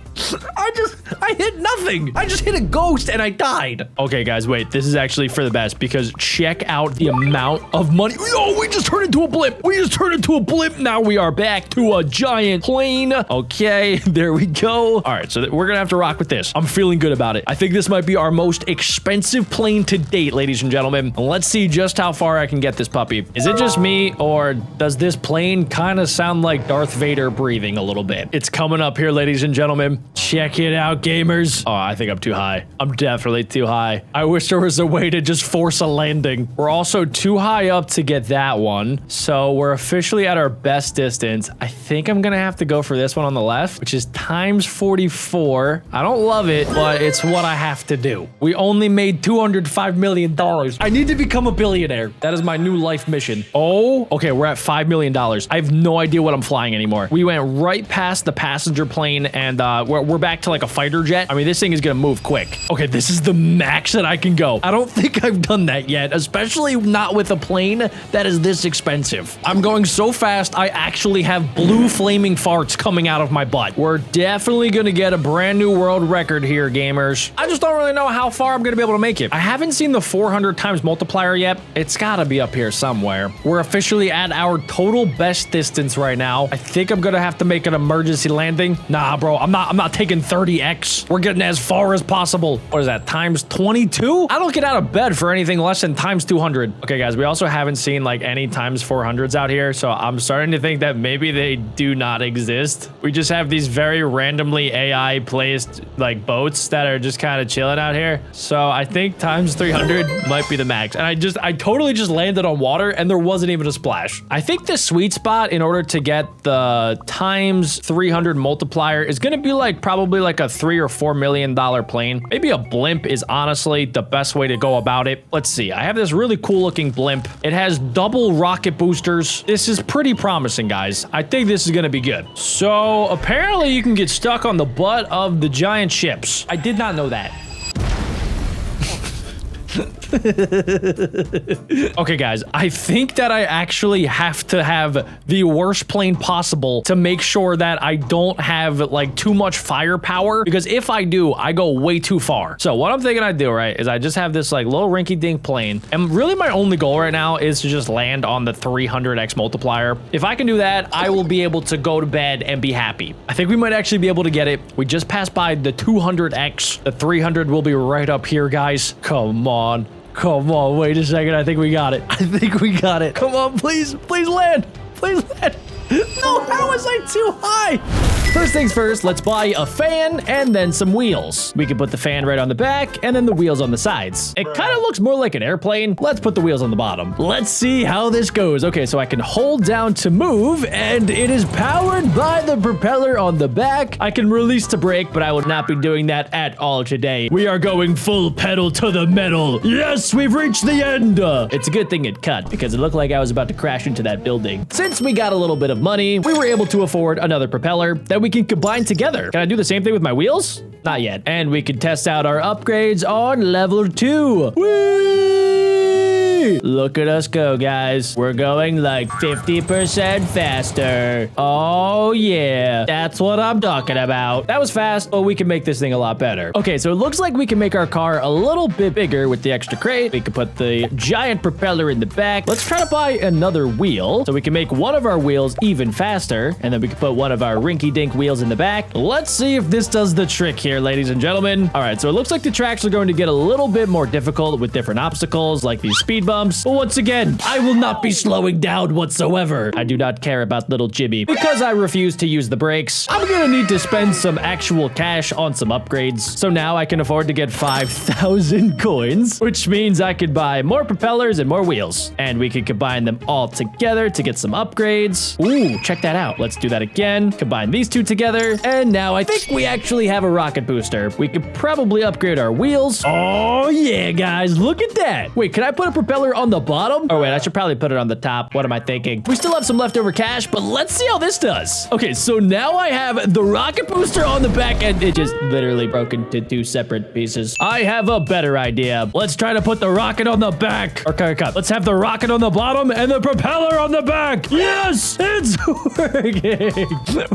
I hit nothing. I just hit a ghost and I died. Okay, guys, wait. This is actually for the best because check out the amount of money. Yo, we just turned into a blimp. We just turned into a blimp. Now we are back to a giant plane. Okay, there we go. All right, so we're going to have to rock with this. I'm feeling good about it. I think this might be our most expensive plane to date, ladies and gentlemen. And let's see just how far I can get this puppy. Is it just me or does this plane kind of sound like Darth Vader breathing a little bit? It's coming up here, ladies and gentlemen. Check it out, gamers. Oh, I think I'm too high. I'm definitely too high. I wish there was a way to just force a landing. We're also too high up to get that one. So we're officially at our best distance. I think I'm gonna have to go for this one on the left, which is times 44. I don't love it, but it's what I have to do. We only made $205 million. I need to become a billionaire. That is my new life mission. Oh, okay, we're at $5 million. I have no idea what I'm flying anymore. We went right past the passenger plane and we're back to like a fighter jet. I mean, this thing is gonna move quick. Okay, this is the max that I can go. I don't think I've done that yet, especially not with a plane that is this expensive. I'm going so fast, I actually have blue flaming farts coming out of my butt. We're definitely gonna get a brand new world record here, gamers. I just don't really know how far I'm gonna be able to make it. I haven't seen the 400 times multiplier yet. It's gotta be up here somewhere. We're officially at our total best distance right now. I think I'm gonna have to make an emergency landing. Nah, bro, I'm not taking 30x. We're getting as far as possible. What is that, times 22? I don't get out of bed for anything less than times 200. Okay, guys, we also haven't seen like any times 400s out here, so I'm starting to think that maybe they do not exist. We just have these very randomly AI placed like boats that are just kind of chilling out here. So I think times 300 might be the max. And I totally just landed on water and there wasn't even a splash. I think the sweet spot in order to get the times 300 multiplier is gonna be like probably like a $3 or $4 million plane. Maybe a blimp is honestly the best way to go about it. Let's see. I have this really cool looking blimp. It has double rocket boosters. This is pretty promising, guys. I think this is gonna be good. So apparently you can get stuck on the butt of the giant ships. I did not know that. Okay, guys, I think that I actually have to have the worst plane possible to make sure that I don't have like too much firepower, because if I do, I go way too far. So what I'm thinking I do, right, is I just have this like little rinky-dink plane, and really my only goal right now is to just land on the 300x multiplier. If I can do that, I will be able to go to bed and be happy. I think we might actually be able to get it. We just passed by the 200x. The 300 will be right up here, guys. Come on. Come on, wait a second. I think we got it. I think we got it. Come on, please. Please land. Please land. No, how was I too high? First things first, let's buy a fan and then some wheels. We can put the fan right on the back and then the wheels on the sides. It kind of looks more like an airplane. Let's put the wheels on the bottom. Let's see how this goes. Okay, so I can hold down to move, and it is powered by the propeller on the back. I can release to brake, but I will not be doing that at all today. We are going full pedal to the metal. Yes, we've reached the end. It's a good thing it cut, because it looked like I was about to crash into that building. Since we got a little bit of money, we were able to afford another propeller that we can combine together. Can I do the same thing with my wheels? Not yet. And we can test out our upgrades on level 2. Whee! Look at us go, guys. We're going like 50% faster. Oh, yeah. That's what I'm talking about. That was fast, but we can make this thing a lot better. Okay, so it looks like we can make our car a little bit bigger with the extra crate. We can put the giant propeller in the back. Let's try to buy another wheel so we can make one of our wheels even faster, and then we can put one of our rinky-dink wheels in the back. Let's see if this does the trick here, ladies and gentlemen. All right, so it looks like the tracks are going to get a little bit more difficult with different obstacles like these speed bumps. But once again, I will not be slowing down whatsoever. I do not care about little Jimmy. Because I refuse to use the brakes, I'm gonna need to spend some actual cash on some upgrades. So now I can afford to get 5,000 coins, which means I could buy more propellers and more wheels. And we could combine them all together to get some upgrades. Ooh, check that out. Let's do that again. Combine these two together. And now I think we actually have a rocket booster. We could probably upgrade our wheels. Oh yeah, guys, look at that. Wait, can I put a propeller on the bottom? Oh wait, I should probably put it on the top. What am I thinking? We still have some leftover cash, but let's see how this does. Okay, so now I have the rocket booster on the back, and it just literally broke into 2 separate pieces. I have a better idea. Let's try to put the rocket on the back. Okay, cut. Let's have the rocket on the bottom and the propeller on the back. Yes, it's working.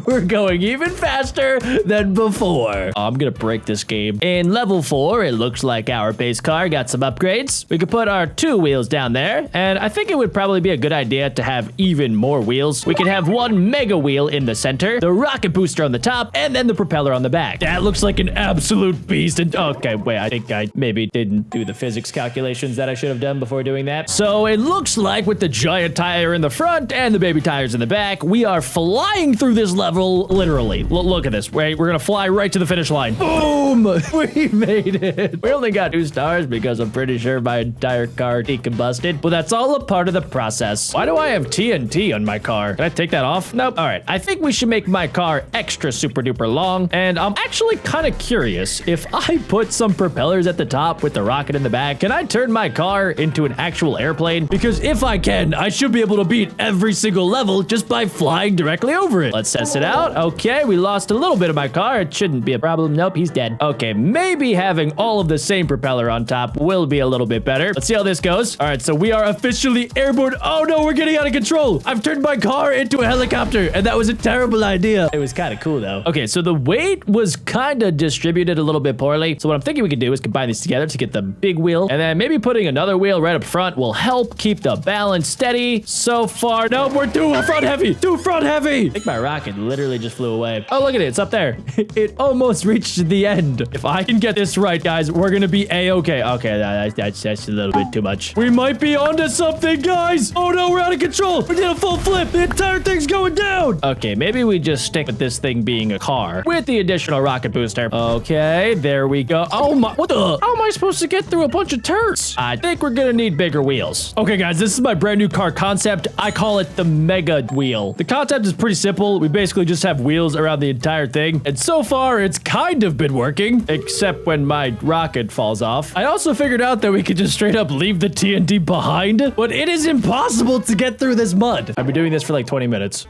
We're going even faster than before. I'm gonna break this game. In level 4, it looks like our base car got some upgrades. We could put our 2 wheels down there, and I think it would probably be a good idea to have even more wheels. We could have 1 mega wheel in the center, the rocket booster on the top, and then the propeller on the back. That looks like an absolute beast. And okay, wait, I think I maybe didn't do the physics calculations that I should have done before doing that. So it looks like with the giant tire in the front and the baby tires in the back, we are flying through this level, literally. Look at this. Wait, we're gonna fly right to the finish line. Boom! We made it. We only got 2 stars because I'm pretty sure my entire car decombusted, but that's all a part of the process. Why do I have TNT on my car? Can I take that off? Nope. All right, I think we should make my car extra super duper long, and I'm actually kind of curious if I put some propellers at the top with the rocket in the back, can I turn my car into an actual airplane? Because if I can, I should be able to beat every single level just by flying directly over it. Let's test it out. Okay, we lost a little bit of my car. It shouldn't be a problem. Nope, he's dead. Okay, maybe having all of the same propeller on top will be a little bit better. Let's see how this goes. All right, so we are officially airborne. Oh no, we're getting out of control. I've turned my car into a helicopter, and that was a terrible idea. It was kind of cool though. Okay, so the weight was kind of distributed a little bit poorly. So what I'm thinking we could do is combine these together to get the big wheel, and then maybe putting another wheel right up front will help keep the balance steady. So far, nope, we're too front heavy. Too front heavy. I think my rocket literally just flew away. Oh, look at it. It's up there. It almost reached the end. If I can get this right, guys, we're gonna be a-okay. Okay, that's a little bit too much. We might be onto something, guys. Oh no, we're out of control. We did a full flip. The entire thing's going down. Okay, maybe we just stick with this thing being a car with the additional rocket booster. Okay, there we go. Oh my, what the? How am I supposed to get through a bunch of turds? I think we're gonna need bigger wheels. Okay, guys, this is my brand new car concept. I call it the mega wheel. The concept is pretty simple. We basically just have wheels around the entire thing. And so far, it's kind of been working, except when my rocket falls off. I also figured out that we could just straight up leave the TNT behind, but it is impossible to get through this mud. I've been doing this for like 20 minutes.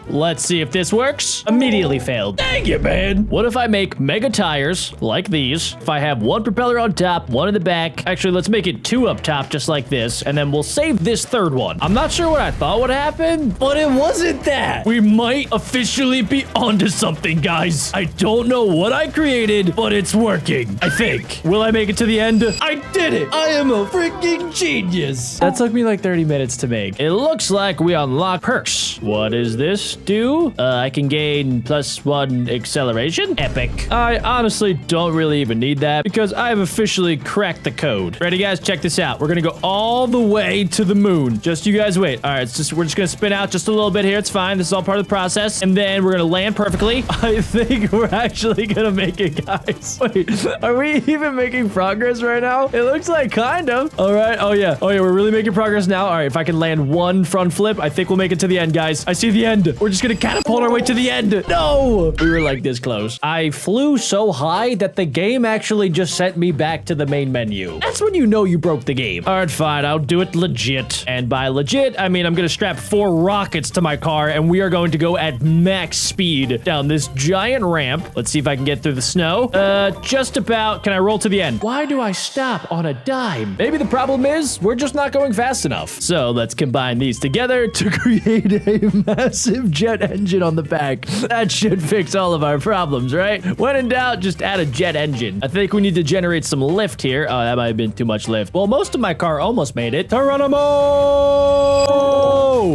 Let's see if this works. Immediately failed. Dang it, man. What if I make mega tires like these? If I have one propeller on top, one in the back. Actually, let's make it 2 up top just like this. And then we'll save this 3rd one. I'm not sure what I thought would happen, but it wasn't that. We might officially be onto something, guys. I don't know what I created, but it's working. I think. Will I make it to the end? I did it. I am a freaking genius. That took me like 30 minutes to make. It looks like we unlock perks. What does this do? I can gain +1 acceleration. Epic. I honestly don't really even need that because I have officially cracked the code. Ready, guys? Check this out. We're gonna go all the way to the moon. Just you guys wait. All right, we're just gonna spin out just a little bit here. It's fine. This is all part of the process. And then we're gonna land perfectly. I think we're actually gonna make it, guys. Wait, are we even making progress right now? It looks like kind of. All right. Oh yeah, we're really making progress now. All right, if I can land 1 front flip, I think we'll make it to the end, guys. I see the end. We're just gonna catapult our way to the end. No, we were like this close. I flew so high that the game actually just sent me back to the main menu. That's when you know you broke the game. All right, fine. I'll do it legit. And by legit, I mean I'm gonna strap 4 rockets to my car and we are going to go at max speed down this giant ramp. Let's see if I can get through the snow. Just about. Can I roll to the end? Why do I stop on a dime? Maybe the problem is we're just not going fast enough. So let's combine these together to create a massive jet engine on the back. That should fix all of our problems, right? When in doubt, just add a jet engine. I think we need to generate some lift here. Oh, that might have been too much lift. Well, most of my car almost made it. Geronimo!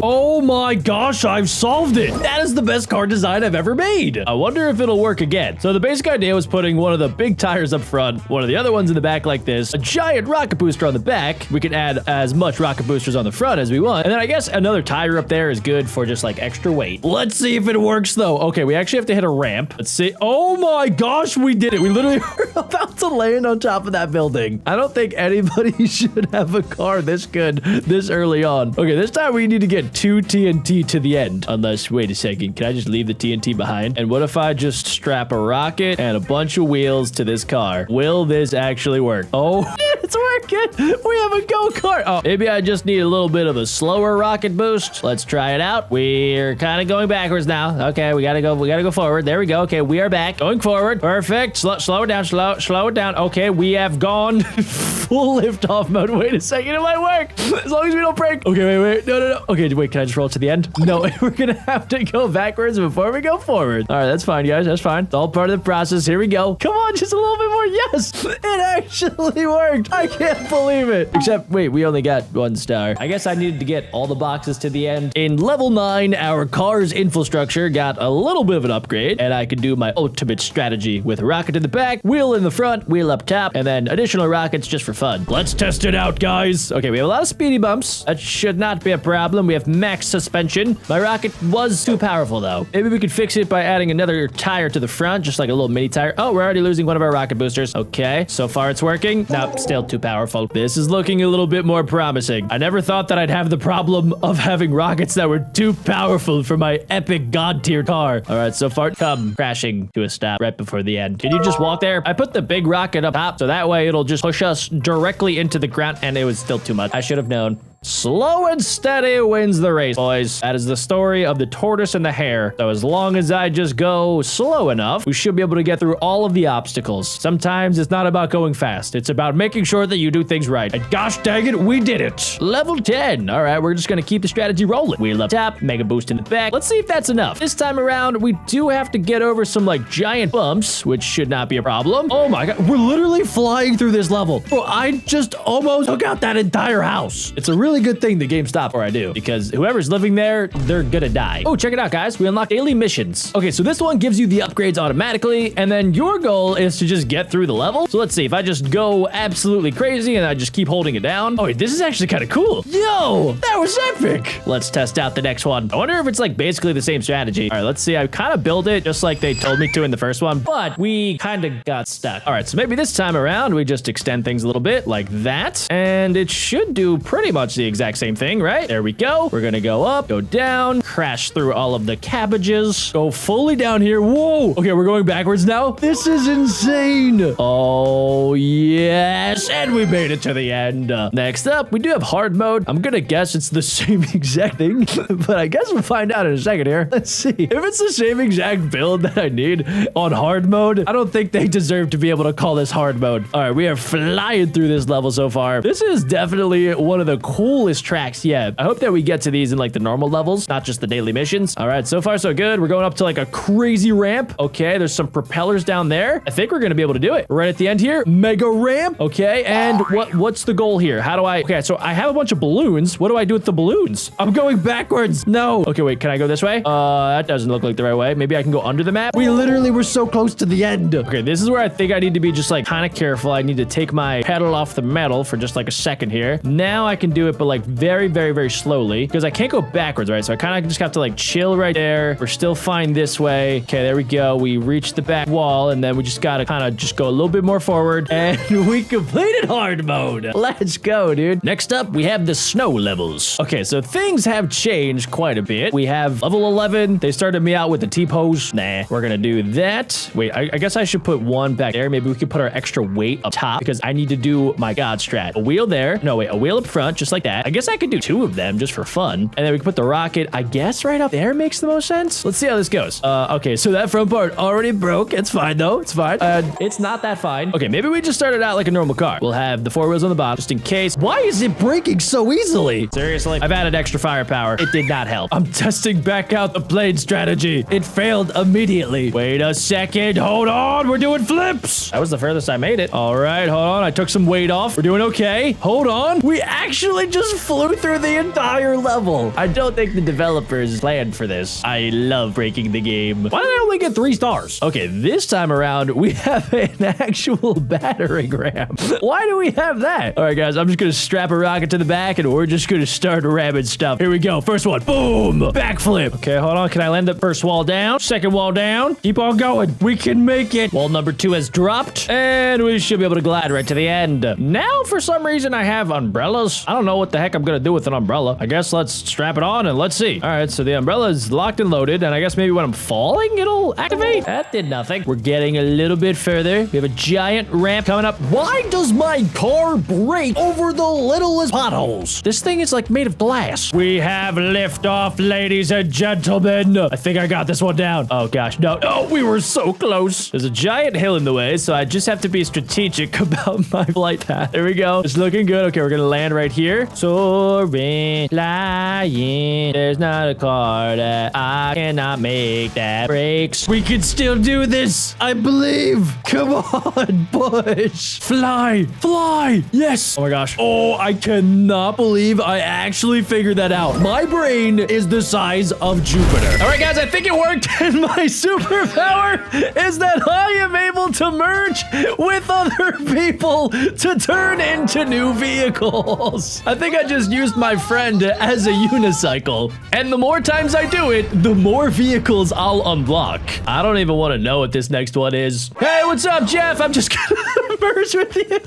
Oh my gosh, I've solved it. That is the best car design I've ever made. I wonder if it'll work again. So the basic idea was putting one of the big tires up front, one of the other ones in the back like this, a giant rocket booster on the back. We can add as much rocket boosters on the front as we want. And then I guess another tire up there is good for just like extra weight. Let's see if it works though. Okay, we actually have to hit a ramp. Let's see. Oh my gosh, we did it. We literally were about to land on top of that building. I don't think anybody should have a car this good this early on. Okay, this time we need to get 2 TNT to the end. Unless, wait a second, can I just leave the TNT behind? And what if I just strap a rocket and a bunch of wheels to this car? Will this actually work? Oh, it's working. We have a go-kart. Oh, maybe I just need a little bit of a slower rocket boost. Let's try it out. We're kind of going backwards now. Okay, we gotta go forward. There we go. Okay, we are back. Going forward. Perfect. Slow it down. Slow it down. Okay, we have gone full lift-off mode. Wait a second, it might work. As long as we don't break. Okay, wait. No. Okay, wait, can I just roll to the end? No, we're gonna have to go backwards before we go forward. All right, that's fine, guys. That's fine. It's all part of the process. Here we go. Come on, just a little bit more. Yes, it actually worked. I can't believe it. Except, wait, we only got 1 star. I guess I needed to get all the boxes to the end. In level 9, our car's infrastructure got a little bit of an upgrade, and I could do my ultimate strategy with a rocket in the back, wheel in the front, wheel up top, and then additional rockets just for fun. Let's test it out, guys. Okay, we have a lot of speedy bumps. That should not be a problem. We have max suspension. My rocket was too powerful, though. Maybe we could fix it by adding another tire to the front, just like a little mini tire. Oh, we're already losing one of our rocket boosters. Okay, so far it's working. Nope, still too powerful. This is looking a little bit more promising. I never thought that I'd have the problem of having rockets that were too powerful for my epic god tier car. All right, so far come crashing to a stop right before the end. Can you just walk there? I put the big rocket up top, so that way it'll just push us directly into the ground, and it was still too much. I should have known. Slow and steady wins the race, boys. That is the story of the tortoise and the hare. So as long as I just go slow enough, we should be able to get through all of the obstacles. Sometimes it's not about going fast. It's about making sure that you do things right. And gosh dang it, we did it. Level 10. All right, we're just going to keep the strategy rolling. Wheel up top, mega boost in the back. Let's see if that's enough. This time around, we do have to get over some like giant bumps, which should not be a problem. Oh my God, we're literally flying through this level. Bro, I just almost took out that entire house. It's a really good thing the game stopped before I do, because whoever's living there, they're gonna die. Oh, check it out, guys. We unlocked daily missions. Okay, so this one gives you the upgrades automatically, and then your goal is to just get through the level. So let's see, if I just go absolutely crazy and I just keep holding it down. Oh, wait, this is actually kind of cool. Yo, that was epic. Let's test out the next one. I wonder if it's like basically the same strategy. All right, let's see. I kind of built it just like they told me to in the first one, but we kind of got stuck. All right, so maybe this time around, we just extend things a little bit like that, and it should do pretty much the the exact same thing, right? There we go. We're gonna go up, go down, crash through all of the cabbages, go fully down here. Whoa. Okay, we're going backwards now. This is insane. Oh, yes. And we made it to the end. Next up, we do have hard mode. I'm gonna guess it's the same exact thing, but I guess we'll find out in a second here. Let's see. If it's the same exact build that I need on hard mode, I don't think they deserve to be able to call this hard mode. All right, we are flying through this level so far. This is definitely one of the coolest tracks yet. I hope that we get to these in like the normal levels, not just the daily missions. All right, so far so good. We're going up to like a crazy ramp. Okay, there's some propellers down there. I think we're gonna be able to do it. We're right at the end here. Mega ramp. Okay, and what's the goal here? How do I... Okay, so I have a bunch of balloons. What do I do with the balloons? I'm going backwards. No. Okay, wait, can I go this way? That doesn't look like the right way. Maybe I can go under the map. We literally were so close to the end. Okay, this is where I think I need to be just like kind of careful. I need to take my pedal off the metal for just like a second here. Now I can do it, but like very, very, very slowly because I can't go backwards, right? So I kind of just have to like chill right there. We're still fine this way. Okay, there we go. We reached the back wall and then we just got to kind of just go a little bit more forward and we completed hard mode. Let's go, dude. Next up, we have the snow levels. Okay, so things have changed quite a bit. We have level 11. They started me out with the T-pose. Nah, we're gonna do that. Wait, I guess I should put one back there. Maybe we could put our extra weight up top because I need to do my god strat. A wheel there. No, wait, a wheel up front, just like that. I guess I could do two of them just for fun. And then we can put the rocket, I guess, right up there makes the most sense. Let's see how this goes. Okay, so that front part already broke. It's fine though. It's fine. It's not that fine. Okay, maybe we just started out like a normal car. We'll have the four wheels on the bottom just in case. Why is it breaking so easily? Seriously? I've added extra firepower. It did not help. I'm testing back out the blade strategy. It failed immediately. Wait a second. Hold on. We're doing flips. That was the furthest I made it. All right, hold on. I took some weight off. We're doing okay. Hold on. We actually just flew through the entire level. I don't think the developers planned for this. I love breaking the game. Why did I only get 3 stars? Okay, this time around, we have an actual battering ram. Why do we have that? All right, guys, I'm just going to strap a rocket to the back and we're just going to start ramming stuff. Here we go. First one. Boom. Backflip. Okay, hold on. Can I land the first wall down? Second wall down. Keep on going. We can make it. Wall number 2 has dropped and we should be able to glide right to the end. Now, for some reason, I have umbrellas. I don't know what the heck I'm going to do with an umbrella. I guess let's strap it on and let's see. All right, so the umbrella is locked and loaded and I guess maybe when I'm falling, it'll activate. That did nothing. We're getting a little bit further. We have a giant ramp coming up. Why does my car break over the littlest potholes? This thing is like made of glass. We have liftoff, ladies and gentlemen. I think I got this one down. Oh gosh, no, we were so close. There's a giant hill in the way, so I just have to be strategic about my flight path. There we go. It's looking good. Okay, we're gonna land right here. Soaring, flying. There's not a car that I cannot make that breaks. We can still do this. I believe. Come on, push. Fly, fly. Yes. Oh my gosh. Oh, I cannot believe I actually figured that out. My brain is the size of Jupiter. All right, guys, I think it worked. And my superpower is that I am able to merge with other people to turn into new vehicles. I think I just used my friend as a unicycle. And the more times I do it, the more vehicles I'll unlock. I don't even want to know what this next one is. Hey, what's up, Jeff? I'm just gonna merge with you.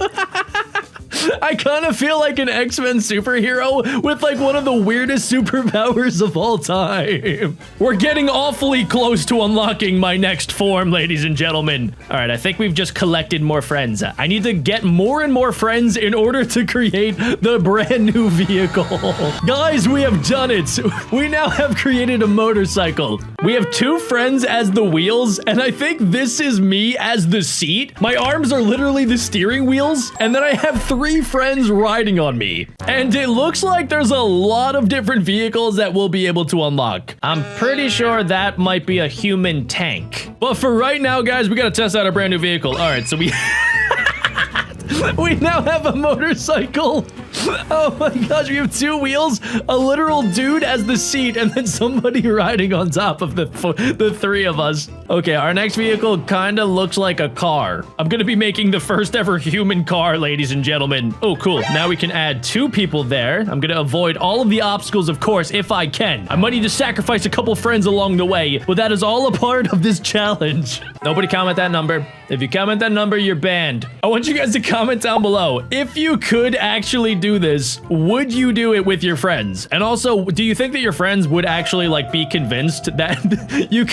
I kind of feel like an X-Men superhero with like one of the weirdest superpowers of all time. We're getting awfully close to unlocking my next form, ladies and gentlemen. All right, I think we've just collected more friends. I need to get more and more friends in order to create the brand new vehicle. Guys, we have done it. We now have created a motorcycle. We have 2 friends as the wheels, and I think this is me as the seat. My arms are literally the steering wheels, and then I have 3 friends riding on me. And it looks like there's a lot of different vehicles that we'll be able to unlock. I'm pretty sure that might be a human tank. But for right now, guys, we gotta test out our brand new vehicle. All right, so we now have a motorcycle. Oh my gosh, we have 2 wheels, a literal dude as the seat, and then somebody riding on top of the 3 of us. Okay, our next vehicle kind of looks like a car. I'm gonna be making the first ever human car, ladies and gentlemen. Oh, cool. Now we can add 2 people there. I'm gonna avoid all of the obstacles, of course, if I can. I might need to sacrifice a couple friends along the way, but that is all a part of this challenge. Nobody comment that number. If you comment that number, you're banned. I want you guys to comment down below. If you could actually do this, would you do it with your friends? And also, do you think that your friends would actually like be convinced that you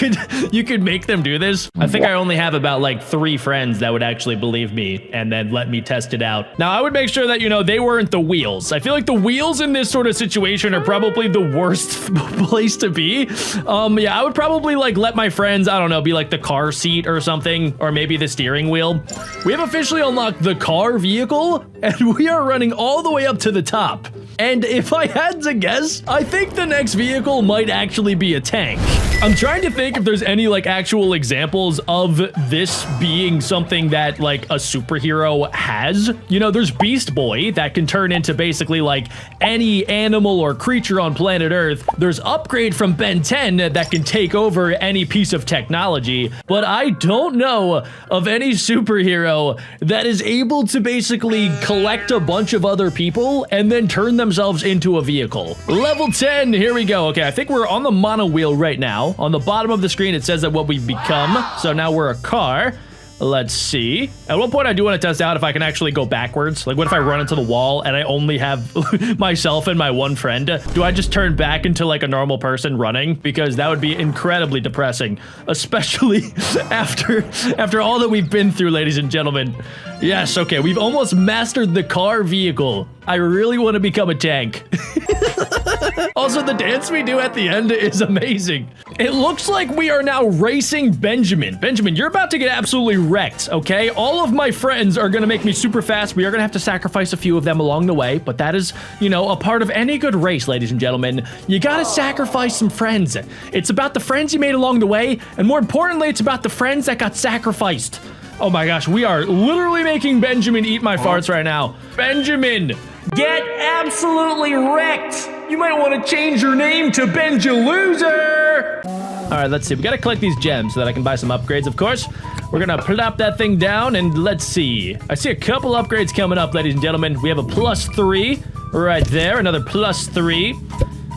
could make them do this? I think I only have about like 3 friends that would actually believe me and then let me test it out. Now, I would make sure that, you know, they weren't the wheels. I feel like the wheels in this sort of situation are probably the worst place to be. Yeah, I would probably like let my friends, I don't know, be like the car seat or something, or maybe the steering wheel. We have officially unlocked the car vehicle, and we are running all the way up to the top. And if I had to guess, I think the next vehicle might actually be a tank. I'm trying to think if there's any like actual examples of this being something that like a superhero has. You know, there's Beast Boy that can turn into basically like any animal or creature on planet Earth. There's Upgrade from Ben 10 that can take over any piece of technology, but I don't know of any superhero that is able to basically collect a bunch of other people and then turn themselves into a vehicle. Level 10, here we go. Okay, I think we're on the mono wheel right now. On the bottom of the screen, it says that what we've become. So now we're a car. Let's see. At one point, I do want to test out if I can actually go backwards. Like, what if I run into the wall and I only have myself and my one friend? Do I just turn back into like a normal person running? Because that would be incredibly depressing, especially after all that we've been through, ladies and gentlemen. Yes, okay, we've almost mastered the car vehicle. I really want to become a tank. Also, the dance we do at the end is amazing. It looks like we are now racing Benjamin. Benjamin, you're about to get absolutely wrecked, okay? All of my friends are gonna make me super fast. We are gonna have to sacrifice a few of them along the way, but that is, you know, a part of any good race, ladies and gentlemen. You gotta sacrifice some friends. It's about the friends you made along the way, and more importantly, it's about the friends that got sacrificed. Oh my gosh, we are literally making Benjamin eat my farts right now. Benjamin, get absolutely wrecked. You might want to change your name to Benjaluser. All right, let's see. We got to collect these gems so that I can buy some upgrades, of course. We're going to plop that thing down and let's see. I see a couple upgrades coming up, ladies and gentlemen. We have a +3 right there, another +3.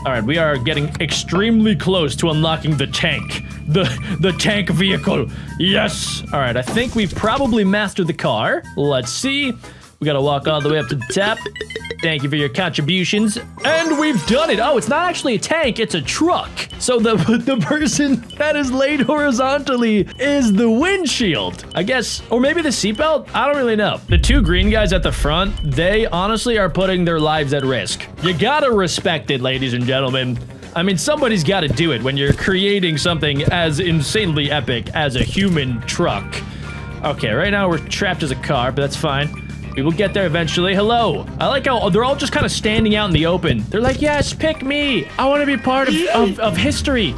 All right, we are getting extremely close to unlocking the tank. The tank vehicle. Yes. All right, I think we've probably mastered the car. Let's see. We gotta walk all the way up to the top. Thank you for your contributions. And we've done it. Oh, it's not actually a tank, it's a truck. So the person that is laid horizontally is the windshield, I guess. Or maybe the seatbelt? I don't really know. The 2 green guys at the front, they honestly are putting their lives at risk. You gotta respect it, ladies and gentlemen. I mean, somebody's gotta do it when you're creating something as insanely epic as a human truck. Okay, right now we're trapped as a car, but that's fine. We will get there eventually. Hello. I like how they're all just kind of standing out in the open. They're like, yes, pick me. I want to be part of history.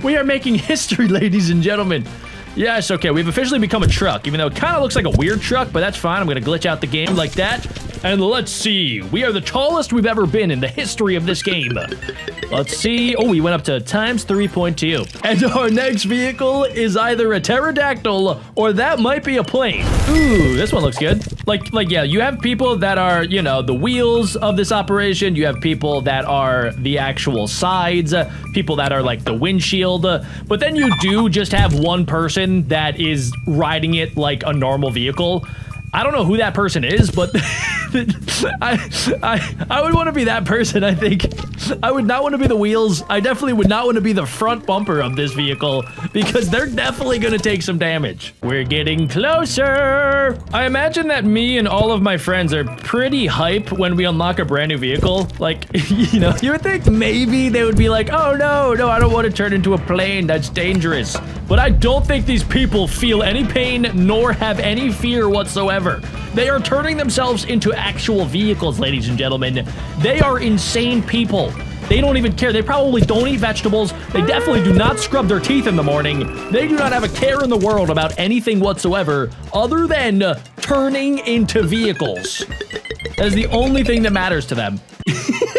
We are making history, ladies and gentlemen. Yes, okay, we've officially become a truck, even though it kind of looks like a weird truck, but that's fine. I'm going to glitch out the game like that. And let's see. We are the tallest we've ever been in the history of this game. Let's see. Oh, we went up to ×3.2. And our next vehicle is either a pterodactyl or that might be a plane. Ooh, this one looks good. Like, yeah, you have people that are, you know, the wheels of this operation. You have people that are the actual sides, people that are like the windshield. But then you do just have one person that is riding it like a normal vehicle. I don't know who that person is, but I would want to be that person, I think. I would not want to be the wheels. I definitely would not want to be the front bumper of this vehicle because they're definitely going to take some damage. We're getting closer. I imagine that me and all of my friends are pretty hype when we unlock a brand new vehicle. Like, you know, you would think maybe they would be like, oh, no, I don't want to turn into a plane. That's dangerous. But I don't think these people feel any pain nor have any fear whatsoever. They are turning themselves into actual vehicles, ladies and gentlemen. They are insane people. They don't even care. They probably don't eat vegetables. They definitely do not scrub their teeth in the morning. They do not have a care in the world about anything whatsoever other than turning into vehicles. That is the only thing that matters to them.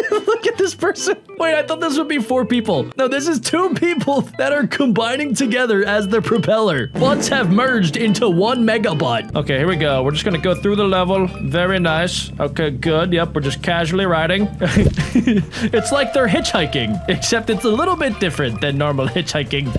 Look at this person. Wait, I thought this would be 4 people. No, this is 2 people that are combining together as their propeller. Butts have merged into 1 mega butt. Okay, here we go. We're just gonna go through the level. Very nice. Okay, good. Yep, we're just casually riding. It's like they're hitchhiking, except it's a little bit different than normal hitchhiking.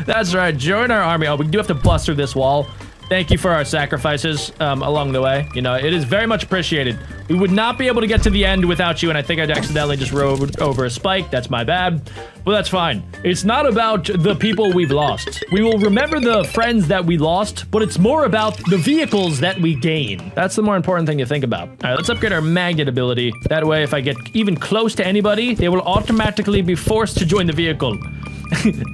That's right. Join our army. Oh, we do have to bust through this wall. Thank you for our sacrifices along the way. You know, it is very much appreciated. We would not be able to get to the end without you, and I think I'd accidentally just rode over a spike. That's my bad, but that's fine. It's not about the people we've lost. We will remember the friends that we lost, but it's more about the vehicles that we gain. That's the more important thing to think about. All right, let's upgrade our magnet ability. That way, if I get even close to anybody, they will automatically be forced to join the vehicle.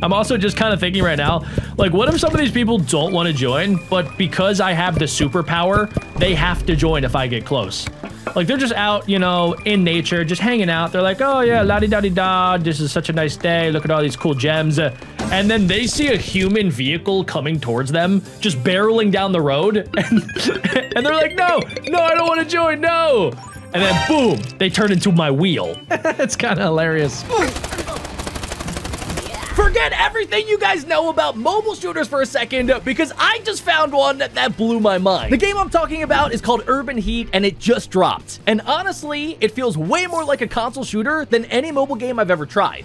I'm also just kind of thinking right now, like, what if some of these people don't want to join, but because I have the superpower, they have to join if I get close? Like, they're just out, you know, in nature, just hanging out. They're like, oh, yeah, la-di-da-di-da, this is such a nice day. Look at all these cool gems. And then they see a human vehicle coming towards them, just barreling down the road. And they're like, no, I don't want to join, no. And then, boom, they turn into my wheel. It's kind of hilarious. Forget everything you guys know about mobile shooters for a second, because I just found one that blew my mind. The game I'm talking about is called Urban Heat, and it just dropped. And honestly, it feels way more like a console shooter than any mobile game I've ever tried.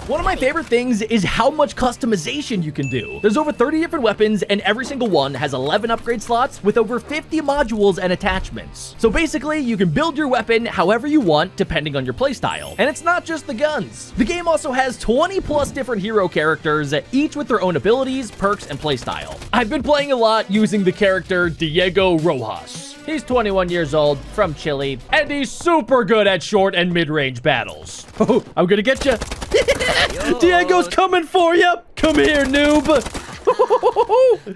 One of my favorite things is how much customization you can do. There's over 30 different weapons, and every single one has 11 upgrade slots with over 50 modules and attachments. So basically, you can build your weapon however you want, depending on your playstyle. And it's not just the guns. The game also has 20 plus different hero characters, each with their own abilities, perks, and playstyle. I've been playing a lot using the character Diego Rojas. He's 21 years old, from Chile, and he's super good at short and mid-range battles. Oh, I'm gonna get you. Diego's coming for you. Come here, noob.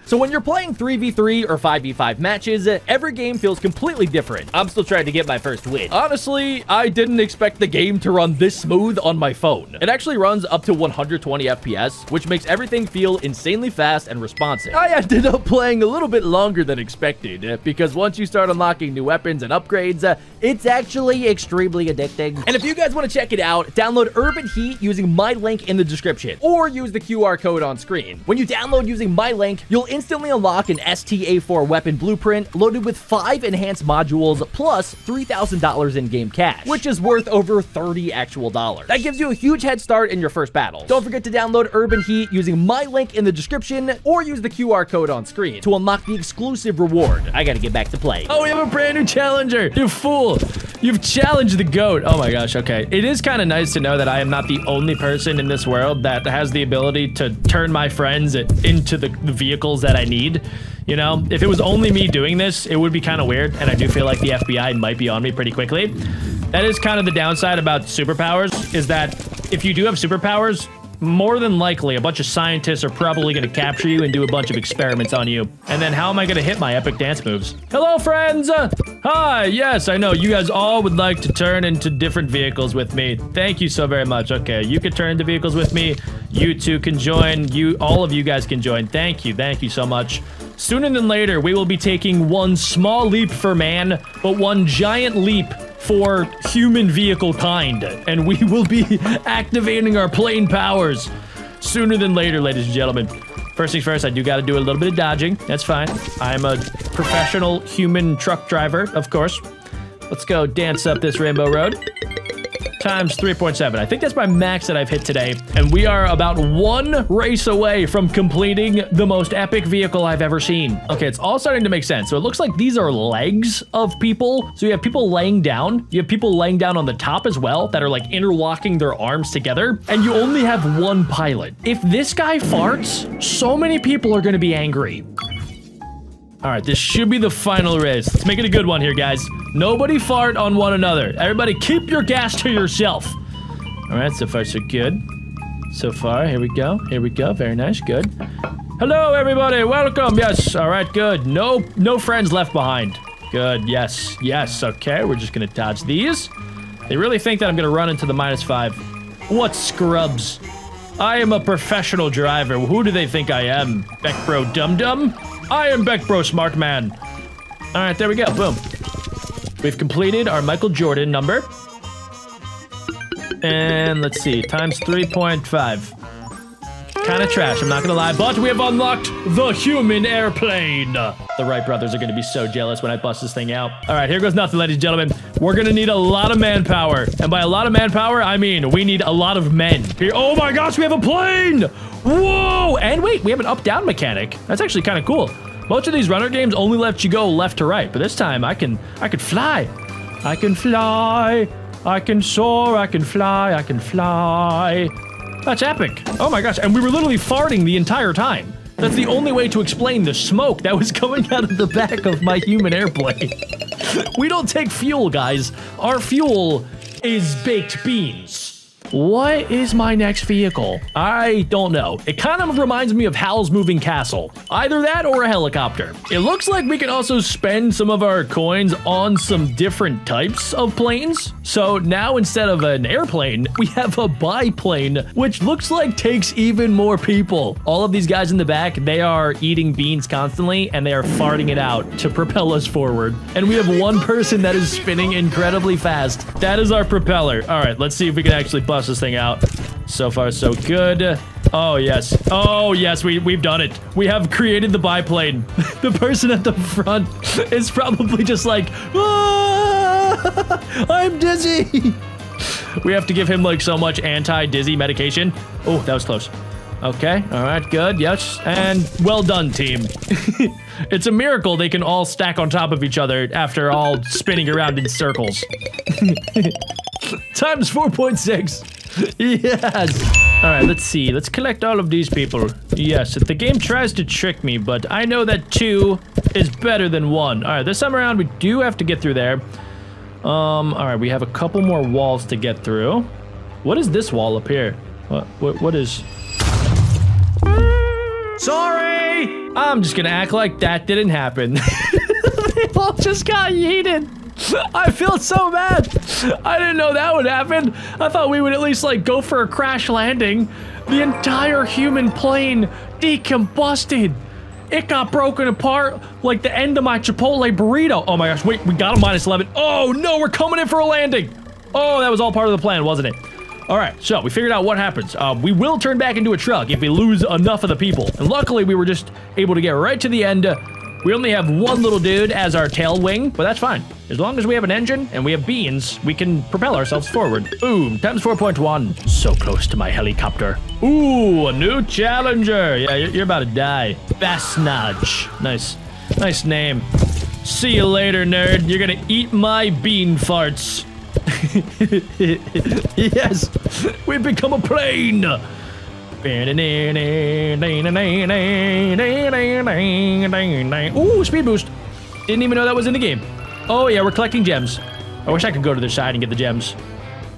So when you're playing 3v3 or 5v5 matches, every game feels completely different. I'm still trying to get my first win. Honestly, I didn't expect the game to run this smooth on my phone. It actually runs up to 120 FPS, which makes everything feel insanely fast and responsive. I ended up playing a little bit longer than expected, because once you start unlocking new weapons and upgrades, it's actually extremely addicting. And if you guys want to check it out, download Urban Heat using my link in the description, or use the QR code on screen. When you download using my link, you'll instantly unlock an STA4 weapon blueprint loaded with 5 enhanced modules plus $3,000 in-game cash, which is worth over $30 actual dollars. That gives you a huge head start in your first battle. Don't forget to download Urban Heat using my link in the description, or use the QR code on screen to unlock the exclusive reward. I gotta get back to play. Oh, we have a brand new challenger. You fool. You've challenged the GOAT. Oh my gosh, okay. It is kind of nice to know that I am not the only person in this world that has the ability to turn my friends into the vehicles that I need. You know, if it was only me doing this, it would be kind of weird, and I do feel like the FBI might be on me pretty quickly. That is kind of the downside about superpowers, is that if you do have superpowers, more than likely, a bunch of scientists are probably going to capture you and do a bunch of experiments on you. And then how am I going to hit my epic dance moves? Hello, friends! Hi, yes, I know, you guys all would like to turn into different vehicles with me. Thank you so very much. Okay, you can turn into vehicles with me. You two can join. All of you guys can join. Thank you so much. Sooner than later, we will be taking one small leap for man, but one giant leap for human vehicle kind, and we will be activating our plane powers sooner than later, ladies and gentlemen. First things first, I do got to do a little bit of dodging. That's fine. I'm a professional human truck driver, of course. Let's go dance up this rainbow road. Times 3.7. I think that's my max that I've hit today. And we are about one race away from completing the most epic vehicle I've ever seen. Okay, it's all starting to make sense. So it looks like these are legs of people. So you have people laying down. You have people laying down on the top as well that are like interlocking their arms together. And you only have one pilot. If this guy farts, so many people are going to be angry. All right, this should be the final race. Let's make it a good one here, guys. Nobody fart on one another. Everybody keep your gas to yourself. All right, so far so good. So far, here we go. Here we go. Very nice, good. Hello, everybody. Welcome. Yes. All right, good. No friends left behind. Good. Yes. Yes. Okay, we're just gonna dodge these. They really think that I'm gonna run into the -5. What scrubs? I am a professional driver. Who do they think I am? BeckBro Dum Dum? I am BeckBro Smart Man. All right, there we go. Boom. We've completed our Michael Jordan number. And let's see, times 3.5. kind of trash, I'm not gonna lie, but we have unlocked the human airplane. The Wright brothers are gonna be so jealous when I bust this thing out. All right, here goes nothing, ladies and gentlemen. We're gonna need a lot of manpower. And by a lot of manpower, I mean we need a lot of men. Here, oh my gosh, we have a plane! Whoa! And wait, we have an up-down mechanic. That's actually kind of cool. Most of these runner games only let you go left to right, but this time I can fly. I can fly. I can soar. I can fly. I can fly. That's epic. Oh my gosh, and we were literally farting the entire time. That's the only way to explain the smoke that was coming out of the back of my human airplane. We don't take fuel, guys. Our fuel is baked beans. What is my next vehicle? I don't know. It kind of reminds me of Hal's Moving Castle. Either that or a helicopter. It looks like we can also spend some of our coins on some different types of planes. So now instead of an airplane, we have a biplane, which looks like takes even more people. All of these guys in the back, they are eating beans constantly and they are farting it out to propel us forward. And we have one person that is spinning incredibly fast. That is our propeller. All right, let's see if we can actually bust this thing out. So far, so good. Oh, yes. Oh, yes, we've done it. We have created the biplane. The person at the front is probably just like, ah, I'm dizzy. We have to give him like so much anti-dizzy medication. Oh, that was close. Okay, all right, good, yes, and well done, team. It's a miracle they can all stack on top of each other after all spinning around in circles. Times 4.6. Yes. All right, let's see. Let's collect all of these people. Yes, the game tries to trick me, but I know that 2 is better than 1. All right, this time around, we do have to get through there. All right, we have a couple more walls to get through. What is this wall up here? What is... Sorry! I'm just gonna act like that didn't happen. They all just got yeeted. I feel so bad. I didn't know that would happen. I thought we would at least like go for a crash landing. The entire human plane decombusted. It got broken apart like the end of my Chipotle burrito. Oh my gosh, wait, we got a -11. Oh no, we're coming in for a landing. Oh, that was all part of the plan, wasn't it? All right, so we figured out what happens. We will turn back into a truck if we lose enough of the people. And luckily, we were just able to get right to the end. We only have one little dude as our tail wing, but that's fine. As long as we have an engine and we have beans, we can propel ourselves forward. Boom, times 4.1. So close to my helicopter. Ooh, a new challenger. Yeah, you're about to die. Basnage. Nice. Nice name. See you later, nerd. You're gonna eat my bean farts. Yes, we've become a plane. Ooh, speed boost. Didn't even know that was in the game. Oh yeah, we're collecting gems. I wish I could go to the side and get the gems.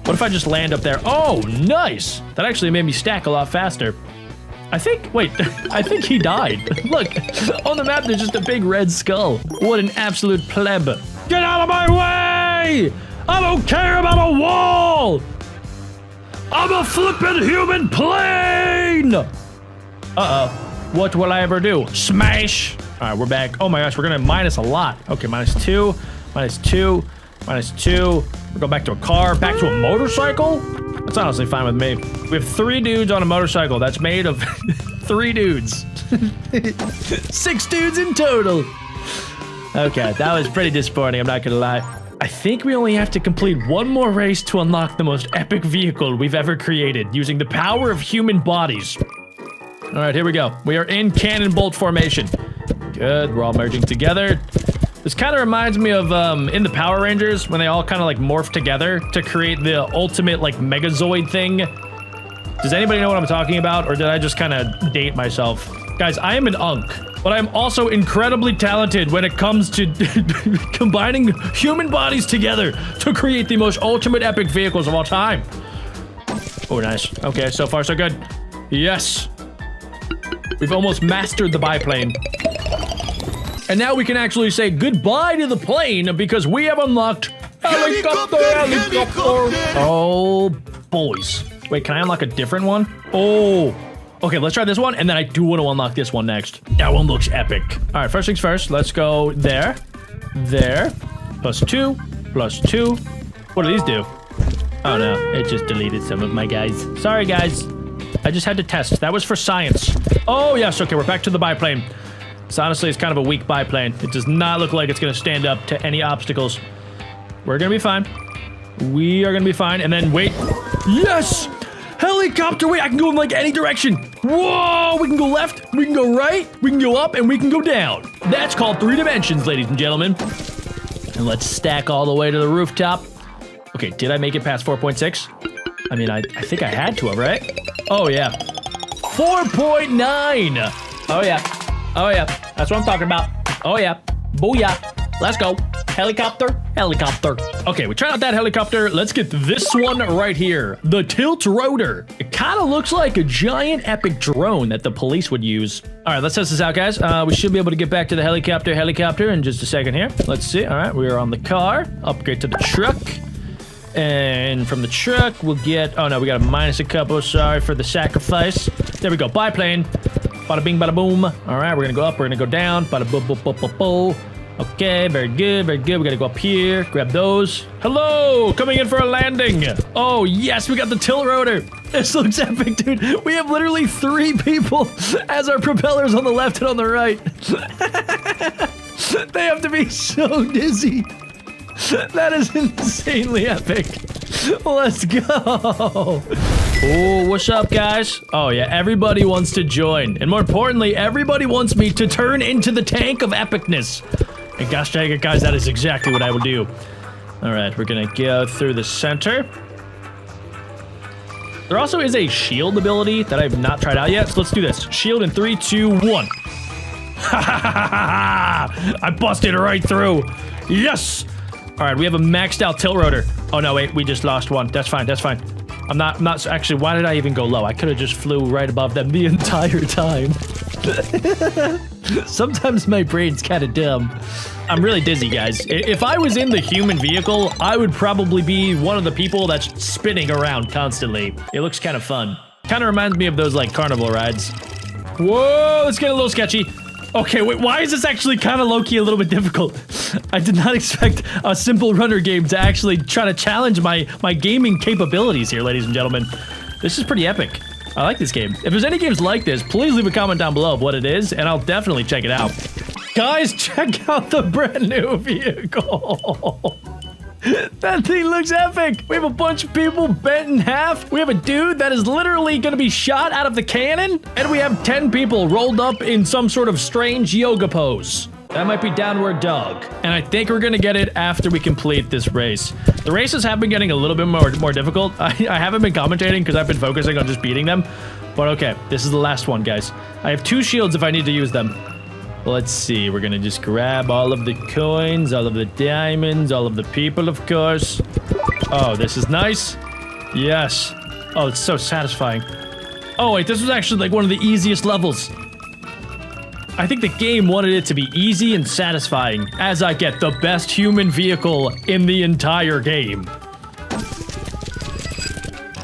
What if I just land up there? Oh, nice. That actually made me stack a lot faster. I think, wait, I think he died. Look, on the map, there's just a big red skull. What an absolute pleb. Get out of my way! I don't care about a wall! I'm a flippin' human plane! Uh-oh. What will I ever do? Smash! All right, we're back. Oh my gosh, we're gonna minus a lot. Okay, -2, -2, -2. We're going back to a car, back to a motorcycle? That's honestly fine with me. We have 3 dudes on a motorcycle that's made of 3 dudes. 6 dudes in total. Okay, that was pretty disappointing, I'm not gonna lie. I think we only have to complete one more race to unlock the most epic vehicle we've ever created using the power of human bodies. All right, here we go. We are in cannon bolt formation. Good, we're all merging together. This kind of reminds me of in the Power Rangers when they all kind of like morph together to create the ultimate like Megazoid thing. Does anybody know what I'm talking about, or did I just kind of date myself? Guys, I am an unk, but I'm also incredibly talented when it comes to combining human bodies together to create the most ultimate epic vehicles of all time. Oh, nice. Okay, so far so good. Yes. We've almost mastered the biplane. And now we can actually say goodbye to the plane because we have unlocked helicopter. Oh, boys. Wait, can I unlock a different one? Oh. Okay, let's try this one, and then I do want to unlock this one next. That one looks epic. All right, first things first. Let's go there. There. +2. +2. What do these do? Oh, no. It just deleted some of my guys. Sorry, guys. I just had to test. That was for science. Oh, yes. Okay, we're back to the biplane. So honestly, it's kind of a weak biplane. It does not look like it's going to stand up to any obstacles. We're going to be fine. We are going to be fine. And then wait. Yes! Helicopter! Wait, I can go in like any direction. Whoa! We can go left. We can go right. We can go up and we can go down. That's called 3 dimensions, ladies and gentlemen. And let's stack all the way to the rooftop. Okay, did I make it past 4.6? I mean, I think I had to have, right? Oh, yeah. 4.9! Oh, yeah. Oh, yeah. That's what I'm talking about. Oh, yeah. Booyah. Let's go. Helicopter. Helicopter. Okay, we tried out that helicopter. Let's get this one right here. The tilt rotor. It kind of looks like a giant epic drone that the police would use. All right, let's test this out, guys. We should be able to get back to the helicopter in just a second here. Let's see. All right, we are on the car. Upgrade to the truck. And from the truck, we'll get... Oh, no, we got to minus a couple. Sorry for the sacrifice. There we go. Biplane. Bada bing, bada boom. All right, we're going to go up. We're going to go down. Bada boom, boom, boom, boom, boom. Okay, very good, very good. We got to go up here. Grab those. Hello, coming in for a landing. Oh, yes, we got the tilt rotor. This looks epic, dude. We have literally 3 people as our propellers on the left and on the right. They have to be so dizzy. That is insanely epic. Let's go. Oh, what's up, guys? Oh, yeah, everybody wants to join. And more importantly, everybody wants me to turn into the tank of epicness. And gosh dang it, guys, that is exactly what I will do. All right, we're going to go through the center. There also is a shield ability that I've not tried out yet, so let's do this. Shield in 3, 2, 1. Ha ha ha ha ha! I busted right through. Yes! All right, we have a maxed out tilt rotor. Oh, no, wait, we just lost one. That's fine, that's fine. I'm not, actually, why did I even go low? I could have just flew right above them the entire time. Sometimes my brain's kind of dumb. I'm really dizzy, guys. If I was in the human vehicle, I would probably be one of the people that's spinning around constantly. It looks kind of fun. Kind of reminds me of those, like, carnival rides. Whoa, it's getting a little sketchy. Okay, wait, why is this actually kind of low-key a little bit difficult? I did not expect a simple runner game to actually try to challenge my gaming capabilities here, ladies and gentlemen. This is pretty epic. I like this game. If there's any games like this, please leave a comment down below of what it is, and I'll definitely check it out. Guys, check out the brand new vehicle. That thing looks epic. We have a bunch of people bent in half. We have a dude that is literally going to be shot out of the cannon. And we have 10 people rolled up in some sort of strange yoga pose. That might be downward dog. And I think we're going to get it after we complete this race. The races have been getting a little bit more difficult. I haven't been commentating because I've been focusing on just beating them. But okay, this is the last one, guys. I have 2 shields if I need to use them. Let's see, we're gonna just grab all of the coins, all of the diamonds, all of the people, of course. Oh, this is nice. Yes. Oh, it's so satisfying. Oh, wait, this was actually like one of the easiest levels. I think the game wanted it to be easy and satisfying as I get the best human vehicle in the entire game.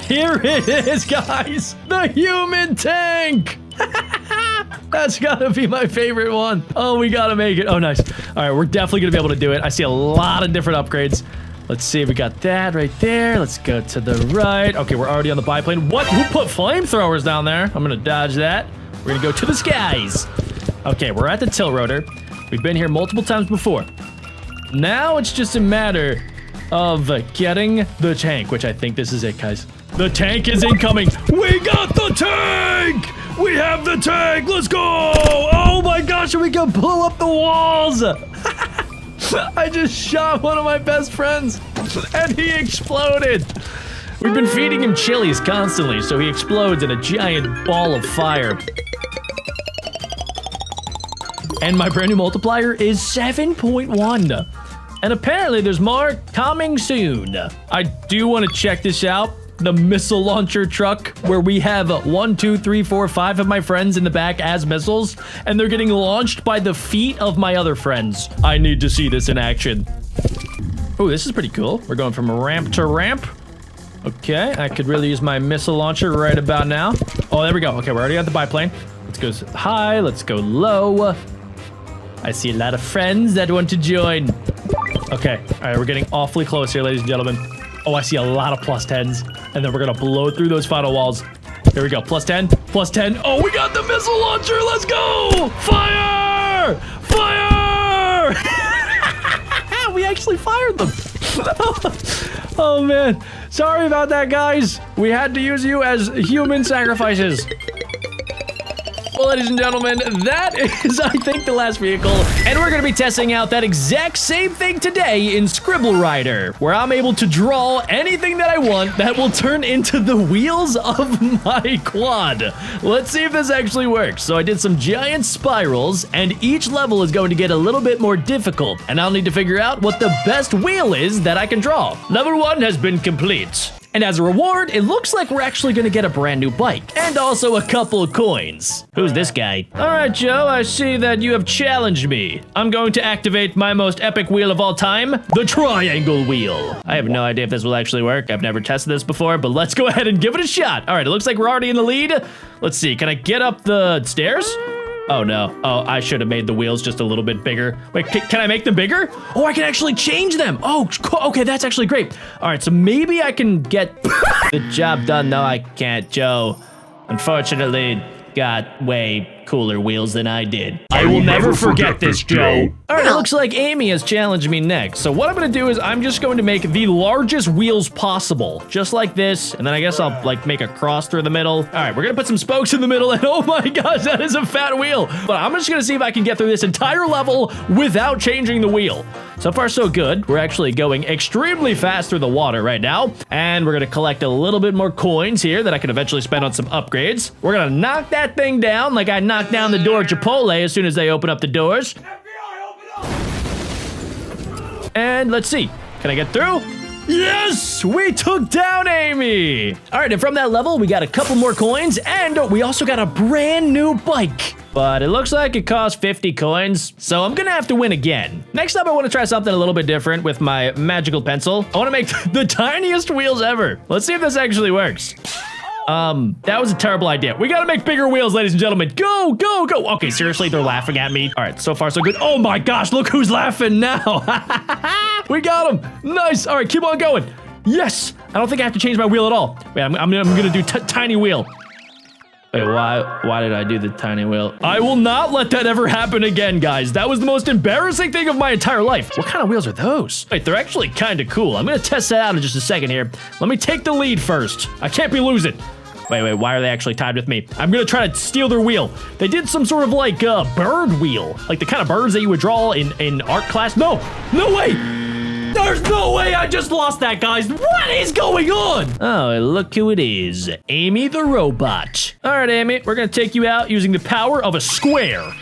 Here it is, guys! The human tank! That's gotta be my favorite one. Oh, we gotta make it. Oh, nice. All right, we're definitely gonna be able to do it. I see a lot of different upgrades. Let's see, we got that right there. Let's go to the right. Okay, we're already on the biplane. What? Who put flamethrowers down there? I'm gonna dodge that. We're gonna go to the skies. Okay, we're at the tilt rotor. We've been here multiple times before. Now it's just a matter of getting the tank, which I think this is it, guys. The tank is incoming. We got the tank! We have the tank! Let's go! Oh my gosh, we can blow up the walls! I just shot one of my best friends, and he exploded. We've been feeding him chilies constantly, so he explodes in a giant ball of fire. And my brand new multiplier is 7.1. And apparently there's more coming soon. I do want to check this out. The missile launcher truck, where we have 1, 2, 3, 4, 5 of my friends in the back as missiles, and they're getting launched by the feet of my other friends. I need to see this in action. Oh, this is pretty cool. We're going from ramp to ramp. Okay, I could really use my missile launcher right about now. Oh, there we go. Okay, we're already at the biplane. Let's go high, let's go low. I see a lot of friends that want to join. Okay, all right, we're getting awfully close here, ladies and gentlemen. Oh, I see a lot of +10s. And then we're going to blow through those final walls. Here we go. Plus 10. Plus 10. Oh, we got the missile launcher. Let's go. Fire! Fire! We actually fired them. Oh, man. Sorry about that, guys. We had to use you as human sacrifices. Well, ladies and gentlemen, that is, I think, the last vehicle. And we're going to be testing out that exact same thing today in Scribble Rider, where I'm able to draw anything that I want that will turn into the wheels of my quad. Let's see if this actually works. So I did some giant spirals, and each level is going to get a little bit more difficult. And I'll need to figure out what the best wheel is that I can draw. Level 1 has been complete. And as a reward, it looks like we're actually gonna get a brand new bike, and also a couple of coins. Who's this guy? All right, Joe, I see that you have challenged me. I'm going to activate my most epic wheel of all time, the triangle wheel. I have no idea if this will actually work. I've never tested this before, but let's go ahead and give it a shot. All right, it looks like we're already in the lead. Let's see, can I get up the stairs? Oh no, oh, I should have made the wheels just a little bit bigger. Wait, can I make them bigger? Oh, I can actually change them. Oh, okay, that's actually great. All right, so maybe I can get the job done. No, I can't, Joe. Unfortunately, got way cooler wheels than I did. I will never forget this, Joe. All right, it looks like Amy has challenged me next. So what I'm gonna do is I'm just going to make the largest wheels possible, just like this. And then I guess I'll like make a cross through the middle. All right, we're gonna put some spokes in the middle, and oh my gosh, that is a fat wheel. But I'm just gonna see if I can get through this entire level without changing the wheel. So far, so good. We're actually going extremely fast through the water right now. And we're gonna collect a little bit more coins here that I can eventually spend on some upgrades. We're gonna knock that thing down like I knocked down the door at Chipotle as soon as they open up the doors. FBI, open up! And let's see. Can I get through? Yes! We took down Amy! All right, and from that level, we got a couple more coins, and we also got a brand new bike. But it looks like it costs 50 coins, so I'm gonna have to win again. Next up, I wanna try something a little bit different with my magical pencil. I wanna make the tiniest wheels ever. Let's see if this actually works. That was a terrible idea. We gotta make bigger wheels, ladies and gentlemen. Go, go, go. Okay, seriously, they're laughing at me. All right, so far so good. Oh my gosh, look who's laughing now. We got him. Nice. All right, keep on going. Yes. I don't think I have to change my wheel at all. Wait, I'm gonna do tiny wheel. Wait, why did I do the tiny wheel? I will not let that ever happen again, guys. That was the most embarrassing thing of my entire life. What kind of wheels are those? Wait, they're actually kind of cool. I'm gonna test that out in just a second here. Let me take the lead first. I can't be losing. Wait, why are they actually tied with me? I'm gonna try to steal their wheel. They did some sort of like bird wheel. Like the kind of birds that you would draw in art class. No way! There's no way I just lost that, guys. What is going on? Oh, look who it is. Amy the robot. All right, Amy, we're gonna take you out using the power of a square.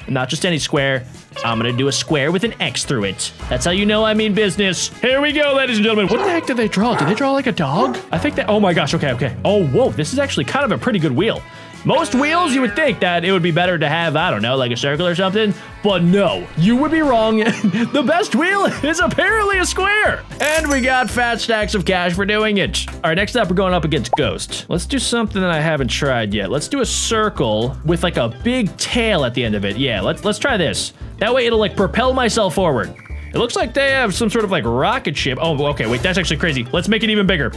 Not just any square. I'm gonna do a square with an X through it. That's how you know I mean business. Here we go, ladies and gentlemen. What the heck did they draw? Did they draw like a dog? I think that, oh my gosh, okay. Oh, whoa, this is actually kind of a pretty good wheel. Most wheels, you would think that it would be better to have, I don't know, like a circle or something. But no, you would be wrong. The best wheel is apparently a square. And we got fat stacks of cash for doing it. All right, next up, we're going up against Ghost. Let's do something that I haven't tried yet. Let's do a circle with like a big tail at the end of it. Yeah, let's try this. That way it'll like propel myself forward. It looks like they have some sort of like rocket ship. Oh, okay, wait, that's actually crazy. Let's make it even bigger.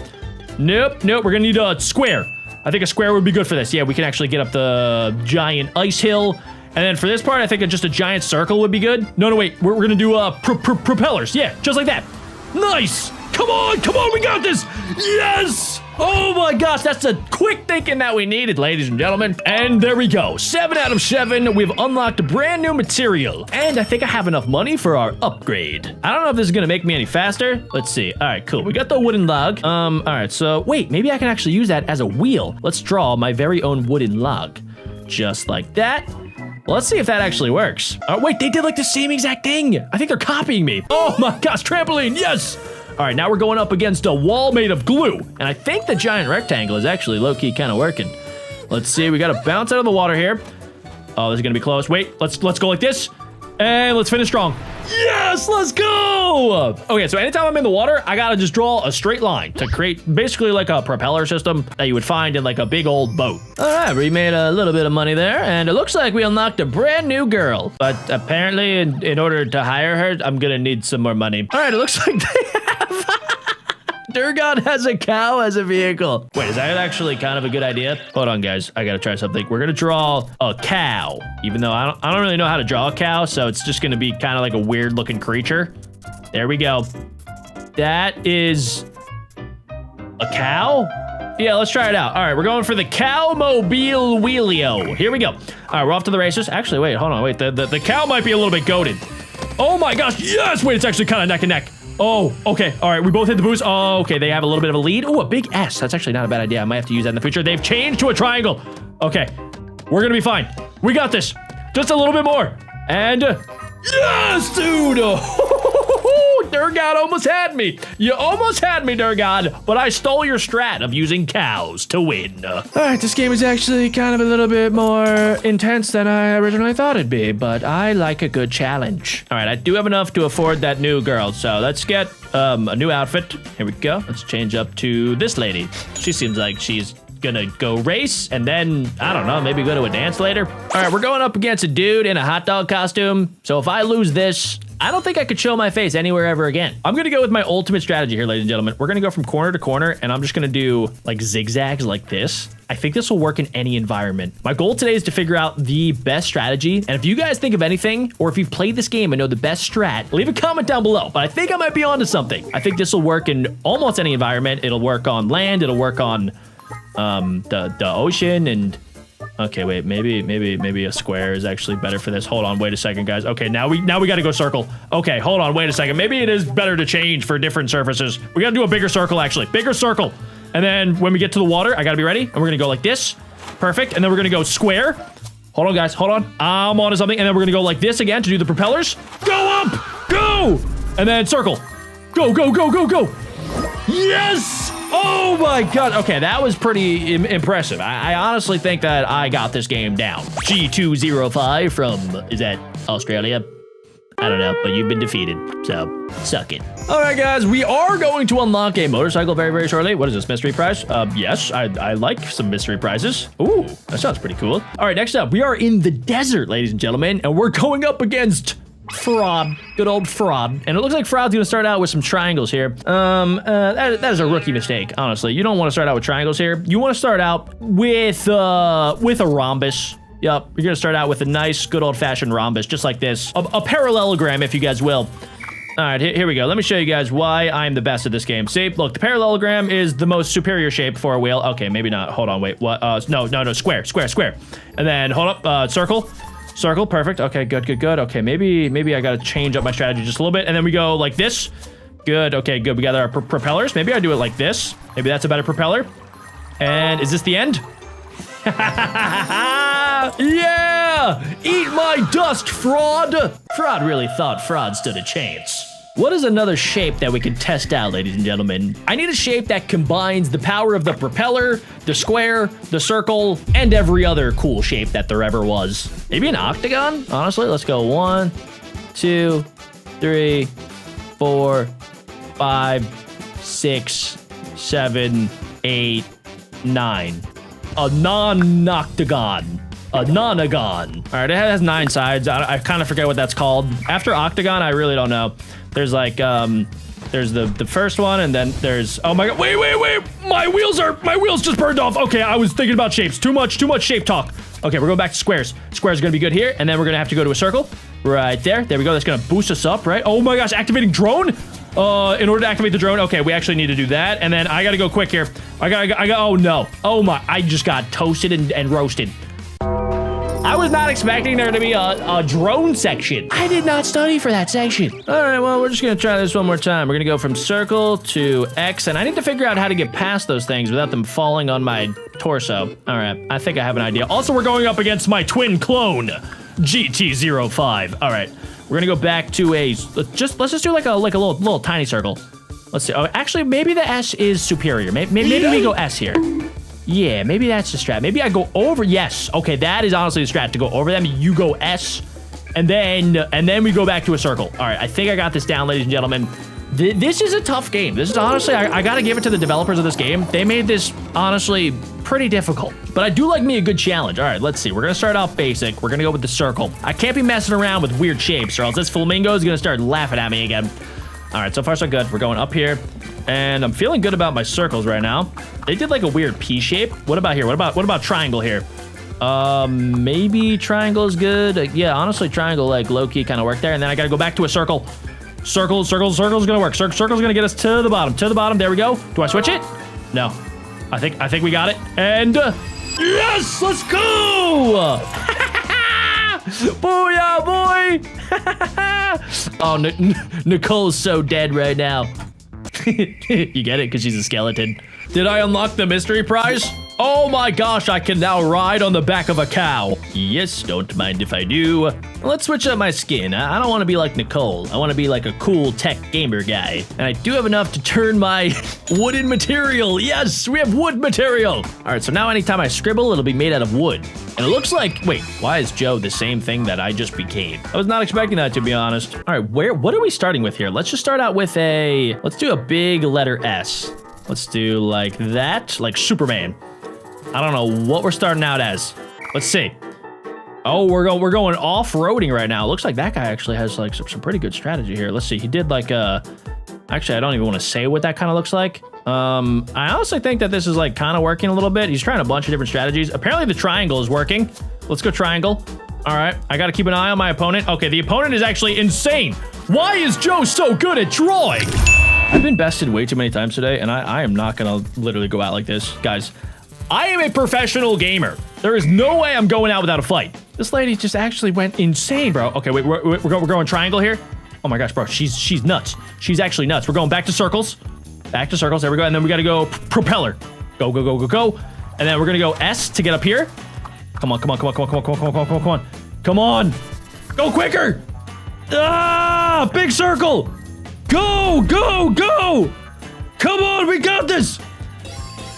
Nope, we're gonna need a square. I think a square would be good for this. Yeah, we can actually get up the giant ice hill. And then for this part, I think just a giant circle would be good. No, wait, we're gonna do propellers. Yeah, just like that. Nice. Come on, we got this. Yes. Oh my gosh, that's the quick thinking that we needed, ladies and gentlemen. And there we go, 7 out of 7. We've unlocked a brand new material. And I think I have enough money for our upgrade. I don't know if this is gonna make me any faster. Let's see. All right, cool. We got the wooden log. All right, so wait, maybe I can actually use that as a wheel. Let's draw my very own wooden log. Just like that. Well, let's see if that actually works. Oh, wait, they did like the same exact thing. I think they're copying me. Oh my gosh, trampoline, yes. All right, now we're going up against a wall made of glue. And I think the giant rectangle is actually low-key kind of working. Let's see, we got to bounce out of the water here. Oh, this is going to be close. Wait, let's go like this. And let's finish strong. Yes, let's go. Okay, so anytime I'm in the water, I got to just draw a straight line to create basically like a propeller system that you would find in like a big old boat. All right, we made a little bit of money there. And it looks like we unlocked a brand new girl. But apparently, in order to hire her, I'm going to need some more money. All right, it looks like they Durgon has a cow as a vehicle. Wait, is that actually kind of a good idea? Hold on, guys. I gotta try something. We're gonna draw a cow, even though I don't really know how to draw a cow, so it's just gonna be kind of like a weird looking creature. There we go. That is a cow? Yeah, let's try it out. All right, we're going for the Cowmobile Wheelio. Here we go. All right, we're off to the races. Actually, wait, hold on, wait. The cow might be a little bit goated. Oh my gosh, yes! Wait, it's actually kind of neck and neck. Oh, okay. All right, we both hit the boost. Oh, okay, they have a little bit of a lead. Oh, a big S. That's actually not a bad idea. I might have to use that in the future. They've changed to a triangle. Okay, we're gonna be fine. We got this. Just a little bit more. And yes, dude! Durgon almost had me. You almost had me, Durgon, but I stole your strat of using cows to win. All right, this game is actually kind of a little bit more intense than I originally thought it'd be, but I like a good challenge. All right, I do have enough to afford that new girl, so let's get a new outfit. Here we go. Let's change up to this lady. She seems like she's gonna go race and then, I don't know, maybe go to a dance later. All right, we're going up against a dude in a hot dog costume. So if I lose this, I don't think I could show my face anywhere ever again. I'm gonna go with my ultimate strategy here, ladies and gentlemen. We're gonna go from corner to corner and I'm just gonna do like zigzags like this. I think this will work in any environment. My goal today is to figure out the best strategy. And if you guys think of anything, or if you've played this game and know the best strat, leave a comment down below. But I think I might be onto something. I think this will work in almost any environment. It'll work on land, it'll work on the ocean, and okay, wait, maybe a square is actually better for this. Hold on, wait a second, guys. Okay, now we gotta go circle. Okay, hold on, wait a second. Maybe it is better to change for different surfaces. We gotta do a bigger circle, actually. Bigger circle. And then when we get to the water, I gotta be ready. And we're gonna go like this. Perfect. And then we're gonna go square. Hold on, guys, hold on. I'm onto something. And then we're gonna go like this again to do the propellers. Go up, go! And then circle. Go, go, go, go, go. Yes! Oh my god. Okay, that was pretty impressive. I honestly think that I got this game down. G205 from, is that Australia? I don't know, but you've been defeated, so suck it. All right, guys, we are going to unlock a motorcycle very, very shortly. What is this, mystery prize? Yes, I like some mystery prizes. Ooh, that sounds pretty cool. All right, next up, we are in the desert, ladies and gentlemen, and we're going up against Fraud, good old Fraud. And it looks like Fraud's gonna start out with some triangles here. That is a rookie mistake, honestly. You don't want to start out with triangles here. You want to start out with a rhombus. Yep, you're gonna start out with a nice, good old-fashioned rhombus, just like this. A parallelogram, if you guys will. All right, here we go. Let me show you guys why I'm the best at this game. See, look, the parallelogram is the most superior shape for a wheel. Okay, maybe not. Hold on, wait. What? No, square. And then, hold up, circle. Circle, perfect. Okay, good. Okay, maybe I gotta change up my strategy just a little bit. And then we go like this. Good, okay, good. We got our propellers. Maybe I do it like this. Maybe that's a better propeller. And is this the end? Yeah! Eat my dust, Fraud! Fraud really thought Fraud stood a chance. What is another shape that we can test out, ladies and gentlemen? I need a shape that combines the power of the propeller, the square, the circle, and every other cool shape that there ever was. Maybe an octagon? Honestly, let's go 1, 2, 3, 4, 5, 6, 7, 8, 9. A non-octagon. A nonagon. All right, it has 9 sides. I kind of forget what that's called. After octagon, I really don't know. There's like, there's the first one, and then there's, oh my god, wait. My wheels just burned off. Okay, I was thinking about shapes. Too much shape talk. Okay, we're going back to squares. Squares are gonna be good here, and then we're gonna have to go to a circle. Right there. There we go. That's gonna boost us up, right? Oh my gosh, activating drone? In order to activate the drone, okay, we actually need to do that. And then I gotta go quick here. I got, oh no. Oh my, I just got toasted and roasted. I was not expecting there to be a drone section. I did not study for that section. All right, well, we're just gonna try this one more time. We're gonna go from circle to X, and I need to figure out how to get past those things without them falling on my torso. All right, I think I have an idea. Also, we're going up against my twin clone, GT05. All right, we're gonna go back to let's just do like a little tiny circle. Let's see. Oh, actually, maybe the S is superior. Maybe we go S here. Yeah, maybe that's the strat. Maybe I go over. Yes. Okay, that is honestly the strat, to go over them. You go S, and then we go back to a circle. All right, I think I got this down, ladies and gentlemen. This is a tough game. This is honestly, I gotta give it to the developers of this game. They made this honestly pretty difficult, but I do like me a good challenge. All right, let's see. We're gonna start off basic. We're gonna go with the circle. I can't be messing around with weird shapes, or else this flamingo is gonna start laughing at me again. All All right, so far so good. We're going up here, and I'm feeling good about my circles right now. They did like a weird P shape. What about here? What about triangle here? Maybe triangle is good. Yeah, honestly, triangle like low-key kind of worked there, and then I gotta go back to a circle. Circle's gonna work. Circle's gonna get us to the bottom. To the bottom. There we go. Do I switch it? No. I think we got it. And yes, let's go! Booyah, boy! Oh, Nicole's so dead right now. You get it? Because she's a skeleton. Did I unlock the mystery prize? Oh my gosh, I can now ride on the back of a cow. Yes, don't mind if I do. Let's switch up my skin. I don't want to be like Nicole. I want to be like a cool tech gamer guy. And I do have enough to turn my wooden material. Yes, we have wood material. All right, so now anytime I scribble, it'll be made out of wood. And it looks like, wait, why is Joe the same thing that I just became? I was not expecting that, to be honest. All right, what are we starting with here? Let's just start out with let's do a big letter S. Let's do like that, like Superman. I don't know what we're starting out as. Let's see. Oh, we're going off-roading right now. It looks like that guy actually has like some pretty good strategy here. Let's see. He did like actually, I don't even want to say what that kind of looks like. I honestly think that this is like kind of working a little bit. He's trying a bunch of different strategies. Apparently the triangle is working. Let's go triangle. All right. I got to keep an eye on my opponent. Okay, the opponent is actually insane. Why is Joe so good at drawing? I've been bested way too many times today, and I am not going to literally go out like this. Guys, I am a professional gamer. There is no way I'm going out without a fight. This lady just actually went insane, bro. Okay, wait, we're going triangle here. Oh my gosh, bro, she's nuts. She's actually nuts. We're going back to circles. Back to circles, there we go. And then we gotta go propeller. Go, go, go, go, go. And then we're gonna go S to get up here. Come on, come on, come on, come on, come on, come on, come on, come on, come on. Come on, go quicker. Ah, big circle. Go, go, go. Come on, we got this.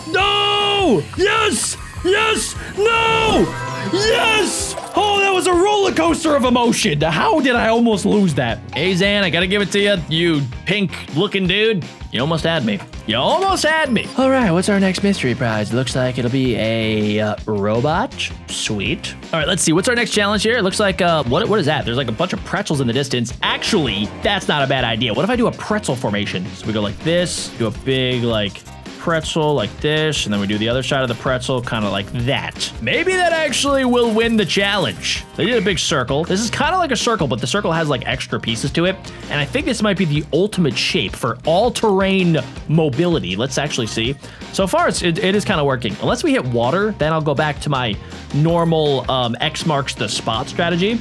No! Yes! Yes! No! Yes! Oh, that was a roller coaster of emotion. How did I almost lose that? Hey, Zan, I gotta give it to you, you pink-looking dude. You almost had me. You almost had me. All right, what's our next mystery prize? Looks like it'll be a robot. Sweet. All right, let's see. What's our next challenge here? It looks like, what is that? There's like a bunch of pretzels in the distance. Actually, that's not a bad idea. What if I do a pretzel formation? So we go like this, do a big, like, pretzel like this, and then we do the other side of the pretzel kind of like that. Maybe that actually will win the challenge. They did a big circle. This is kind of like a circle, but the circle has like extra pieces to it, and I think this might be the ultimate shape for all-terrain mobility. Let's actually see. So far, it is kind of working. Unless we hit water, then I'll go back to my normal X marks the spot strategy.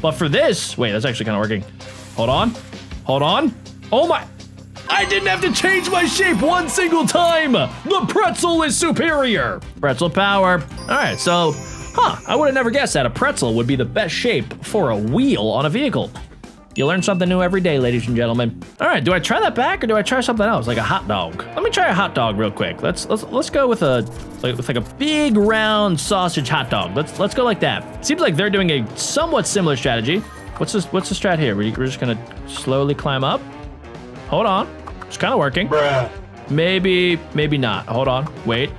But for this, wait, that's actually kind of working. Hold on. Hold on. Oh my... I didn't have to change my shape one single time. The pretzel is superior. Pretzel power. All right, so, I would have never guessed that a pretzel would be the best shape for a wheel on a vehicle. You learn something new every day, ladies and gentlemen. All right, do I try that back or do I try something else, like a hot dog? Let me try a hot dog real quick. Let's go with a big round sausage hot dog. Let's go like that. Seems like they're doing a somewhat similar strategy. What's the strat here? We're just gonna slowly climb up. Hold on. It's kind of working. Bruh. Maybe not. Hold on. Wait.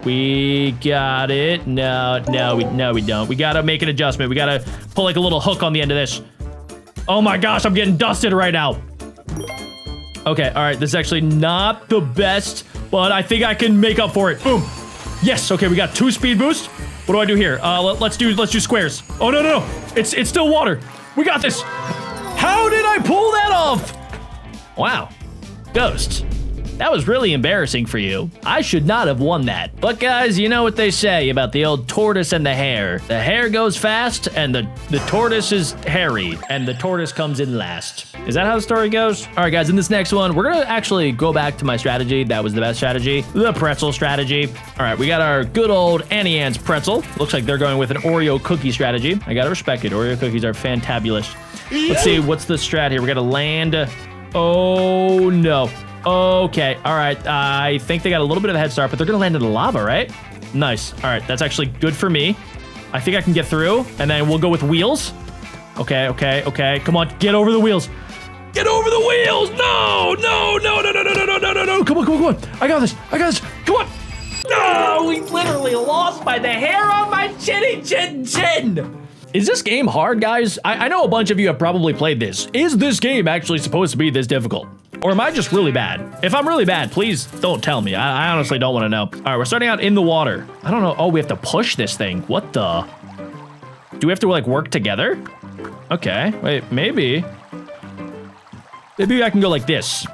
We got it. No, we don't. We gotta make an adjustment. We gotta pull like a little hook on the end of this. Oh my gosh, I'm getting dusted right now. Okay, all right. This is actually not the best, but I think I can make up for it. Boom. Yes. Okay, we got 2 speed boost. What do I do here? Let's do squares. Oh no. It's still water. We got this. How did I pull that off? Wow. Ghost, that was really embarrassing for you. I should not have won that. But guys, you know what they say about the old tortoise and the hare. The hare goes fast and the tortoise is hairy and the tortoise comes in last. Is that how the story goes? All right, guys, in this next one, we're gonna actually go back to my strategy. That was the best strategy, the pretzel strategy. All right, we got our good old Annie Ann's pretzel. Looks like they're going with an Oreo cookie strategy. I gotta respect it. Oreo cookies are fantabulous. Let's see, what's the strat here? We gotta land. Oh no. Okay, all right. I think they got a little bit of a head start, but they're gonna land in the lava, right? Nice. All right, that's actually good for me. I think I can get through, and then we'll go with wheels. Okay. Come on, get over the wheels. Get over the wheels! No! Come on. I got this. Come on. No, we literally lost by the hair on my chin. Is this game hard, guys? I know a bunch of you have probably played this. Is this game actually supposed to be this difficult? Or am I just really bad? If I'm really bad, please don't tell me. I honestly don't want to know. All right, we're starting out in the water. I don't know. Oh, we have to push this thing. What the? Do we have to like work together? Okay, wait, maybe. Maybe I can go like this.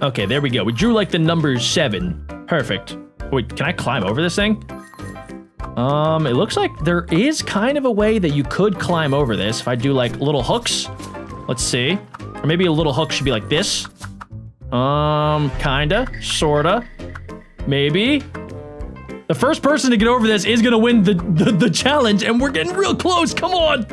Okay, there we go. We drew like the number 7. Perfect. Wait, can I climb over this thing? It looks like there is kind of a way that you could climb over this if I do like little hooks. Let's see. Or maybe a little hook should be like this. Kinda, sorta, maybe. The first person to get over this is gonna win the challenge, and we're getting real close. Come on.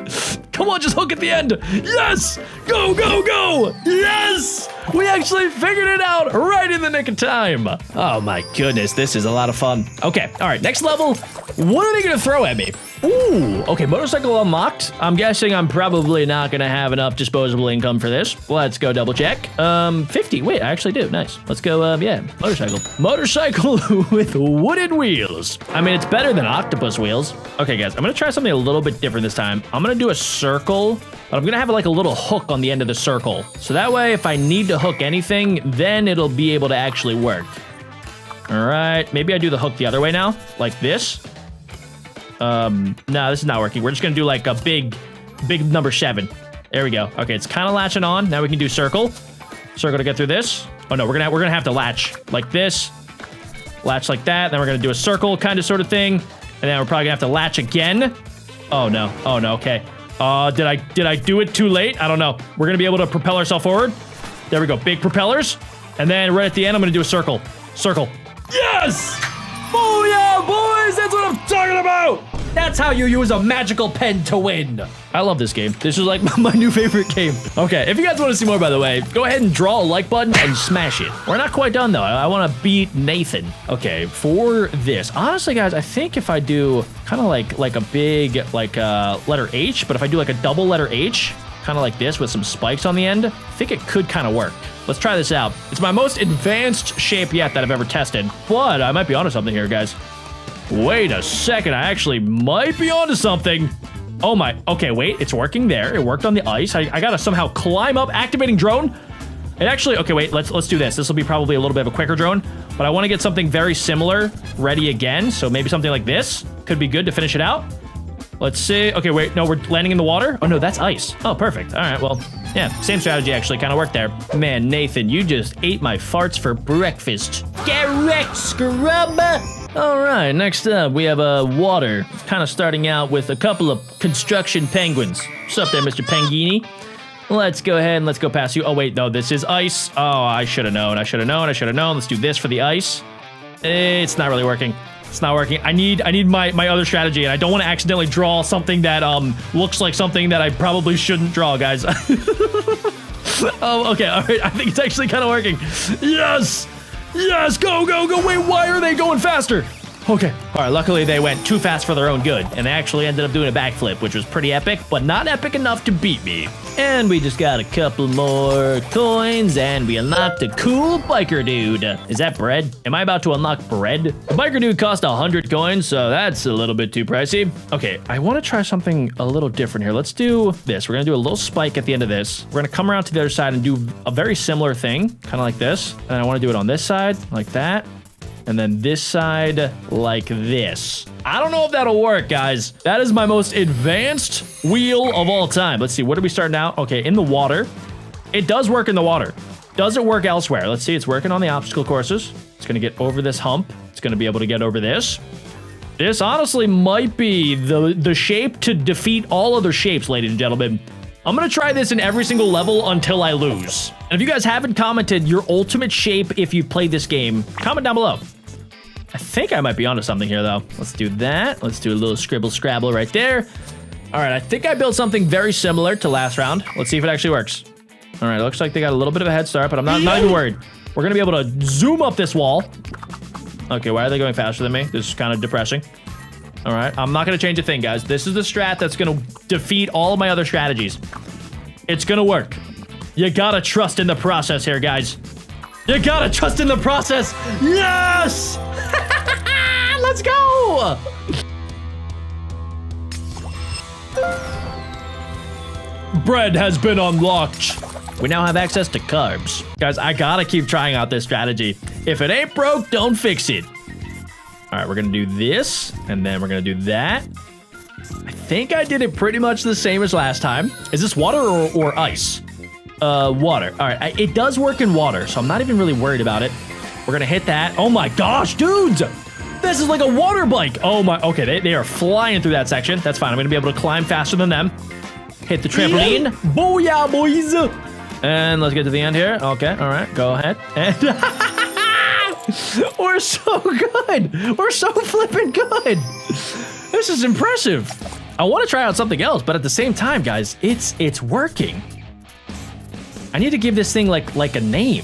Come on, just hook at the end. Yes! Go, go, go! Yes! We actually figured it out right in the nick of time. Oh my goodness, this is a lot of fun. Okay, all right, next level. What are they gonna throw at me? Ooh, okay, motorcycle unlocked. I'm guessing I'm probably not gonna have enough disposable income for this. Let's go double check. 50, wait, I actually do, nice. Let's go, yeah, motorcycle. Motorcycle with wooden wheels. I mean, it's better than octopus wheels. Okay, guys, I'm gonna try something a little bit different this time. I'm gonna do a circle, but I'm gonna have like a little hook on the end of the circle. So that way, if I need to hook anything, then it'll be able to actually work. All right, maybe I do the hook the other way now, like this. No, this is not working. We're just gonna do like a big number 7. There we go. Okay, it's kind of latching on. Now we can do circle. Circle to get through this. Oh no, we're gonna have to latch like this. Latch like that. Then we're gonna do a circle kind of sort of thing. And then we're probably gonna have to latch again. Oh no, okay. Did I do it too late? I don't know. We're gonna be able to propel ourselves forward. There we go, big propellers. And then right at the end, I'm gonna do a circle. Circle. Yes! Oh yeah, boys, that's what I'm talking about! That's how you use a magical pen to win. I love this game. This is like my new favorite game. Okay, if you guys want to see more, by the way, go ahead and draw a like button and smash it. We're not quite done, though. I want to beat Nathan. Okay, for this, honestly, guys, I think if I do kind of like a big, letter H, but if I do like a double letter H, kind of like this with some spikes on the end, I think it could kind of work. Let's try this out. It's my most advanced shape yet that I've ever tested, but I might be onto something here, guys. Wait a second, I actually might be onto something. Oh my, okay, wait, it's working there. It worked on the ice. I gotta somehow climb up, activating drone. It actually, okay, wait, let's do this. This will be probably a little bit of a quicker drone, but I wanna get something very similar ready again. So maybe something like this could be good to finish it out. Let's see. Okay, wait, no, we're landing in the water. Oh no, that's ice. Oh, perfect. All right, well, yeah, same strategy actually kind of worked there. Man, Nathan, you just ate my farts for breakfast. Get wrecked, scrub! All right, next up, we have water. Kind of starting out with a couple of construction penguins. What's up there, Mr. Penguini? Let's go ahead and let's go past you. Oh, wait, no, this is ice. Oh, I should have known. Let's do this for the ice. It's not really working. It's not working. I need my other strategy, and I don't want to accidentally draw something that looks like something that I probably shouldn't draw, guys. Oh, okay, all right. I think it's actually kind of working. Yes! Yes, go, go, go. Wait, why are they going faster? Okay. All right, luckily they went too fast for their own good, and they actually ended up doing a backflip, which was pretty epic, but not epic enough to beat me. And we just got a couple more coins, and we unlocked a cool biker dude. Is that bread? Am I about to unlock bread? The biker dude cost 100 coins, so that's a little bit too pricey. Okay, I want to try something a little different here. Let's do this. We're going to do a little spike at the end of this. We're going to come around to the other side and do a very similar thing, kind of like this. And I want to do it on this side, like that. And then this side like this. I don't know if that'll work, guys. That is my most advanced wheel of all time. Let's see, what are we starting out? Okay, in the water. It does work in the water. Does it work elsewhere? Let's see, it's working on the obstacle courses. It's gonna get over this hump. It's gonna be able to get over this. This honestly might be the shape to defeat all other shapes, ladies and gentlemen. I'm gonna try this in every single level until I lose. And if you guys haven't commented your ultimate shape if you played this game, comment down below. I think I might be onto something here, though. Let's do that. Let's do a little scribble scrabble right there. All right, I think I built something very similar to last round. Let's see if it actually works. All right, looks like they got a little bit of a head start, but I'm not even worried. We're gonna be able to zoom up this wall. Okay, why are they going faster than me? This is kind of depressing. All right, I'm not gonna change a thing, guys. This is the strat that's gonna defeat all of my other strategies. It's gonna work. You gotta trust in the process here, guys. You gotta trust in the process. Yes! Let's go! Bread has been unlocked. We now have access to carbs. Guys, I gotta keep trying out this strategy. If it ain't broke, don't fix it. All right, we're gonna do this, and then we're gonna do that. I think I did it pretty much the same as last time. Is this water or ice? Water. All right, it does work in water, so I'm not even really worried about it. We're gonna hit that. Oh my gosh, dudes! This is like a water bike. Oh my, okay, they are flying through that section. That's fine, I'm gonna be able to climb faster than them. Hit the trampoline. Booyah, boys! And let's get to the end here. Okay, all right, go ahead. And we're so good. We're so flipping good. This is impressive. I want to try out something else, but at the same time, guys, it's working. I need to give this thing like a name.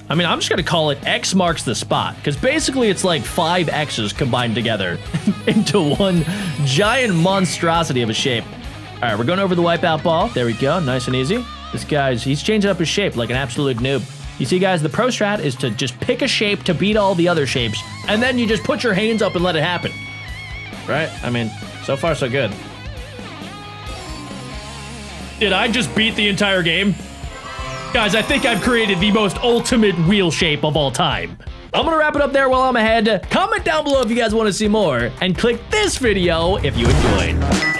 I mean, I'm just gonna call it X marks the spot, because basically it's like 5 X's combined together into one giant monstrosity of a shape. All right, we're going over the wipeout ball. There we go, nice and easy. This guy's, he's changing up his shape like an absolute noob. You see, guys, the pro strat is to just pick a shape to beat all the other shapes, and then you just put your hands up and let it happen. Right? I mean, so far so good. Did I just beat the entire game? Guys, I think I've created the most ultimate wheel shape of all time. I'm gonna wrap it up there while I'm ahead. Comment down below if you guys want to see more, and click this video if you enjoyed.